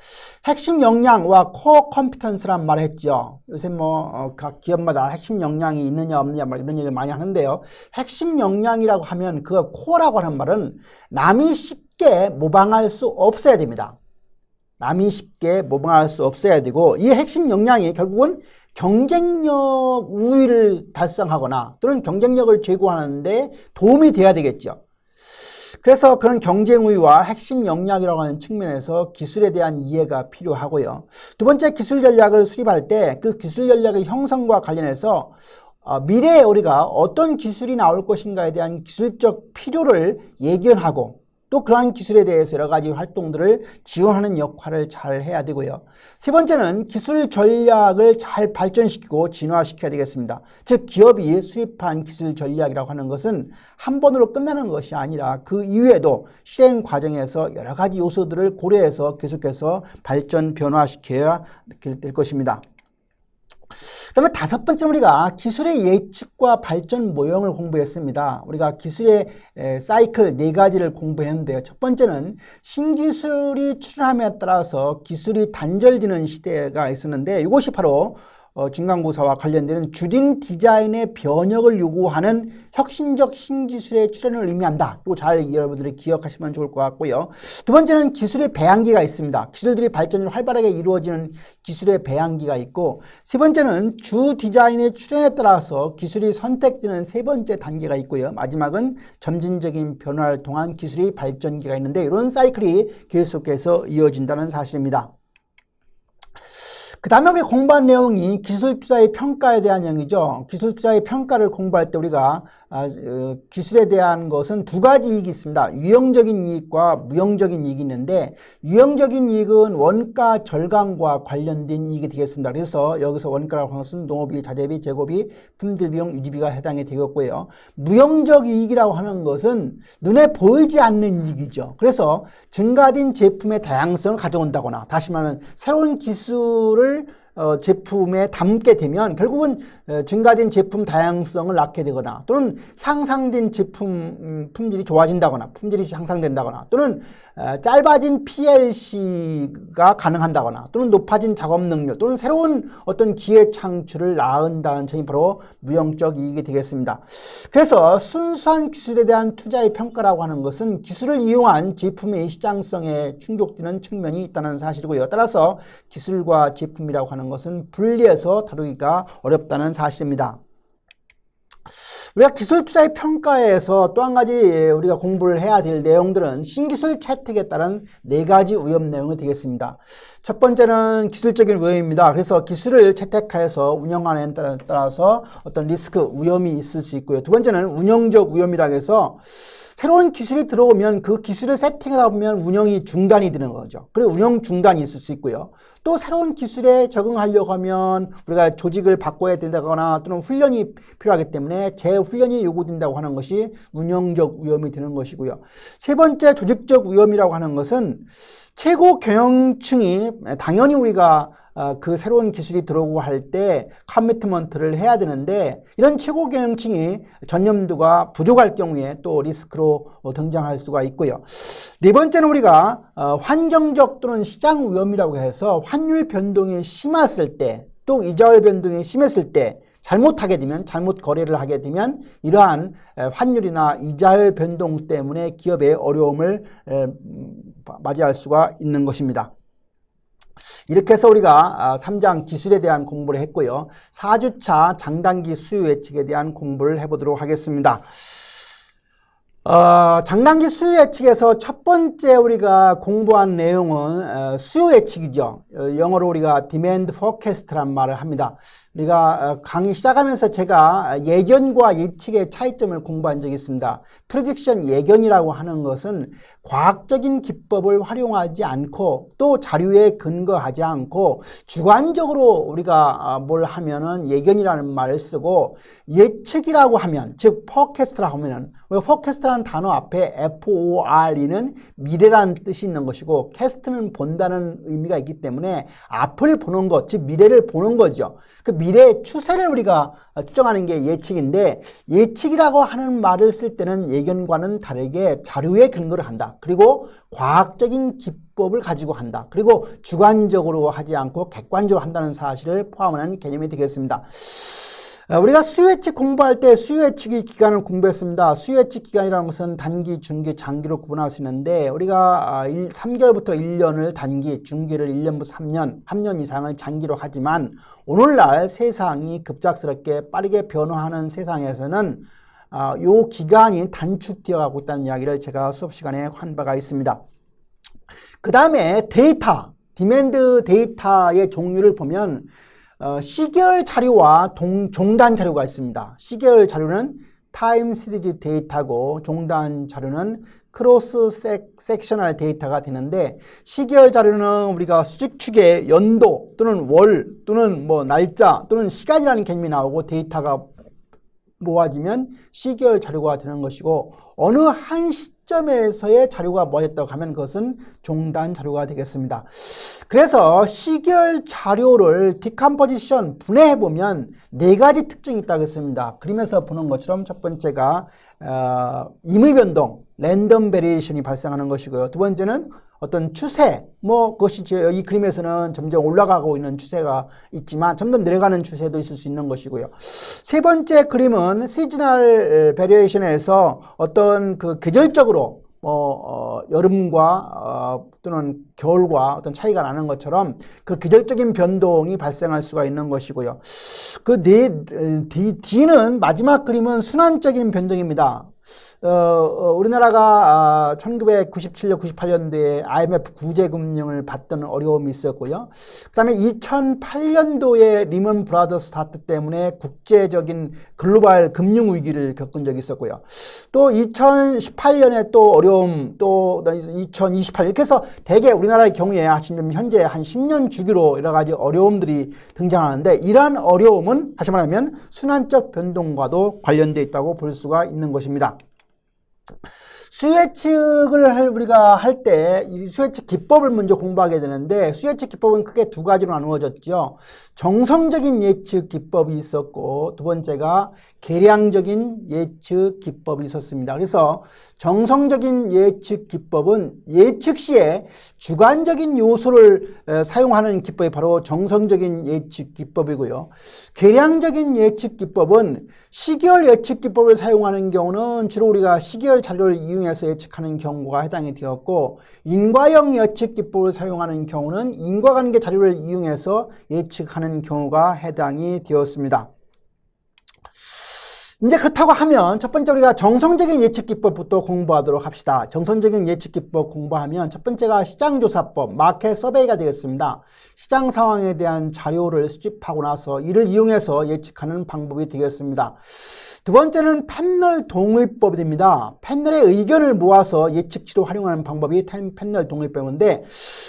핵심 역량과 코어 컴피턴스란 말을 했죠. 요새 각 기업마다 핵심 역량이 있느냐 없느냐 이런 얘기를 많이 하는데요. 핵심 역량이라고 하면 그 코어라고 하는 말은 남이 쉽게 모방할 수 없어야 됩니다. 남이 쉽게 모방할 수 없어야 되고 이 핵심 역량이 결국은 경쟁력 우위를 달성하거나 또는 경쟁력을 제고하는데 도움이 돼야 되겠죠. 그래서 그런 경쟁 우위와 핵심 역량이라고 하는 측면에서 기술에 대한 이해가 필요하고요. 두 번째, 기술 전략을 수립할 때 그 기술 전략의 형성과 관련해서 미래에 우리가 어떤 기술이 나올 것인가에 대한 기술적 필요를 예견하고 또 그러한 기술에 대해서 여러 가지 활동들을 지원하는 역할을 잘 해야 되고요. 세 번째는 기술 전략을 잘 발전시키고 진화시켜야 되겠습니다. 즉 기업이 수립한 기술 전략이라고 하는 것은 한 번으로 끝나는 것이 아니라 그 이후에도 실행 과정에서 여러 가지 요소들을 고려해서 계속해서 발전 변화시켜야 될 것입니다. 그 다음에 다섯 번째는 우리가 기술의 예측과 발전 모형을 공부했습니다. 우리가 기술의 사이클 네 가지를 공부했는데요. 첫 번째는 신기술이 출현함에 따라서 기술이 단절되는 시대가 있었는데 이것이 바로 중간고사와 관련되는 주딩 디자인의 변혁을 요구하는 혁신적 신기술의 출현을 의미한다. 이거 잘 여러분들이 기억하시면 좋을 것 같고요. 두 번째는 기술의 배양기가 있습니다. 기술들이 발전이 활발하게 이루어지는 기술의 배양기가 있고, 세 번째는 주 디자인의 출현에 따라서 기술이 선택되는 세 번째 단계가 있고요. 마지막은 점진적인 변화를 통한 기술의 발전기가 있는데 이런 사이클이 계속해서 이어진다는 사실입니다. 그 다음에 우리 공부한 내용이 기술 투자의 평가에 대한 내용이죠. 기술 투자의 평가를 공부할 때 우리가 기술에 대한 것은 두 가지 이익이 있습니다. 유형적인 이익과 무형적인 이익이 있는데 유형적인 이익은 원가 절감과 관련된 이익이 되겠습니다. 그래서 여기서 원가라고 하는 것은 농업비, 자재비, 재고비, 품질비용, 유지비가 해당이 되겠고요. 무형적 이익이라고 하는 것은 눈에 보이지 않는 이익이죠. 그래서 증가된 제품의 다양성을 가져온다거나 다시 말하면 새로운 기술을 제품에 담게 되면 결국은 증가된 제품 다양성을 낳게 되거나 또는 향상된 제품 품질이 좋아진다거나 품질이 향상된다거나 또는 짧아진 PLC가 가능한다거나 또는 높아진 작업 능력 또는 새로운 어떤 기회 창출을 낳은다는 점이 바로 무형적 이익이 되겠습니다. 그래서 순수한 기술에 대한 투자의 평가라고 하는 것은 기술을 이용한 제품의 시장성에 충족되는 측면이 있다는 사실이고요. 따라서 기술과 제품이라고 하는 것은 분리해서 다루기가 어렵다는 사실입니다. 우리가 기술 투자의 평가에서 또 한 가지 우리가 공부를 해야 될 내용들은 신기술 채택에 따른 네 가지 위험 내용이 되겠습니다. 첫 번째는 기술적인 위험입니다. 그래서 기술을 채택해서 운영하는 데 따라서 어떤 리스크, 위험이 있을 수 있고요. 두 번째는 운영적 위험이라고 해서 새로운 기술이 들어오면 그 기술을 세팅하다 보면 운영이 중단이 되는 거죠. 그리고 운영 중단이 있을 수 있고요. 또 새로운 기술에 적응하려고 하면 우리가 조직을 바꿔야 된다거나 또는 훈련이 필요하기 때문에 재훈련이 요구된다고 하는 것이 운영적 위험이 되는 것이고요. 세 번째 조직적 위험이라고 하는 것은 최고 경영층이 당연히 우리가 그 새로운 기술이 들어오고 할 때 커미트먼트를 해야 되는데 이런 최고 경영층이 전념도가 부족할 경우에 또 리스크로 등장할 수가 있고요. 네 번째는 우리가 환경적 또는 시장 위험이라고 해서 환율 변동이 심했을 때 또 이자율 변동이 심했을 때 잘못하게 되면 잘못 거래를 하게 되면 이러한 환율이나 이자율 변동 때문에 기업의 어려움을 맞이할 수가 있는 것입니다. 이렇게 해서 우리가 3장 기술에 대한 공부를 했고요. 4주차 장단기 수요 예측에 대한 공부를 해보도록 하겠습니다. 장단기 수요 예측에서 첫 번째 우리가 공부한 내용은 수요 예측이죠. 영어로 우리가 demand forecast란 말을 합니다. 우리가 강의 시작하면서 제가 예견과 예측의 차이점을 공부한 적이 있습니다. 프레딕션 예견이라고 하는 것은 과학적인 기법을 활용하지 않고 또 자료에 근거하지 않고 주관적으로 우리가 뭘 하면은 예견이라는 말을 쓰고, 예측이라고 하면, 즉 forecast라고 하면은, forecast라는 단어 앞에 FORE는 미래라는 뜻이 있는 것이고, cast는 본다는 의미가 있기 때문에 앞을 보는 것, 즉 미래를 보는 거죠. 그 미래의 추세를 우리가 추정하는 게 예측인데, 예측이라고 하는 말을 쓸 때는 예견과는 다르게 자료에 근거를 한다. 그리고 과학적인 기법을 가지고 한다. 그리고 주관적으로 하지 않고 객관적으로 한다는 사실을 포함하는 개념이 되겠습니다. 우리가 수요 예측 공부할 때 수요 예측의 기간을 공부했습니다. 수요 예측 기간이라는 것은 단기, 중기, 장기로 구분할 수 있는데, 우리가 3개월부터 1년을 단기, 중기를 1년부터 3년, 3년 이상을 장기로 하지만, 오늘날 세상이 급작스럽게 빠르게 변화하는 세상에서는 요 기간이 단축되어 가고 있다는 이야기를 제가 수업 시간에 한 바가 있습니다. 그 다음에 데이터, 디맨드 데이터의 종류를 보면 시계열 자료와 종단 자료가 있습니다. 시계열 자료는 타임 시리즈 데이터고, 종단 자료는 크로스 섹셔널 데이터가 되는데, 시계열 자료는 우리가 수직축에 연도 또는 월 또는 뭐 날짜 또는 시간이라는 개념이 나오고, 데이터가 모아지면 시계열 자료가 되는 것이고, 어느 한 시점에서의 자료가 모아졌다고 하면 그것은 종단 자료가 되겠습니다. 그래서 시계열 자료를 디컴포지션, 분해해보면 4가지 특징이 있다고 했습니다. 그림에서 보는 것처럼 첫 번째가 임의 변동, 랜덤 베리에이션이 발생하는 것이고요. 두 번째는 어떤 추세, 그것이 이 그림에서는 점점 올라가고 있는 추세가 있지만 점점 내려가는 추세도 있을 수 있는 것이고요. 세 번째 그림은 시즈널 베리에이션에서 어떤 그 계절적으로 여름과 또는 겨울과 어떤 차이가 나는 것처럼 그 계절적인 변동이 발생할 수가 있는 것이고요. 그 D는 마지막 그림은 순환적인 변동입니다. 우리나라가 1997년, 98년도에 IMF 구제금융을 받던 어려움이 있었고요. 그 다음에 2008년도에 리먼 브라더스 사태 때문에 국제적인 글로벌 금융위기를 겪은 적이 있었고요. 또 2018년에 또 어려움, 또 2028년, 이렇게 해서 대개 우리나라의 경우에 현재 한 10년 주기로 여러 가지 어려움들이 등장하는데, 이러한 어려움은 다시 말하면 순환적 변동과도 관련되어 있다고 볼 수가 있는 것입니다. 수요 예측을 우리가 할 때 이 수요 예측 기법을 먼저 공부하게 되는데, 수요 예측 기법은 크게 2가지로 나누어졌죠. 정성적인 예측 기법이 있었고, 두 번째가 계량적인 예측 기법이 있었습니다. 그래서 정성적인 예측 기법은 예측 시에 주관적인 요소를 사용하는 기법이 바로 정성적인 예측 기법이고요. 계량적인 예측 기법은 시계열 예측 기법을 사용하는 경우는 주로 우리가 시계열 자료를 이용해서 예측하는 경우가 해당이 되었고, 인과형 예측 기법을 사용하는 경우는 인과관계 자료를 이용해서 예측하는 경우가 해당이 되었습니다. 이제 그렇다고 하면 첫 번째 우리가 정성적인 예측 기법부터 공부하도록 합시다. 정성적인 예측 기법 공부하면 첫 번째가 시장조사법, 마켓 서베이가 되겠습니다. 시장 상황에 대한 자료를 수집하고 나서 이를 이용해서 예측하는 방법이 되겠습니다. 두 번째는 패널 동의법이 됩니다. 패널의 의견을 모아서 예측치로 활용하는 방법이 패널 동의법인데,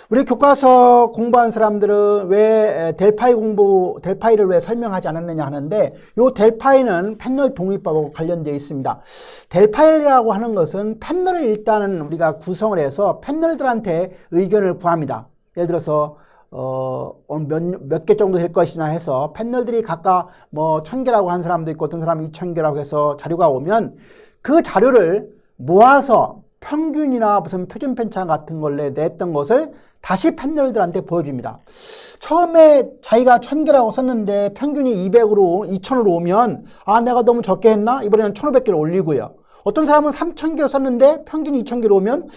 우리 교과서 공부한 사람들은 왜 델파이를 왜 설명하지 않았느냐 하는데, 이 델파이는 패널 동의법하고 관련되어 있습니다. 델파이라고 하는 것은 패널을 일단은 우리가 구성을 해서 패널들한테 의견을 구합니다. 예를 들어서 몇 개 정도 될 것이나 해서 패널들이 각각 1000개라고 한 사람도 있고 어떤 사람이 2000개라고 해서 자료가 오면 그 자료를 모아서 평균이나 무슨 표준 편차 같은 걸 냈던 것을 다시 패널들한테 보여줍니다. 처음에 자기가 1000개라고 썼는데 평균이 200으로 2000으로 오면 내가 너무 적게 했나? 이번에는 1500개를 올리고요. 어떤 사람은 3,000개로 썼는데 평균이 2,000개로 오면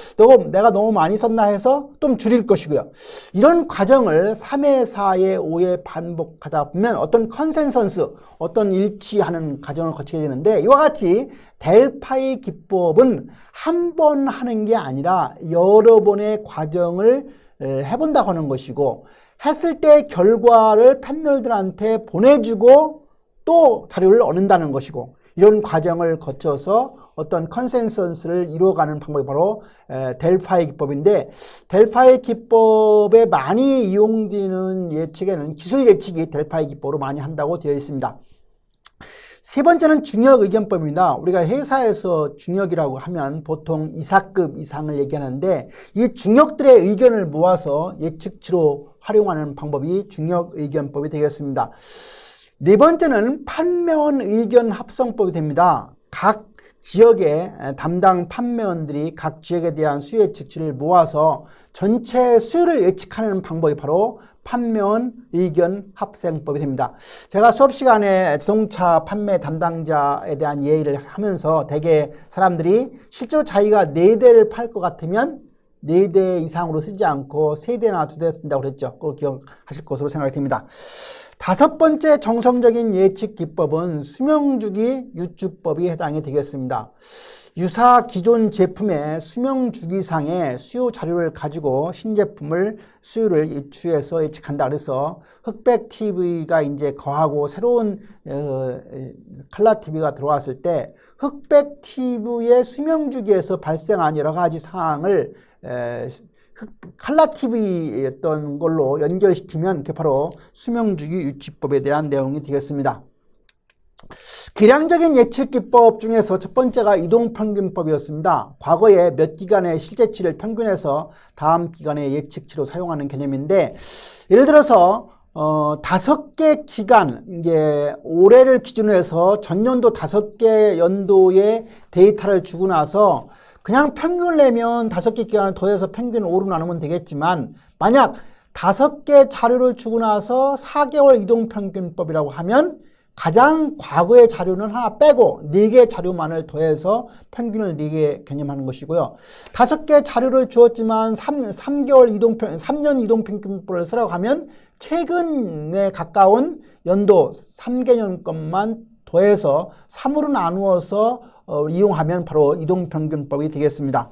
내가 너무 많이 썼나 해서 좀 줄일 것이고요. 이런 과정을 3회, 4회, 5회 반복하다 보면 어떤 컨센서스, 어떤 일치하는 과정을 거치게 되는데 이와 같이 델파이 기법은 한 번 하는 게 아니라 여러 번의 과정을 해본다고 하는 것이고 했을 때 결과를 패널들한테 보내주고 또 자료를 얻는다는 것이고 이런 과정을 거쳐서 어떤 컨센서스를 이루어가는 방법이 바로 델파이 기법인데 델파이 기법에 많이 이용되는 예측에는 기술 예측이 델파이 기법으로 많이 한다고 되어 있습니다. 세 번째는 중역 의견법입니다. 우리가 회사에서 중역이라고 하면 보통 이사급 이상을 얘기하는데 이 중역들의 의견을 모아서 예측치로 활용하는 방법이 중역 의견법이 되겠습니다. 네 번째는 판매원 의견 합성법이 됩니다. 각 지역의 담당 판매원들이 각 지역에 대한 수요 예측치를 모아서 전체 수요를 예측하는 방법이 바로 판매원 의견 합성법이 됩니다. 제가 수업 시간에 자동차 판매 담당자에 대한 예의를 하면서 대개 사람들이 실제로 자기가 4대를 팔 것 같으면 4대 이상으로 쓰지 않고 3대나 2대 쓴다고 그랬죠. 그걸 기억하실 것으로 생각이 됩니다. 다섯 번째 정성적인 예측 기법은 수명주기 유추법이 해당이 되겠습니다. 유사 기존 제품의 수명주기상의 수요 자료를 가지고 신제품을 수요를 유추해서 예측한다. 그래서 흑백 TV가 이제 거하고 새로운 컬러 TV가 들어왔을 때 흑백 TV의 수명주기에서 발생한 여러 가지 사항을 컬러 TV였던 걸로 연결시키면 그게 바로 수명주기 유추법에 대한 내용이 되겠습니다. 계량적인 예측 기법 중에서 첫 번째가 이동평균법이었습니다. 과거에 몇 기간의 실제치를 평균해서 다음 기간의 예측치로 사용하는 개념인데 예를 들어서 5개 기간, 이제 올해를 기준으로 해서 전년도 5개 연도의 데이터를 주고 나서 그냥 평균을 내면 5개 기간을 더해서 평균 5로 나누면 되겠지만 만약 5개 자료를 주고 나서 4개월 이동평균법이라고 하면 가장 과거의 자료는 하나 빼고 4개 자료만을 더해서 평균을 4개 개념하는 것이고요. 5개 자료를 주었지만 3년 이동평균법을 쓰라고 하면 최근에 가까운 연도 3개년 것만 더해서 3으로 나누어서 이용하면 바로 이동평균법이 되겠습니다.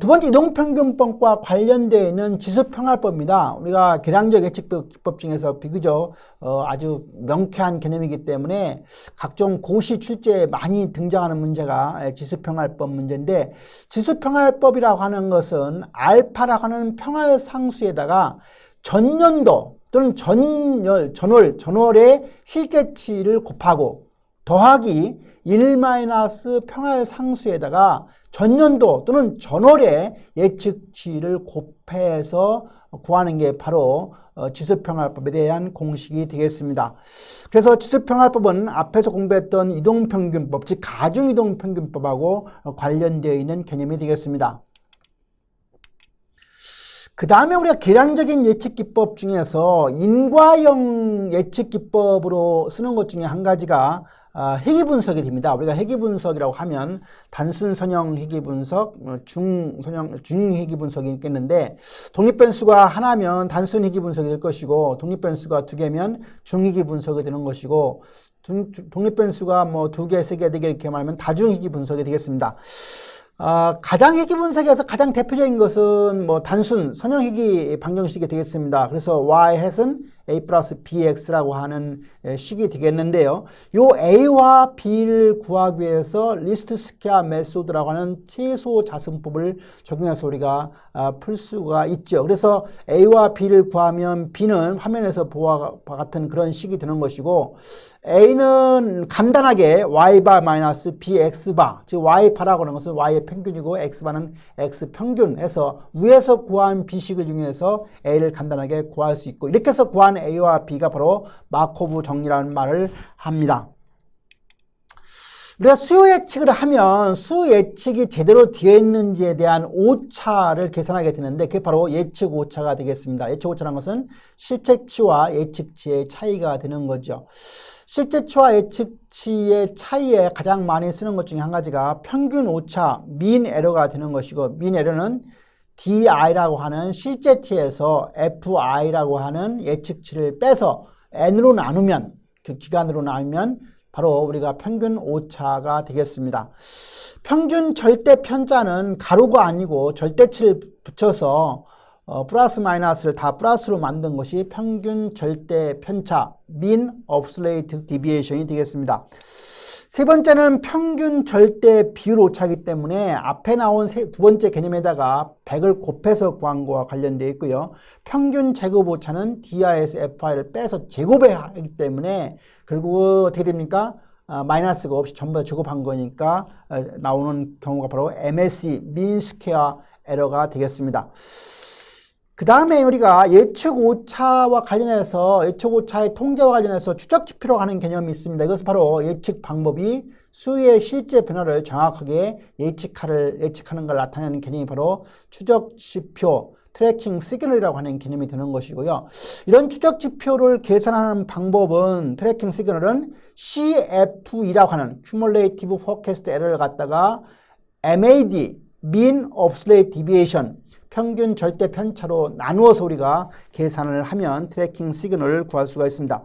두 번째 이동평균법과 관련되어 있는 지수평활법입니다. 우리가 계량적 예측 기법 중에서 비교적 아주 명쾌한 개념이기 때문에 각종 고시 출제에 많이 등장하는 문제가 지수평활법 문제인데 지수평활법이라고 하는 것은 알파라고 하는 평활상수에다가 전년도 또는 전월의 실제치를 곱하고 더하기 1- 평활상수에다가 전년도 또는 전월의 예측치를 곱해서 구하는 게 바로 지수평활법에 대한 공식이 되겠습니다. 그래서 지수평활법은 앞에서 공부했던 이동평균법, 즉 가중이동평균법하고 관련되어 있는 개념이 되겠습니다. 그 다음에 우리가 계량적인 예측기법 중에서 인과형 예측기법으로 쓰는 것 중에 한 가지가 회귀분석이 됩니다. 우리가 회귀분석이라고 하면 단순 선형 회귀분석, 중회귀분석이 있겠는데 독립변수가 하나면 단순 회귀분석이 될 것이고 독립변수가 2개면 중회귀분석이 되는 것이고 독립변수가 뭐 2개, 3개, 4개 이렇게 말하면 다중회귀분석이 되겠습니다. 가장 회귀 분석에서 가장 대표적인 것은 뭐 단순 선형 회귀 방정식이 되겠습니다. 그래서 y hat은 a 플러스 bx라고 하는 식이 되겠는데요. 요 a와 b를 구하기 위해서 리스트 스퀘어 메소드라고 하는 최소 자승법을 적용해서 우리가 풀 수가 있죠. 그래서 a와 b를 구하면 b는 화면에서 보와 같은 그런 식이 되는 것이고 a는 간단하게 y바 마이너스 bx바, 즉 y바라고 하는 것은 y의 평균이고 x바는 x평균해서 위에서 구한 b식을 이용해서 a를 간단하게 구할 수 있고 이렇게 해서 구한 a와 b가 바로 마코브 정리라는 말을 합니다. 우리가 수요 예측을 하면 수요 예측이 제대로 되어 있는지에 대한 오차를 계산하게 되는데 그게 바로 예측 오차가 되겠습니다. 예측 오차라는 것은 실제치와 예측치의 차이가 되는 거죠. 실제치와 예측치의 차이에 가장 많이 쓰는 것 중에 한 가지가 평균 오차, mean error가 되는 것이고 mean error는 DI라고 하는 실제치에서 FI라고 하는 예측치를 빼서 N으로 나누면 그 기간으로 나누면 바로 우리가 평균 오차가 되겠습니다. 평균 절대 편자는 가로가 아니고 절대치를 붙여서 플러스 마이너스를 다 플러스로 만든 것이 평균 절대 편차 mean obsolete deviation이 되겠습니다. 세 번째는 평균 절대 비율 오차이기 때문에 앞에 나온 두 번째 개념에다가 100을 곱해서 구한 거와 관련되어 있고요. 평균 제곱 오차는 DI에서 FI를 빼서 제곱하기 때문에 결국 어떻게 됩니까? 마이너스가 없이 전부 다 제곱한 거니까 나오는 경우가 바로 MSE, mean square error가 되겠습니다. 그 다음에 우리가 예측 오차와 관련해서 예측 오차의 통제와 관련해서 추적 지표라고 하는 개념이 있습니다. 이것은 바로 예측 방법이 수의 실제 변화를 정확하게 예측하는 걸 나타내는 개념이 바로 추적 지표, 트래킹 시그널이라고 하는 개념이 되는 것이고요. 이런 추적 지표를 계산하는 방법은 트래킹 시그널은 CFE라고 하는 Cumulative Forecast Error를 갖다가 MAD, Mean Obsolete Deviation, 평균 절대 편차로 나누어서 우리가 계산을 하면 트래킹 시그널을 구할 수가 있습니다.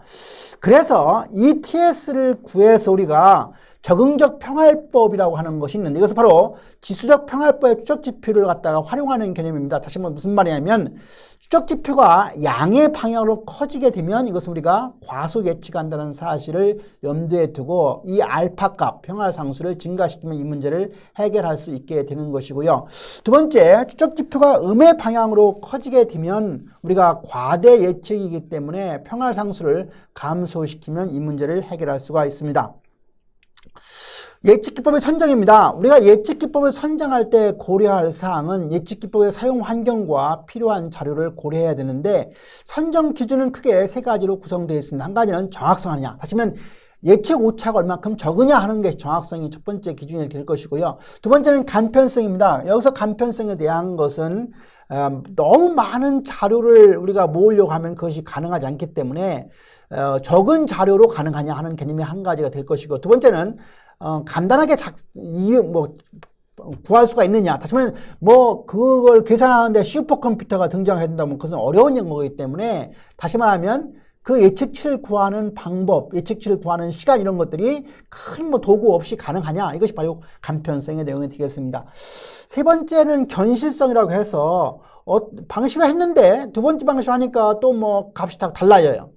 그래서 ETS를 구해서 우리가 적응적 평활법이라고 하는 것이 있는데 이것은 바로 지수적 평활법의 추적지표를 갖다가 활용하는 개념입니다. 다시 한번 무슨 말이냐면 추적지표가 양의 방향으로 커지게 되면 이것을 우리가 과속 예측한다는 사실을 염두에 두고 이 알파값 평활상수를 증가시키면 이 문제를 해결할 수 있게 되는 것이고요. 두 번째, 추적지표가 음의 방향으로 커지게 되면 우리가 과대 예측이기 때문에 평활상수를 감소시키면 이 문제를 해결할 수가 있습니다. 예측기법의 선정입니다. 우리가 예측기법을 선정할 때 고려할 사항은 예측기법의 사용 환경과 필요한 자료를 고려해야 되는데 선정 기준은 크게 세 가지로 구성되어 있습니다. 한 가지는 정확성 아니냐. 다시 말하면 예측 오차가 얼마큼 적으냐 하는 것이 정확성이 첫 번째 기준이 될 것이고요. 두 번째는 간편성입니다. 여기서 간편성에 대한 것은 너무 많은 자료를 우리가 모으려고 하면 그것이 가능하지 않기 때문에 적은 자료로 가능하냐 하는 개념이 한 가지가 될 것이고 두 번째는 간단하게 구할 수가 있느냐. 다시 말하면 그걸 계산하는데 슈퍼컴퓨터가 등장해야 된다면 그것은 어려운 영역이기 때문에 다시 말하면 그 예측치를 구하는 방법, 예측치를 구하는 시간 이런 것들이 큰 도구 없이 가능하냐. 이것이 바로 간편성의 내용이 되겠습니다. 세 번째는 견실성이라고 해서 방식을 했는데 두 번째 방식을 하니까 또 값이 다 달라져요.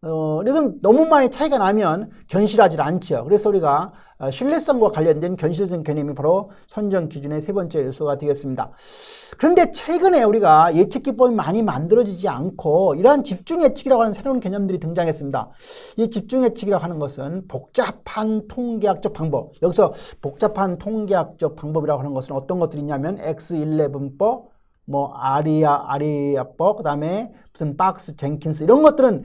이건 너무 많이 차이가 나면 견실하지 않죠. 그래서 우리가 신뢰성과 관련된 견실성 개념이 바로 선정 기준의 세 번째 요소가 되겠습니다. 그런데 최근에 우리가 예측 기법이 많이 만들어지지 않고 이러한 집중 예측이라고 하는 새로운 개념들이 등장했습니다. 이 집중 예측이라고 하는 것은 복잡한 통계학적 방법, 여기서 복잡한 통계학적 방법이라고 하는 것은 어떤 것들이 있냐면 X11법, 아리아법, 그 다음에 무슨 박스 젠킨스 이런 것들은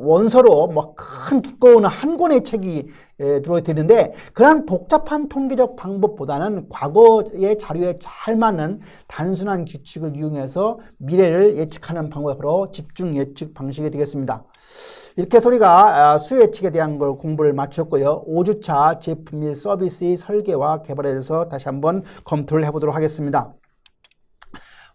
원서로 큰 두꺼운 한 권의 책이 들어있는데 그러한 복잡한 통계적 방법보다는 과거의 자료에 잘 맞는 단순한 규칙을 이용해서 미래를 예측하는 방법이 바로 집중 예측 방식이 되겠습니다. 이렇게 해서 우리가 수요 예측에 대한 걸 공부를 마쳤고요. 5주차 제품 및 서비스의 설계와 개발에 대해서 다시 한번 검토를 해보도록 하겠습니다.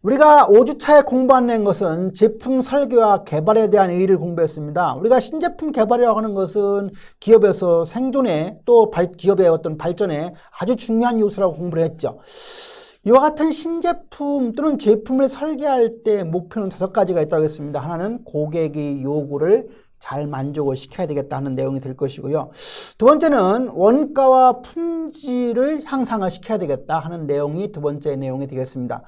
우리가 5주차에 공부한 것은 제품 설계와 개발에 대한 의의를 공부했습니다. 우리가 신제품 개발이라고 하는 것은 기업에서 생존에 또 기업의 어떤 발전에 아주 중요한 요소라고 공부를 했죠. 이와 같은 신제품 또는 제품을 설계할 때 목표는 5가지가 있다고 했습니다. 하나는 고객의 요구를 잘 만족을 시켜야 되겠다 하는 내용이 될 것이고요. 두 번째는 원가와 품질을 향상을 시켜야 되겠다 하는 내용이 두 번째 내용이 되겠습니다.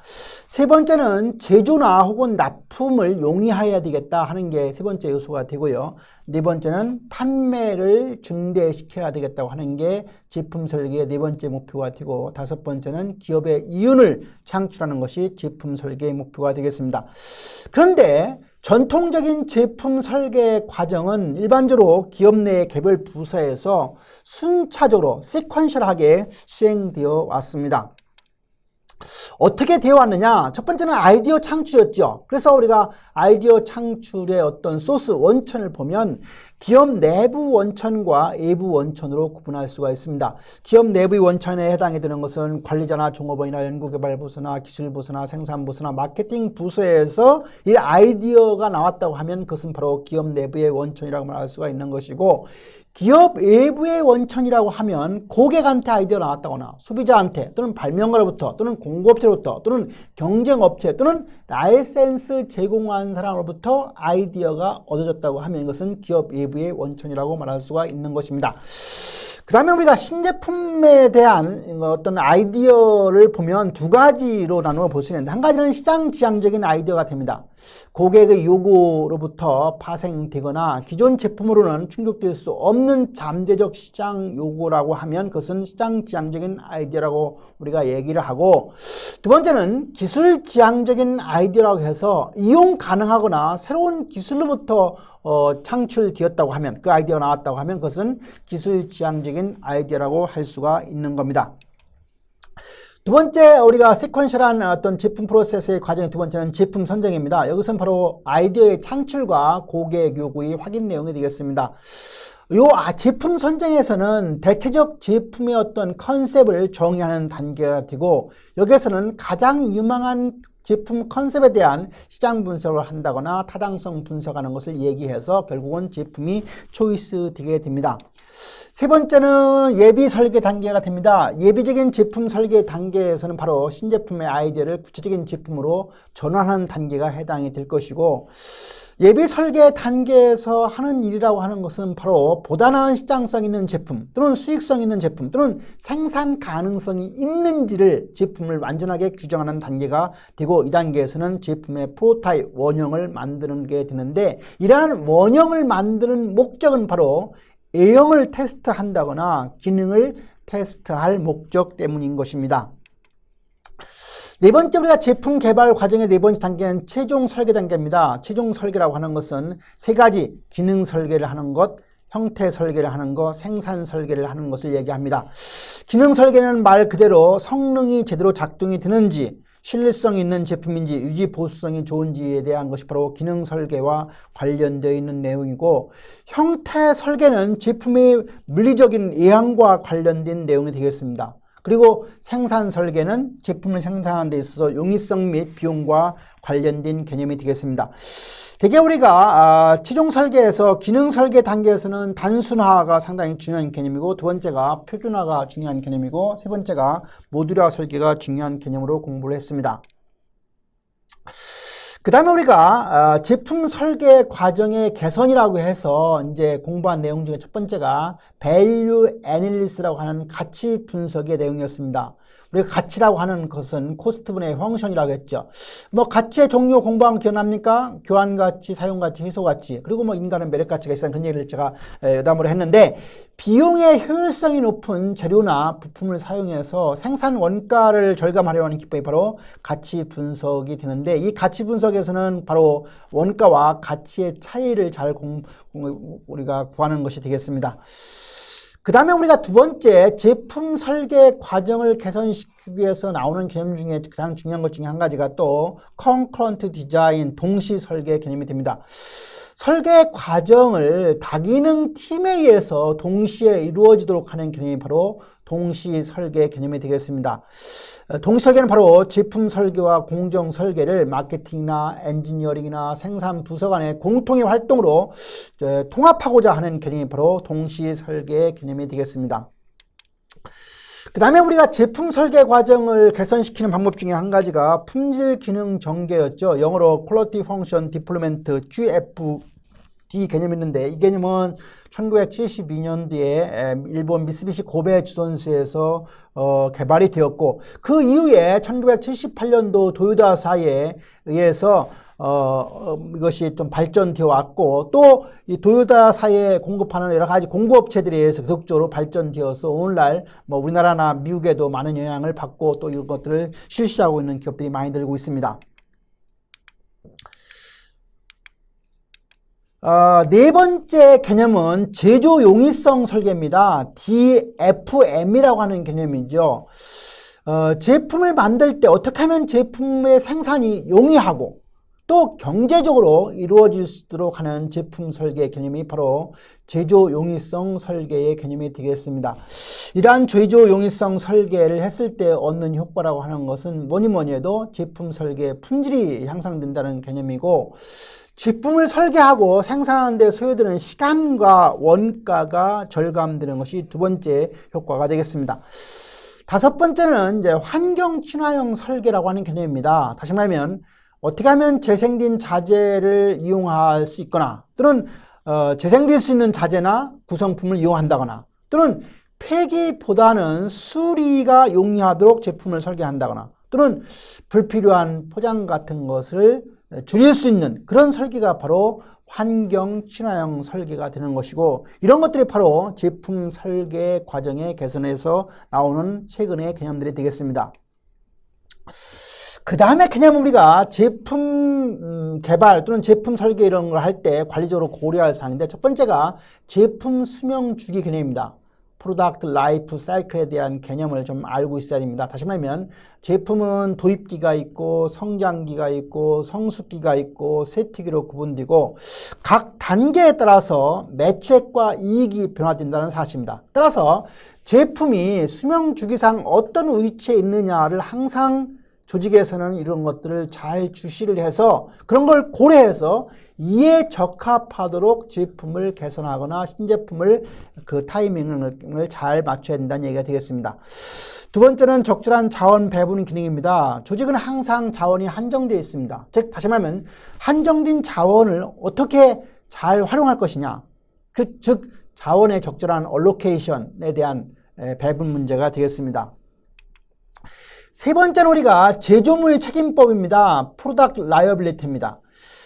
세 번째는 제조나 혹은 납품을 용이해야 되겠다 하는 게 세 번째 요소가 되고요. 네 번째는 판매를 증대시켜야 되겠다고 하는 게 제품 설계의 네 번째 목표가 되고 다섯 번째는 기업의 이윤을 창출하는 것이 제품 설계의 목표가 되겠습니다. 그런데 전통적인 제품 설계 과정은 일반적으로 기업 내 개별 부서에서 순차적으로 시퀀셜하게 수행되어 왔습니다. 어떻게 되어 왔느냐? 첫 번째는 아이디어 창출이었죠. 그래서 우리가 아이디어 창출의 어떤 소스, 원천을 보면 기업 내부 원천과 외부 원천으로 구분할 수가 있습니다. 기업 내부의 원천에 해당이 되는 것은 관리자나 종업원이나 연구개발부서나 기술부서나 생산부서나 마케팅 부서에서 이 아이디어가 나왔다고 하면 그것은 바로 기업 내부의 원천이라고 말할 수가 있는 것이고, 기업 외부의 원천이라고 하면 고객한테 아이디어가 나왔다거나 소비자한테 또는 발명가로부터 또는 공급업체로부터 또는 경쟁업체 또는 라이센스 제공한 사람으로부터 아이디어가 얻어졌다고 하면 이것은 기업 외부의 원천이라고 말할 수가 있는 것입니다. 그 다음에 우리가 신제품에 대한 어떤 아이디어를 보면 두 가지로 나누어 볼 수 있는데, 한 가지는 시장 지향적인 아이디어가 됩니다. 고객의 요구로부터 파생되거나 기존 제품으로는 충족될 수 없는 잠재적 시장 요구라고 하면 그것은 시장 지향적인 아이디어라고 우리가 얘기를 하고, 두 번째는 기술 지향적인 아이디어라고 해서 이용 가능하거나 새로운 기술로부터 창출되었다고 하면, 그 아이디어가 나왔다고 하면 그것은 기술 지향적인 아이디어라고 할 수가 있는 겁니다. 두 번째, 우리가 시퀀셜한 어떤 제품 프로세스의 과정의 두 번째는 제품 선정입니다. 여기서는 바로 아이디어의 창출과 고객 요구의 확인 내용이 되겠습니다. 제품 선정에서는 대체적 제품의 어떤 컨셉을 정의하는 단계가 되고, 여기에서는 가장 유망한 제품 컨셉에 대한 시장 분석을 한다거나 타당성 분석하는 것을 얘기해서 결국은 제품이 초이스 되게 됩니다. 세 번째는 예비 설계 단계가 됩니다. 예비적인 제품 설계 단계에서는 바로 신제품의 아이디어를 구체적인 제품으로 전환하는 단계가 해당이 될 것이고, 예비 설계 단계에서 하는 일이라고 하는 것은 바로 보다 나은 시장성 있는 제품 또는 수익성 있는 제품 또는 생산 가능성이 있는지를 제품을 완전하게 규정하는 단계가 되고, 이 단계에서는 제품의 프로타입 원형을 만드는 게 되는데, 이러한 원형을 만드는 목적은 바로 A형을 테스트한다거나 기능을 테스트할 목적 때문인 것입니다. 네 번째, 우리가 제품 개발 과정의 네 번째 단계는 최종 설계 단계입니다. 최종 설계라고 하는 것은 세 가지: 기능 설계를 하는 것, 형태 설계를 하는 것, 생산 설계를 하는 것을 얘기합니다. 기능 설계는 말 그대로 성능이 제대로 작동이 되는지, 신뢰성이 있는 제품인지, 유지 보수성이 좋은지에 대한 것이 바로 기능 설계와 관련되어 있는 내용이고, 형태 설계는 제품의 물리적인 외형과 관련된 내용이 되겠습니다. 그리고 생산 설계는 제품을 생산하는 데 있어서 용이성 및 비용과 관련된 개념이 되겠습니다. 대개 우리가 최종 설계에서 기능 설계 단계에서는 단순화가 상당히 중요한 개념이고, 두 번째가 표준화가 중요한 개념이고, 세 번째가 모듈화 설계가 중요한 개념으로 공부를 했습니다. 그 다음에 우리가 제품 설계 과정의 개선이라고 해서 이제 공부한 내용 중에 첫 번째가 Value Analysis라고 하는 가치 분석의 내용이었습니다. 우리가 가치라고 하는 것은 코스트분의 펑션이라고 했죠. 뭐 가치의 종류 공부하면 기억납니까? 교환가치, 사용가치, 희소가치, 그리고 뭐 인간은 매력가치가 있다는 그런 얘기를 제가 여담으로 했는데, 비용의 효율성이 높은 재료나 부품을 사용해서 생산 원가를 절감하려는 하는 기법이 바로 가치 분석이 되는데, 이 가치 분석에서는 바로 원가와 가치의 차이를 잘 우리가 구하는 것이 되겠습니다. 그 다음에 우리가 두 번째, 제품 설계 과정을 개선시키기 위해서 나오는 개념 중에 가장 중요한 것 중에 한 가지가 또 concurrent design, 동시 설계 개념이 됩니다. 설계 과정을 다기능 팀에 의해서 동시에 이루어지도록 하는 개념이 바로 동시 설계 개념이 되겠습니다. 동시 설계는 바로 제품 설계와 공정 설계를 마케팅이나 엔지니어링이나 생산 부서 간의 공통의 활동으로 통합하고자 하는 개념이 바로 동시 설계 개념이 되겠습니다. 그 다음에 우리가 제품 설계 과정을 개선시키는 방법 중에 한 가지가 품질 기능 전개였죠. 영어로 Quality Function Deployment, QFD 개념이 있는데, 이 개념은 1972년도에 일본 미쓰비시 고베 주선수에서 개발이 되었고, 그 이후에 1978년도 도요다사에 의해서 이것이 좀 발전되어 왔고, 또 이 도요다사에 공급하는 여러 가지 공급업체들에 의해서 계속적으로 발전되어서 오늘날 뭐 우리나라나 미국에도 많은 영향을 받고 또 이런 것들을 실시하고 있는 기업들이 많이 늘고 있습니다. 네 번째 개념은 제조 용이성 설계입니다. DFM이라고 하는 개념이죠. 제품을 만들 때 어떻게 하면 제품의 생산이 용이하고 또 경제적으로 이루어질 수 있도록 하는 제품 설계 개념이 바로 제조 용이성 설계의 개념이 되겠습니다. 이러한 제조 용이성 설계를 했을 때 얻는 효과라고 하는 것은 뭐니 해도 제품 설계 품질이 향상된다는 개념이고, 제품을 설계하고 생산하는 데 소요되는 시간과 원가가 절감되는 것이 두 번째 효과가 되겠습니다. 다섯 번째는 이제 환경 친화형 설계라고 하는 개념입니다. 다시 말하면 어떻게 하면 재생된 자재를 이용할 수 있거나 또는 재생될 수 있는 자재나 구성품을 이용한다거나 또는 폐기보다는 수리가 용이하도록 제품을 설계한다거나 또는 불필요한 포장 같은 것을 줄일 수 있는 그런 설계가 바로 환경 친화형 설계가 되는 것이고, 이런 것들이 바로 제품 설계 과정의 개선에서 나오는 최근의 개념들이 되겠습니다. 그 다음에 개념은 우리가 제품 개발 또는 제품 설계 이런 걸 할 때 관리적으로 고려할 사항인데, 첫 번째가 제품 수명 주기 개념입니다. 프로덕트 라이프 사이클에 대한 개념을 좀 알고 있어야 됩니다. 다시 말하면 제품은 도입기가 있고 성장기가 있고 성숙기가 있고 쇠퇴기로 구분되고 각 단계에 따라서 매출액과 이익이 변화된다는 사실입니다. 따라서 제품이 수명 주기상 어떤 위치에 있느냐를 항상 조직에서는 이런 것들을 잘 주시를 해서 그런 걸 고려해서 이에 적합하도록 제품을 개선하거나 신제품을 그 타이밍을 잘 맞춰야 된다는 얘기가 되겠습니다. 두 번째는 적절한 자원 배분 기능입니다. 조직은 항상 자원이 한정되어 있습니다. 즉 다시 말하면 한정된 자원을 어떻게 잘 활용할 것이냐, 즉 자원의 적절한 얼로케이션에 대한 배분 문제가 되겠습니다. 세 번째는 우리가 제조물 책임법입니다. 프로덕트 라이어빌리티입니다.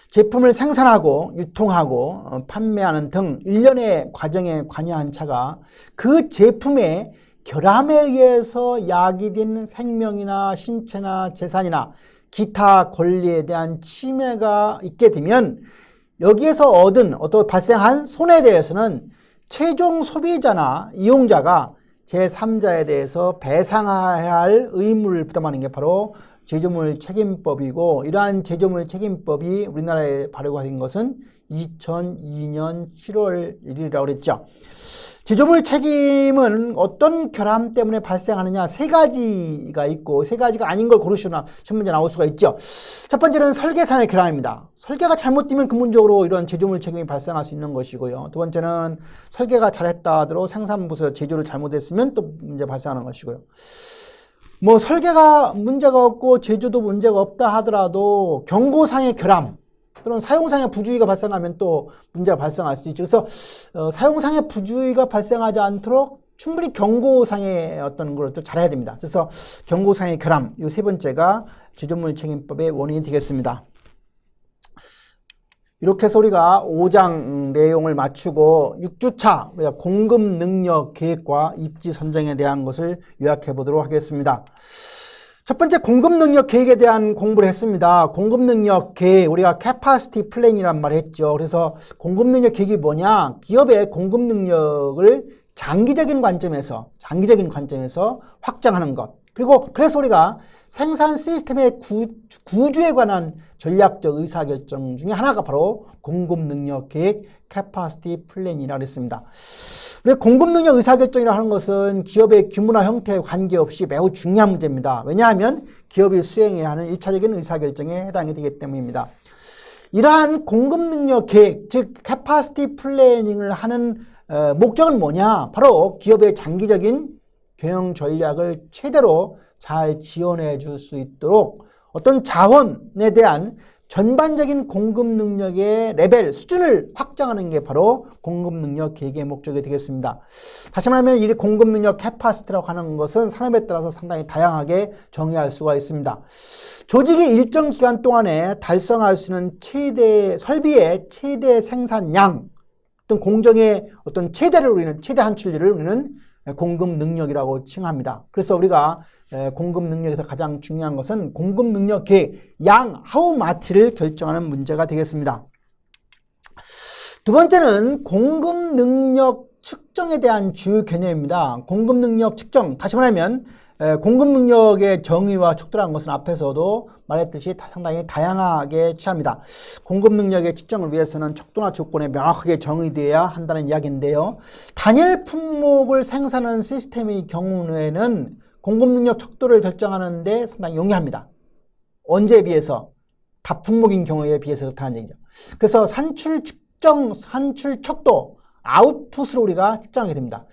제품을 생산하고 유통하고 판매하는 등 일련의 과정에 관여한 차가 그 제품의 결함에 의해서 야기된 생명이나 신체나 재산이나 기타 권리에 대한 침해가 있게 되면 여기에서 얻은 어떤 발생한 손해에 대해서는 최종 소비자나 이용자가 제3자에 대해서 배상해야 할 의무를 부담하는 게 바로 제조물 책임법이고, 이러한 제조물 책임법이 우리나라에 발효된 것은 2002년 7월 1일이라고 그랬죠. 제조물 책임은 어떤 결함 때문에 발생하느냐, 세 가지가 있고 세 가지가 아닌 걸 고르시면 문제 나올 수가 있죠. 첫 번째는 설계상의 결함입니다. 설계가 잘못되면 근본적으로 이런 제조물 책임이 발생할 수 있는 것이고요. 두 번째는 설계가 잘했다 하더라도 생산부에서 제조를 잘못했으면 또 문제 발생하는 것이고요. 뭐 설계가 문제가 없고 제조도 문제가 없다 하더라도 경고상의 결함 또는 사용상의 부주의가 발생하면 또 문제가 발생할 수 있죠. 그래서 사용상의 부주의가 발생하지 않도록 충분히 경고상의 어떤 걸 또 잘해야 됩니다. 그래서 경고상의 결함, 이 세 번째가 제조물 책임법의 원인이 되겠습니다. 이렇게 해서 우리가 5장 내용을 마치고 6주차 우리가 공급 능력 계획과 입지 선정에 대한 것을 요약해 보도록 하겠습니다. 첫 번째 공급 능력 계획에 대한 공부를 했습니다. 공급 능력 계획, 우리가 capacity plan이란 말을 했죠. 그래서 공급 능력 계획이 뭐냐? 기업의 공급 능력을 장기적인 관점에서 확장하는 것. 그리고 그래서 우리가 생산 시스템의 구조에 관한 전략적 의사결정 중에 하나가 바로 공급 능력 계획 capacity plan이라고 했습니다. 우리가 공급 능력 의사결정이라고 하는 것은 기업의 규모나 형태에 관계없이 매우 중요한 문제입니다. 왜냐하면 기업이 수행해야 하는 1차적인 의사결정에 해당이 되기 때문입니다. 이러한 공급 능력 계획, 즉 capacity planning을 하는 목적은 뭐냐? 바로 기업의 장기적인 경영 전략을 최대로 잘 지원해 줄 수 있도록 어떤 자원에 대한 전반적인 공급 능력의 레벨, 수준을 확장하는 게 바로 공급 능력 계획의 목적이 되겠습니다. 다시 말하면 이 공급 능력 캐파시티라고 하는 것은 산업에 따라서 상당히 다양하게 정의할 수가 있습니다. 조직이 일정 기간 동안에 달성할 수 있는 최대 설비의 최대 생산량 또는 공정의 어떤 최대 한출률을 우리는 공급 능력이라고 칭합니다. 그래서 우리가 공급 능력에서 가장 중요한 것은 공급 능력 계획, 양, how much를 결정하는 문제가 되겠습니다. 두 번째는 공급 능력 측정에 대한 주요 개념입니다. 공급 능력 측정, 다시 말하면 공급 능력의 정의와 척도라는 것은 앞에서도 말했듯이 상당히 다양하게 취합니다. 공급 능력의 측정을 위해서는 척도나 조건에 명확하게 정의되어야 한다는 이야기인데요. 단일 품목을 생산하는 시스템의 경우에는 공급 능력 척도를 결정하는 데 상당히 용이합니다. 언제에 비해서? 다품목인 경우에 비해서 그렇다는 얘기죠. 그래서 산출 측정, 산출 척도, 아웃풋으로 우리가 측정하게 됩니다.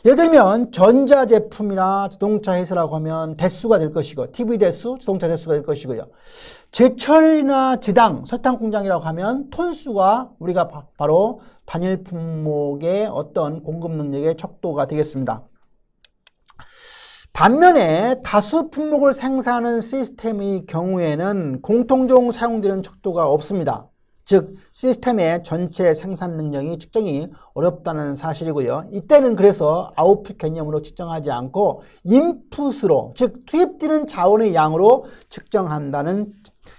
예를 들면 전자제품이나 자동차 회사라고 하면 대수가 될 것이고, TV 대수, 자동차 대수가 될 것이고요. 제철이나 제당, 설탕 공장이라고 하면 톤수가 우리가 바로 단일 품목의 어떤 공급 능력의 척도가 되겠습니다. 반면에 다수 품목을 생산하는 시스템의 경우에는 공통적으로 사용되는 척도가 없습니다. 즉 시스템의 전체 생산 능력이 측정이 어렵다는 사실이고요. 이때는 그래서 아웃풋 개념으로 측정하지 않고 인풋으로, 즉 투입되는 자원의 양으로 측정한다는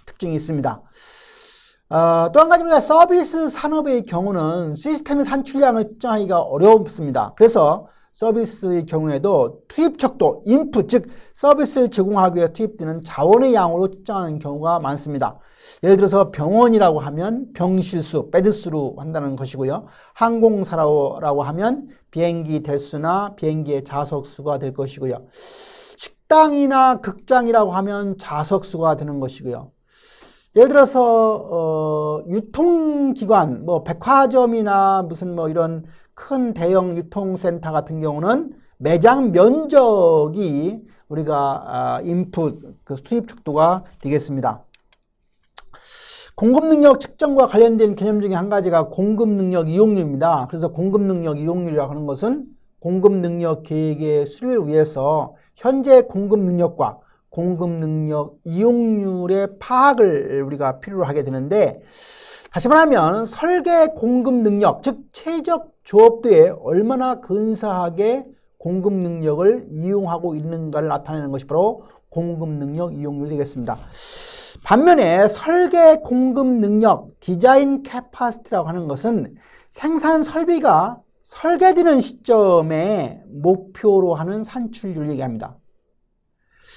특징이 있습니다. 또 한 가지 우리가 서비스 산업의 경우는 시스템의 산출량을 측정하기가 어렵습니다. 그래서 서비스의 경우에도 투입 척도, 인풋, 즉 서비스를 제공하기 위해 투입되는 자원의 양으로 측정하는 경우가 많습니다. 예를 들어서 병원이라고 하면 병실수, 베드수로 한다는 것이고요. 항공사라고 하면 비행기 대수나 비행기의 좌석수가 될 것이고요. 식당이나 극장이라고 하면 좌석수가 되는 것이고요. 예를 들어서 유통기관, 뭐 백화점이나 무슨 뭐 이런 큰 대형 유통센터 같은 경우는 매장 면적이 우리가 인풋, 그 투입 척도가 되겠습니다. 공급 능력 측정과 관련된 개념 중에 한 가지가 공급 능력 이용률입니다. 그래서 공급 능력 이용률이라고 하는 것은 공급 능력 계획의 수를 위해서 현재 공급 능력과 공급 능력 이용률의 파악을 우리가 필요로 하게 되는데, 다시 말하면 설계 공급 능력, 즉 최적 조업도에 얼마나 근사하게 공급 능력을 이용하고 있는가를 나타내는 것이 바로 공급 능력 이용률이 되겠습니다. 반면에 설계 공급 능력, 디자인 캐파시티라고 하는 것은 생산 설비가 설계되는 시점에 목표로 하는 산출률을 얘기합니다.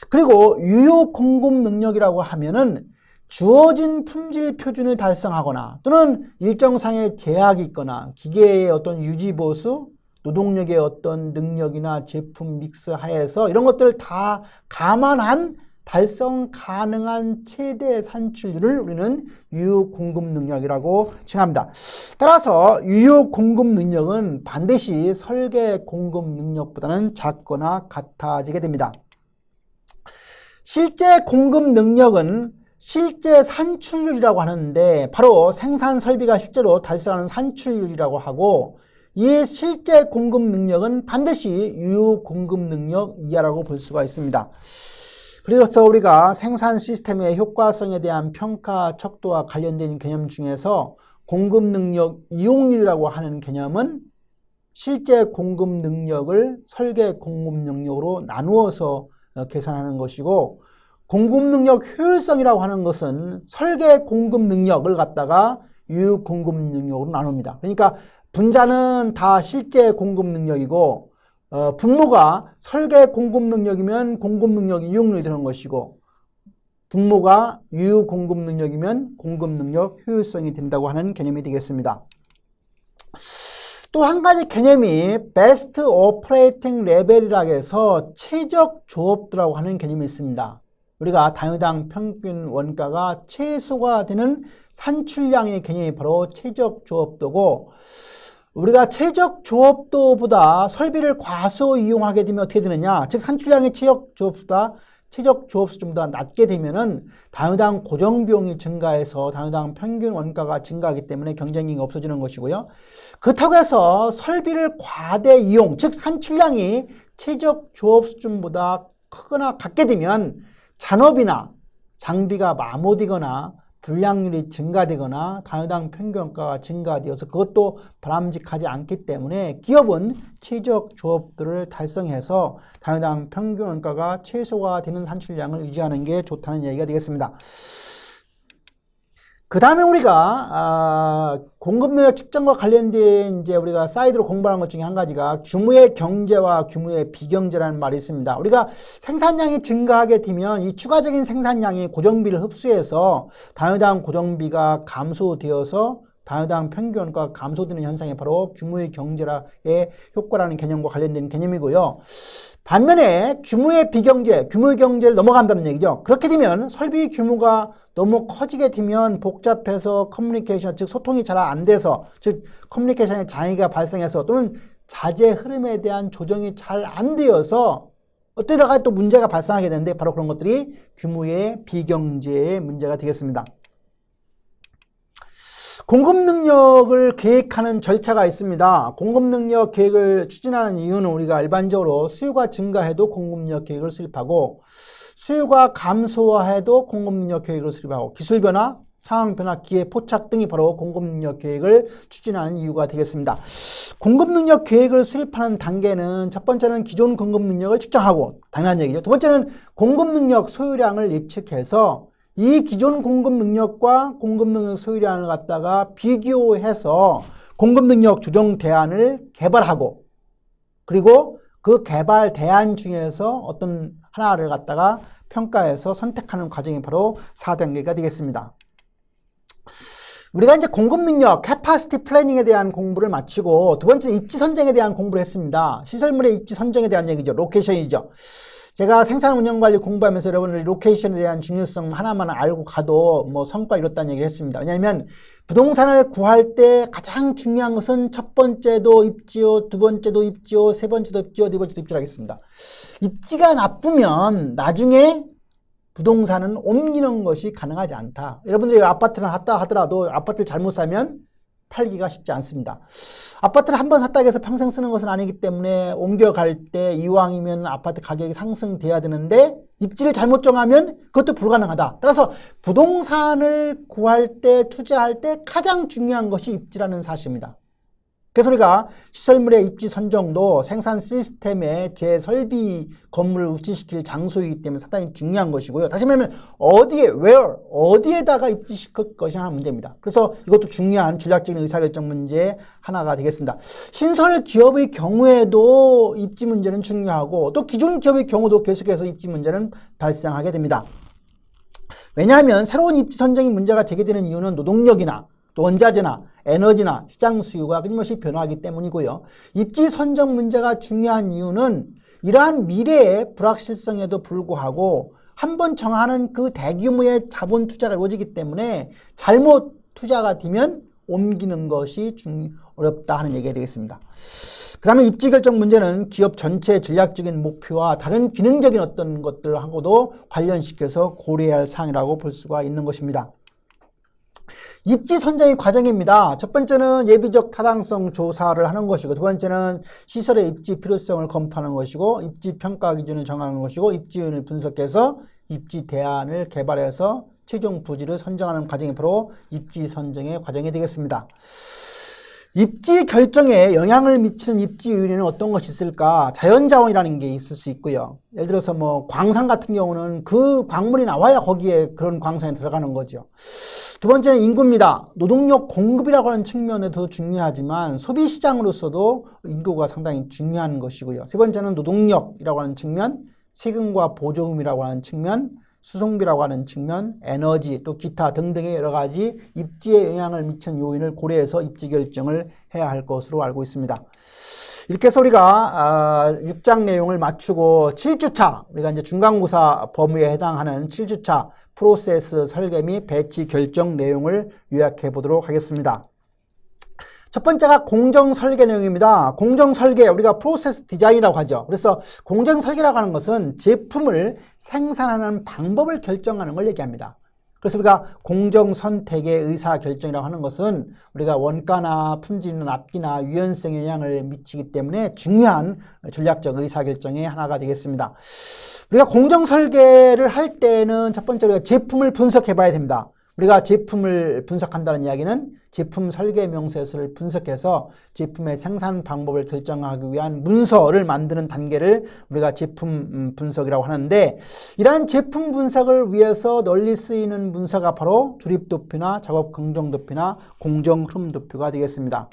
그리고 유효 공급 능력이라고 하면은 주어진 품질 표준을 달성하거나 또는 일정상의 제약이 있거나 기계의 어떤 유지 보수, 노동력의 어떤 능력이나 제품 믹스 하에서 이런 것들을 다 감안한 달성 가능한 최대 산출률을 우리는 유효 공급 능력이라고 칭합니다. 따라서 유효 공급 능력은 반드시 설계 공급 능력보다는 작거나 같아지게 됩니다. 실제 공급 능력은 실제 산출률이라고 하는데 바로 생산 설비가 실제로 달성하는 산출률이라고 하고, 이 실제 공급 능력은 반드시 유효 공급 능력 이하라고 볼 수가 있습니다. 그래서 우리가 생산 시스템의 효과성에 대한 평가 척도와 관련된 개념 중에서 공급 능력 이용률이라고 하는 개념은 실제 공급 능력을 설계 공급 능력으로 나누어서 계산하는 것이고, 공급 능력 효율성이라고 하는 것은 설계 공급 능력을 갖다가 유효 공급 능력으로 나눕니다. 그러니까 분자는 다 실제 공급 능력이고, 분모가 설계 공급 능력이면 공급 능력 이용률이 되는 것이고, 분모가 유효 공급 능력이면 공급 능력 효율성이 된다고 하는 개념이 되겠습니다. 또 한 가지 개념이 베스트 오퍼레이팅 레벨이라고 해서 최적 조업도라고 하는 개념이 있습니다. 우리가 단위당 평균 원가가 최소가 되는 산출량의 개념이 바로 최적 조업도고, 우리가 최적 조업도보다 설비를 과소 이용하게 되면 어떻게 되느냐, 즉 산출량의 최적 조업 수준보다 낮게 되면은 단위당 고정비용이 증가해서 단위당 평균 원가가 증가하기 때문에 경쟁력이 없어지는 것이고요. 그렇다고 해서 설비를 과대 이용, 즉 산출량이 최적 조업 수준보다 크거나 같게 되면 잔업이나 장비가 마모되거나 불량률이 증가되거나 단위당 평균 원가가 증가되어서 그것도 바람직하지 않기 때문에 기업은 최적 조업도를 달성해서 단위당 평균 원가가 최소화 되는 산출량을 유지하는 게 좋다는 얘기가 되겠습니다. 그 다음에 우리가 공급 능력 측정과 관련된 이제 우리가 사이드로 공부하는 것 중에 한 가지가 규모의 경제와 규모의 비경제라는 말이 있습니다. 우리가 생산량이 증가하게 되면 이 추가적인 생산량이 고정비를 흡수해서 단위당 고정비가 감소되어서 단위당 평균원가가 감소되는 현상이 바로 규모의 경제의 효과라는 개념과 관련된 개념이고요. 반면에 규모의 비경제, 규모의 경제를 넘어간다는 얘기죠. 그렇게 되면 설비 규모가 너무 커지게 되면 복잡해서 커뮤니케이션, 즉 소통이 잘 안 돼서, 즉 커뮤니케이션에 장애가 발생해서 또는 자재 흐름에 대한 조정이 잘 안 되어서 어떤 여러 가지 또 문제가 발생하게 되는데 바로 그런 것들이 규모의 비경제의 문제가 되겠습니다. 공급 능력을 계획하는 절차가 있습니다. 공급 능력 계획을 추진하는 이유는 우리가 일반적으로 수요가 증가해도 공급 능력 계획을 수립하고 수요가 감소해도 공급 능력 계획을 수립하고 기술 변화, 상황 변화, 기회 포착 등이 바로 공급 능력 계획을 추진하는 이유가 되겠습니다. 공급 능력 계획을 수립하는 단계는 첫 번째는 기존 공급 능력을 측정하고 당연한 얘기죠. 두 번째는 공급 능력 소유량을 예측해서 이 기존 공급 능력과 공급 능력 소유량을 갖다가 비교해서 공급 능력 조정 대안을 개발하고 그리고 그 개발 대안 중에서 어떤 하나를 갖다가 평가해서 선택하는 과정이 바로 4단계가 되겠습니다. 우리가 이제 공급 능력, 캐파시티 플래닝에 대한 공부를 마치고 두 번째 입지 선정에 대한 공부를 했습니다. 시설물의 입지 선정에 대한 얘기죠. 로케이션이죠. 제가 생산 운영 관리 공부하면서 여러분들 로케이션에 대한 중요성 하나만 알고 가도 뭐 성과 이뤘다는 얘기를 했습니다. 왜냐하면 부동산을 구할 때 가장 중요한 것은 첫 번째도 입지요, 두 번째도 입지요, 세 번째도 입지요, 네 번째도 입지를 하겠습니다. 입지가 나쁘면 나중에 부동산은 옮기는 것이 가능하지 않다. 여러분들이 아파트를 샀다 하더라도 아파트를 잘못 사면 팔기가 쉽지 않습니다. 아파트를 한번 샀다고 해서 평생 쓰는 것은 아니기 때문에 옮겨갈 때 이왕이면 아파트 가격이 상승돼야 되는데 입지를 잘못 정하면 그것도 불가능하다. 따라서 부동산을 구할 때 투자할 때 가장 중요한 것이 입지라는 사실입니다. 그래서 우리가 시설물의 입지 선정도 생산 시스템의 재설비 건물을 우치시킬 장소이기 때문에 상당히 중요한 것이고요. 다시 말하면 어디에, where, 어디에다가 입지시킬 것이냐 문제입니다. 그래서 이것도 중요한 전략적인 의사결정 문제 하나가 되겠습니다. 신설 기업의 경우에도 입지 문제는 중요하고 또 기존 기업의 경우도 계속해서 입지 문제는 발생하게 됩니다. 왜냐하면 새로운 입지 선정이 문제가 제기되는 이유는 노동력이나 또 원자재나 에너지나 시장 수요가 끊임없이 변화하기 때문이고요. 입지 선정 문제가 중요한 이유는 이러한 미래의 불확실성에도 불구하고 한번 정하는 그 대규모의 자본 투자가 이루어지기 때문에 잘못 투자가 되면 옮기는 것이 어렵다 하는 얘기가 되겠습니다. 그 다음에 입지 결정 문제는 기업 전체의 전략적인 목표와 다른 기능적인 어떤 것들하고도 관련시켜서 고려해야 할 사항이라고 볼 수가 있는 것입니다. 입지 선정의 과정입니다. 첫 번째는 예비적 타당성 조사를 하는 것이고 두 번째는 시설의 입지 필요성을 검토하는 것이고 입지 평가 기준을 정하는 것이고 입지 요인을 분석해서 입지 대안을 개발해서 최종 부지를 선정하는 과정이 바로 입지 선정의 과정이 되겠습니다. 입지 결정에 영향을 미치는 입지 요인에는 어떤 것이 있을까? 자연자원이라는 게 있을 수 있고요. 예를 들어서 뭐 광산 같은 경우는 그 광물이 나와야 거기에 그런 광산이 들어가는 거죠. 두 번째는 인구입니다. 노동력 공급이라고 하는 측면에도 중요하지만 소비시장으로서도 인구가 상당히 중요한 것이고요. 세 번째는 노동력이라고 하는 측면, 세금과 보조금이라고 하는 측면, 수송비라고 하는 측면, 에너지, 또 기타 등등의 여러 가지 입지에 영향을 미치는 요인을 고려해서 입지 결정을 해야 할 것으로 알고 있습니다. 이렇게 해서 우리가 6장 내용을 마치고 7주차, 우리가 이제 중간고사 범위에 해당하는 7주차 프로세스 설계 및 배치 결정 내용을 요약해 보도록 하겠습니다. 첫 번째가 공정 설계 내용입니다. 공정 설계, 우리가 프로세스 디자인이라고 하죠. 그래서 공정 설계라고 하는 것은 제품을 생산하는 방법을 결정하는 걸 얘기합니다. 그래서 우리가 공정 선택의 의사 결정이라고 하는 것은 우리가 원가나 품질이나 납기나 유연성에 영향을 미치기 때문에 중요한 전략적 의사 결정의 하나가 되겠습니다. 우리가 공정 설계를 할 때는 첫 번째로 제품을 분석해 봐야 됩니다. 우리가 제품을 분석한다는 이야기는 제품 설계 명세서를 분석해서 제품의 생산 방법을 결정하기 위한 문서를 만드는 단계를 우리가 제품 분석이라고 하는데, 이러한 제품 분석을 위해서 널리 쓰이는 문서가 바로 조립 도표나 작업 긍정 도표나 공정 흐름 도표가 되겠습니다.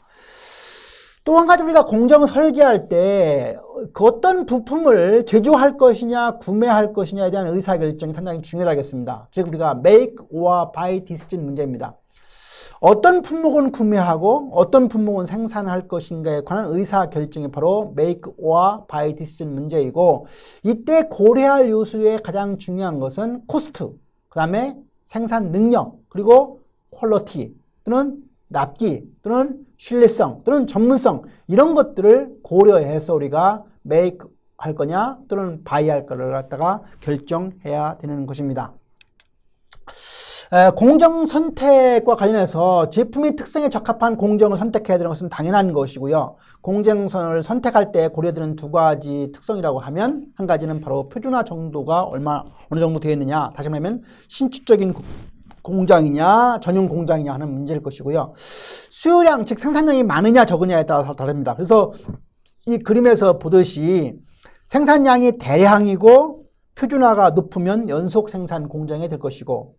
또 한 가지, 우리가 공정 설계할 때 그 어떤 부품을 제조할 것이냐 구매할 것이냐에 대한 의사결정이 상당히 중요하겠습니다. 즉 우리가 make or buy decision 문제입니다. 어떤 품목은 구매하고 어떤 품목은 생산할 것인가에 관한 의사결정이 바로 make or buy decision 문제이고, 이때 고려할 요소의 가장 중요한 것은 코스트, 그 다음에 생산 능력, 그리고 퀄리티 또는 납기 또는 신뢰성 또는 전문성, 이런 것들을 고려해서 우리가 make 할 거냐 또는 buy 할 거를 갖다가 결정해야 되는 것입니다. 공정 선택과 관련해서 제품의 특성에 적합한 공정을 선택해야 되는 것은 당연한 것이고요. 공정선을 선택할 때 고려되는 두 가지 특성이라고 하면, 한 가지는 바로 표준화 정도가 어느 정도 되어 있느냐, 다시 말하면 신축적인 공장이냐 전용 공장이냐 하는 문제일 것이고요. 수요량, 즉 생산량이 많으냐 적으냐에 따라서 다릅니다. 그래서 이 그림에서 보듯이 생산량이 대량이고 표준화가 높으면 연속 생산 공장이 될 것이고,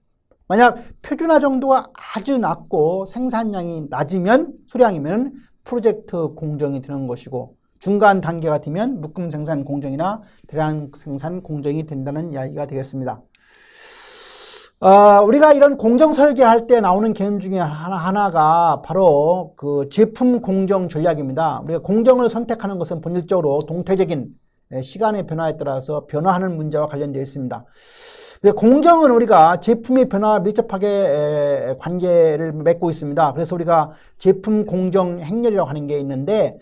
만약 표준화 정도가 아주 낮고 생산량이 낮으면, 소량이면 프로젝트 공정이 되는 것이고, 중간 단계가 되면 묶음 생산 공정이나 대량 생산 공정이 된다는 이야기가 되겠습니다. 우리가 이런 공정 설계할 때 나오는 개념 중에 하나가 바로 그 제품 공정 전략입니다. 우리가 공정을 선택하는 것은 본질적으로 동태적인 시간의 변화에 따라서 변화하는 문제와 관련되어 있습니다. 공정은 우리가 제품의 변화와 밀접하게 관계를 맺고 있습니다. 그래서 우리가 제품 공정 행렬이라고 하는 게 있는데,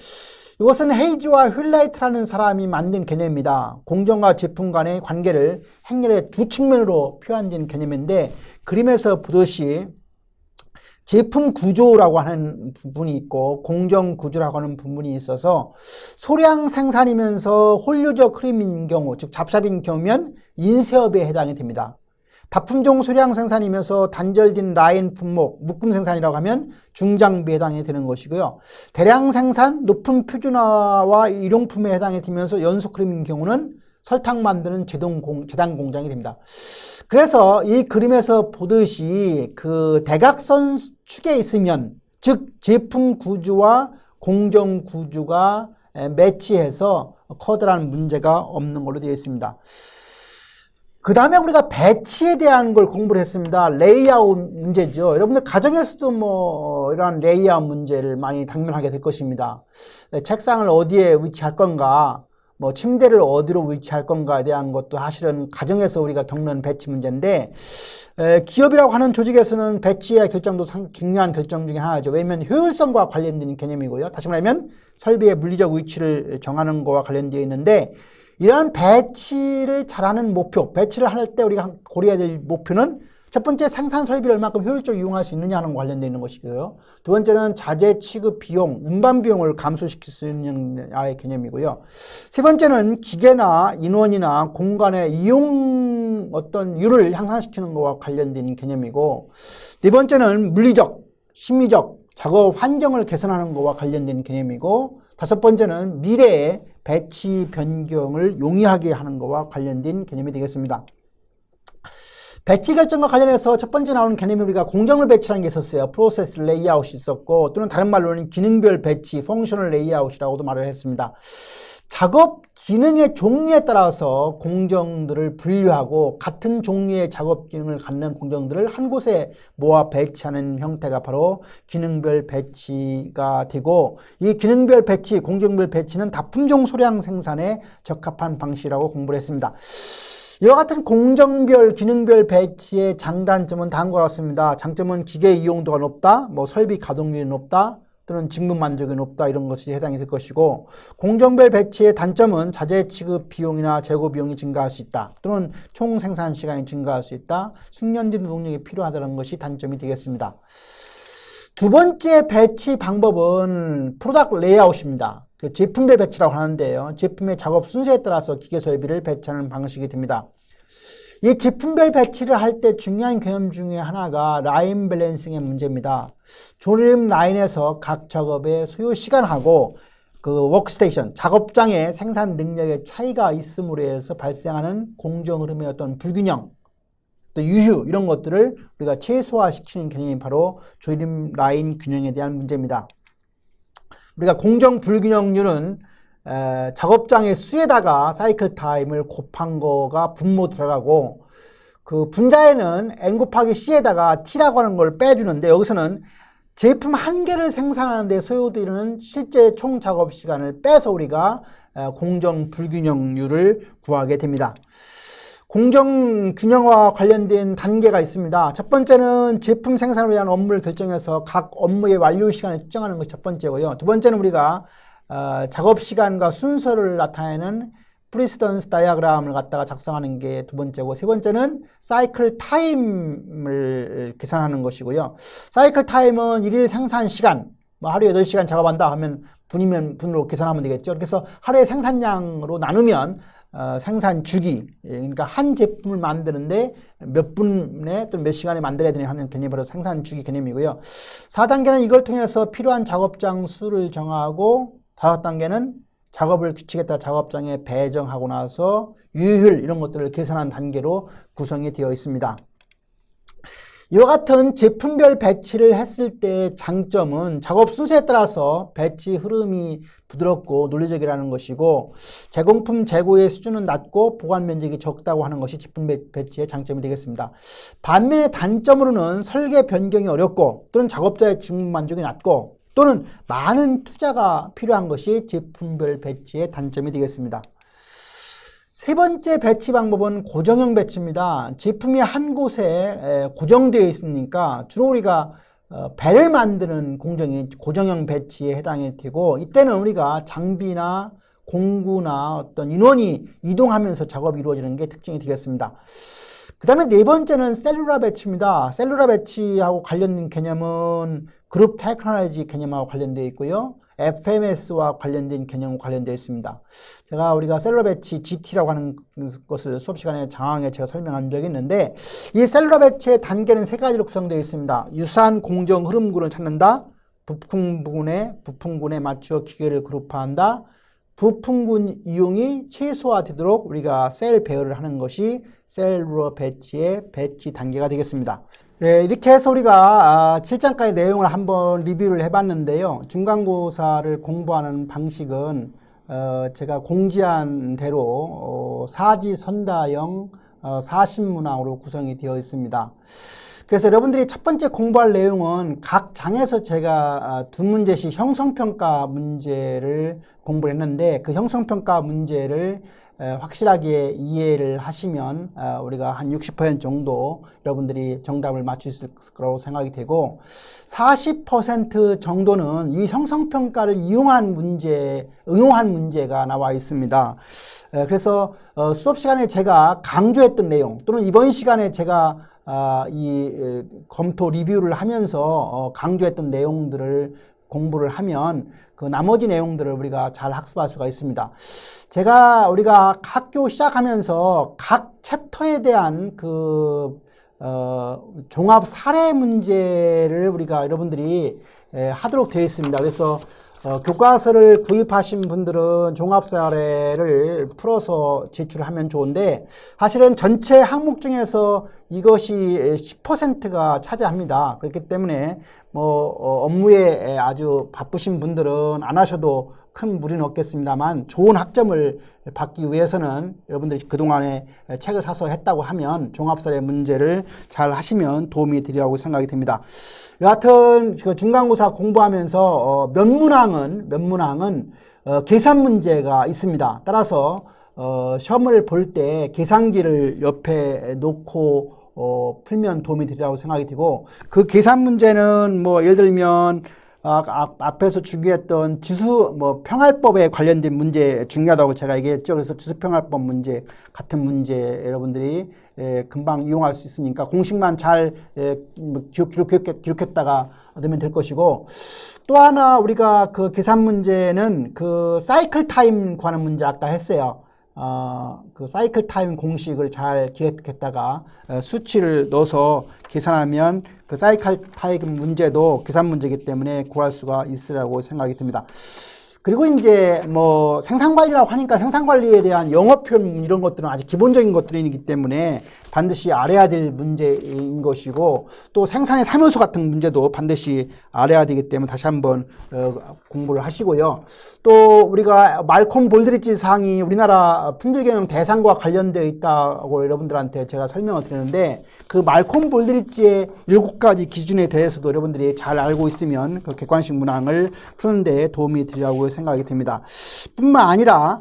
이것은 헤이즈와 휠라이트라는 사람이 만든 개념입니다. 공정과 제품 간의 관계를 행렬의 두 측면으로 표현된 개념인데, 그림에서 보듯이 제품 구조라고 하는 부분이 있고 공정 구조라고 하는 부분이 있어서, 소량 생산이면서 홀류적 흐름인 경우, 즉 잡삽인 경우면 인쇄업에 해당이 됩니다. 다품종 소량 생산이면서 단절된 라인 품목, 묶음 생산이라고 하면 중장비에 해당이 되는 것이고요. 대량 생산, 높은 표준화와 일용품에 해당이 되면서 연속 흐름인 경우는 설탕 만드는 제당 공장이 됩니다. 그래서 이 그림에서 보듯이 그 대각선 축에 있으면, 즉 제품 구조와 공정 구조가 매치해서 커다란 문제가 없는 걸로 되어 있습니다. 그 다음에 우리가 배치에 대한 걸 공부를 했습니다. 레이아웃 문제죠. 여러분들 가정에서도 뭐 이러한 레이아웃 문제를 많이 당면하게 될 것입니다. 책상을 어디에 위치할 건가, 뭐 침대를 어디로 위치할 건가에 대한 것도 사실은 가정에서 우리가 겪는 배치 문제인데, 기업이라고 하는 조직에서는 배치의 결정도 중요한 결정 중에 하나죠. 왜냐하면 효율성과 관련된 개념이고요. 다시 말하면 설비의 물리적 위치를 정하는 것과 관련되어 있는데, 이러한 배치를 잘하는 목표, 배치를 할 때 우리가 고려해야 될 목표는, 첫 번째 생산 설비를 얼마큼 효율적으로 이용할 수 있느냐 하는 것과 관련되어 있는 것이고요. 두 번째는 자재 취급 비용, 운반 비용을 감소시킬 수 있는 아의 개념이고요. 세 번째는 기계나 인원이나 공간의 이용 율을 향상시키는 것과 관련된 개념이고, 네 번째는 물리적, 심리적 작업 환경을 개선하는 것과 관련된 개념이고, 다섯 번째는 미래의 배치 변경을 용이하게 하는 것과 관련된 개념이 되겠습니다. 배치 결정과 관련해서 첫 번째 나오는 개념이, 우리가 공정을 배치라는 게 있었어요. 프로세스 레이아웃이 있었고, 또는 다른 말로는 기능별 배치, 펑셔널 레이아웃이라고도 말을 했습니다. 작업 기능의 종류에 따라서 공정들을 분류하고, 같은 종류의 작업 기능을 갖는 공정들을 한 곳에 모아 배치하는 형태가 바로 기능별 배치가 되고, 이 기능별 배치, 공정별 배치는 다품종 소량 생산에 적합한 방식이라고 공부를 했습니다. 이와 같은 공정별, 기능별 배치의 장단점은 다음과 같습니다. 장점은 기계 이용도가 높다, 뭐 설비 가동률이 높다, 또는 직무 만족이 높다, 이런 것이 해당이 될 것이고, 공정별 배치의 단점은 자재 취급 비용이나 재고 비용이 증가할 수 있다, 또는 총 생산 시간이 증가할 수 있다, 숙련된 노동력이 필요하다는 것이 단점이 되겠습니다. 두 번째 배치 방법은 프로덕트 레이아웃입니다. 제품별 배치라고 하는데요. 제품의 작업 순서에 따라서 기계 설비를 배치하는 방식이 됩니다. 이 제품별 배치를 할 때 중요한 개념 중에 하나가 라인 밸런싱의 문제입니다. 조립 라인에서 각 작업의 소요 시간하고 그 워크스테이션, 작업장의 생산 능력의 차이가 있음으로 해서 발생하는 공정 흐름의 어떤 불균형, 또 유휴 이런 것들을 우리가 최소화시키는 개념이 바로 조립 라인 균형에 대한 문제입니다. 우리가 공정 불균형률은 작업장의 수에다가 사이클 타임을 곱한 거가 분모 들어가고 그 분자에는 n 곱하기 c에다가 t라고 하는 걸 빼주는데 여기서는 제품 한 개를 생산하는 데 소요되는 실제 총 작업 시간을 빼서 우리가 공정 불균형률을 구하게 됩니다. 공정 균형과 관련된 단계가 있습니다. 첫 번째는 제품 생산을 위한 업무를 결정해서 각 업무의 완료 시간을 측정하는 것이 첫 번째고요. 두 번째는 우리가 작업 시간과 순서를 나타내는 프리시던스 다이어그램을 갖다가 작성하는 게 두 번째고, 세 번째는 사이클 타임을 계산하는 것이고요. 사이클 타임은 일일 생산 시간, 뭐 하루에 8시간 작업한다 하면 분이면 분으로 계산하면 되겠죠. 그래서 하루의 생산량으로 나누면 생산 주기, 그러니까 한 제품을 만드는데 몇 분에 또는 몇 시간에 만들어야 되냐 하는 개념이 바로 생산 주기 개념이고요. 4단계는 이걸 통해서 필요한 작업장 수를 정하고, 5단계는 작업을 규칙에 따라 작업장에 배정하고 나서 유효율 이런 것들을 계산한 단계로 구성이 되어 있습니다. 이와 같은 제품별 배치를 했을 때 장점은 작업 순서에 따라서 배치 흐름이 부드럽고 논리적이라는 것이고, 제공품 재고의 수준은 낮고 보관 면적이 적다고 하는 것이 제품 배치의 장점이 되겠습니다. 반면에 단점으로는 설계 변경이 어렵고 또는 작업자의 직무 만족이 낮고 또는 많은 투자가 필요한 것이 제품별 배치의 단점이 되겠습니다. 세 번째 배치 방법은 고정형 배치입니다. 제품이 한 곳에 고정되어 있으니까 주로 우리가 배를 만드는 공정이 고정형 배치에 해당이 되고, 이때는 우리가 장비나 공구나 어떤 인원이 이동하면서 작업이 이루어지는 게 특징이 되겠습니다. 그 다음에 네 번째는 셀룰라 배치입니다. 셀룰라 배치하고 관련된 개념은 그룹 테크놀로지 개념하고 관련되어 있고요. FMS와 관련된 개념과 관련되어 있습니다. 우리가 셀룰라 배치 GT라고 하는 것을 수업 시간에 장황하게 제가 설명한 적이 있는데, 이 셀룰라 배치의 단계는 세 가지로 구성되어 있습니다. 유사한 공정 흐름군을 찾는다, 부품군에 맞추어 기계를 그룹화한다, 부품군 이용이 최소화되도록 우리가 셀 배열을 하는 것이 셀룰라 배치의 배치 단계가 되겠습니다. 네, 이렇게 해서 우리가 7장까지 내용을 한번 리뷰를 해봤는데요. 중간고사를 공부하는 방식은 제가 공지한 대로 사지선다형 40문항으로 구성이 되어 있습니다. 그래서 여러분들이 첫 번째 공부할 내용은 각 장에서 제가 두 문제씩 형성평가 문제를 공부를 했는데, 그 형성평가 문제를 확실하게 이해를 하시면 우리가 한 60% 정도 여러분들이 정답을 맞출 수 있을 거라고 생각이 되고, 40% 정도는 이 형성평가를 이용한 문제, 응용한 문제가 나와 있습니다. 그래서 수업 시간에 제가 강조했던 내용, 또는 이번 시간에 제가 이 검토 리뷰를 하면서 강조했던 내용들을 공부를 하면 그 나머지 내용들을 우리가 잘 학습할 수가 있습니다. 우리가 학교 시작하면서 각 챕터에 대한 종합 사례 문제를 우리가 여러분들이 하도록 되어 있습니다. 그래서 교과서를 구입하신 분들은 종합 사례를 풀어서 제출하면 좋은데, 사실은 전체 항목 중에서 이것이 10%가 차지합니다. 그렇기 때문에 업무에 아주 바쁘신 분들은 안 하셔도 큰 무리는 없겠습니다만, 좋은 학점을 받기 위해서는 여러분들이 그동안에 책을 사서 했다고 하면 종합사례 문제를 잘 하시면 도움이 되리라고 생각이 듭니다. 여하튼 중간고사 공부하면서 몇 문항은 계산 문제가 있습니다. 따라서 시험을 볼 때 계산기를 옆에 놓고 풀면 도움이 되리라고 생각이 되고, 그 계산 문제는 예를 들면 앞에서 주기했던 평할법에 관련된 문제 중요하다고 제가 얘기했죠. 그래서 지수평할법 문제 같은 문제 여러분들이 금방 이용할 수 있으니까 공식만 잘 기록했다가 넣으면 될 것이고, 또 하나 우리가 그 계산 문제는 그 사이클 타임 구하는 문제 아까 했어요. 그 사이클 타임 공식을 잘 기억했다가 수치를 넣어서 계산하면 그 사이클 타임 문제도 계산 문제이기 때문에 구할 수가 있으라고 생각이 듭니다. 그리고 이제 뭐 생산관리라고 하니까 생산관리에 대한 영어 표현 이런 것들은 아주 기본적인 것들이기 때문에 반드시 알아야 될 문제인 것이고, 또 생산의 사묘수 같은 문제도 반드시 알아야 되기 때문에 다시 한번 공부를 하시고요. 또 우리가 말콤 볼드리지 사항이 우리나라 품질경영 대상과 관련되어 있다고 여러분들한테 제가 설명을 드렸는데, 그 말콤 볼드리지의 7가지 기준에 대해서도 여러분들이 잘 알고 있으면 그 객관식 문항을 푸는 데 도움이 되리라고 생각이 됩니다. 뿐만 아니라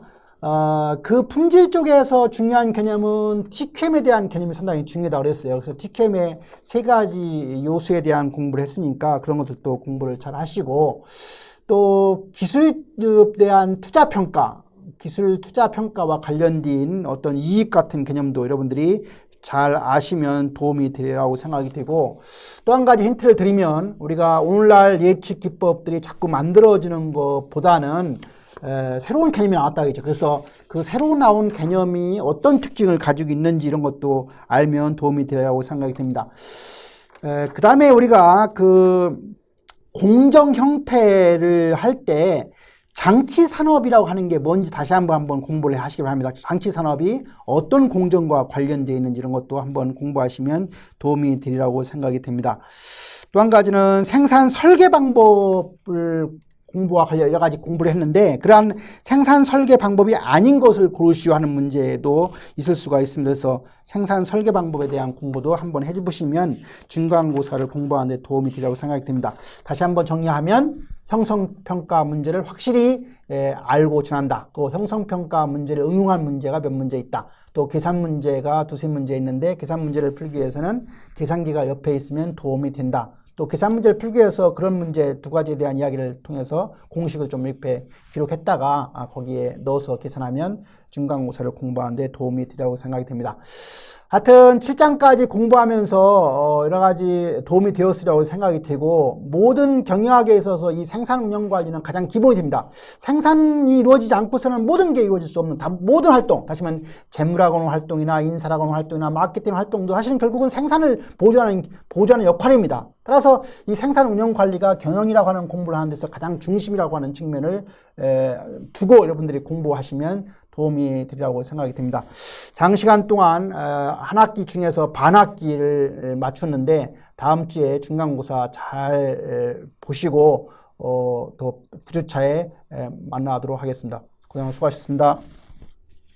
그 품질 쪽에서 중요한 개념은 TQM에 대한 개념이 상당히 중요하다고 그랬어요. 그래서 TQM의 3가지 요소에 대한 공부를 했으니까 그런 것들도 공부를 잘 하시고, 또 기술에 대한 투자평가, 기술 투자평가와 관련된 어떤 이익 같은 개념도 여러분들이 잘 아시면 도움이 되리라고 생각이 되고, 또 한 가지 힌트를 드리면, 우리가 오늘날 예측 기법들이 자꾸 만들어지는 것보다는 새로운 개념이 나왔다겠죠. 그래서 그 새로 나온 개념이 어떤 특징을 가지고 있는지 이런 것도 알면 도움이 되리라고 생각이 듭니다. 그 다음에 우리가 그 공정 형태를 할 때 장치 산업이라고 하는 게 뭔지 다시 한번 공부를 하시기 바랍니다. 장치 산업이 어떤 공정과 관련되어 있는지 이런 것도 한번 공부하시면 도움이 되리라고 생각이 됩니다. 또 한 가지는 생산 설계 방법을 공부와 관련 여러 가지 공부를 했는데, 그러한 생산 설계 방법이 아닌 것을 고르시오 하는 문제도 있을 수가 있습니다. 그래서 생산 설계 방법에 대한 공부도 한번 해보시면 중간고사를 공부하는 데 도움이 되리라고 생각이 듭니다. 다시 한번 정리하면, 형성평가 문제를 확실히 알고 지난다. 그 형성평가 문제를 응용한 문제가 몇 문제 있다. 또 계산 문제가 2-3문제 있는데 계산 문제를 풀기 위해서는 계산기가 옆에 있으면 도움이 된다. 또 계산 문제를 풀기 위해서 그런 문제 2가지에 대한 이야기를 통해서 공식을 좀 이렇게 기록했다가 거기에 넣어서 계산하면 중간고사를 공부하는 데 도움이 되리라고 생각이 됩니다. 하여튼 7장까지 공부하면서 여러 가지 도움이 되었으리라고 생각이 되고, 모든 경영학에 있어서 이 생산 운영 관리는 가장 기본이 됩니다. 생산이 이루어지지 않고서는 모든 게 이루어질 수 없는 모든 활동, 다시 말하면 재무라고 하는 활동이나 인사라고 하는 활동이나 마케팅 활동도 사실은 결국은 생산을 보조하는 역할입니다. 따라서 이 생산 운영 관리가 경영이라고 하는 공부를 하는 데서 가장 중심이라고 하는 측면을 두고 여러분들이 공부하시면 도움이 되리라고 생각이 됩니다. 장시간 동안 한 학기 중에서 반 학기를 맞췄는데, 다음 주에 중간고사 잘 보시고 또 9주차에 만나도록 하겠습니다. 고생 수고하셨습니다.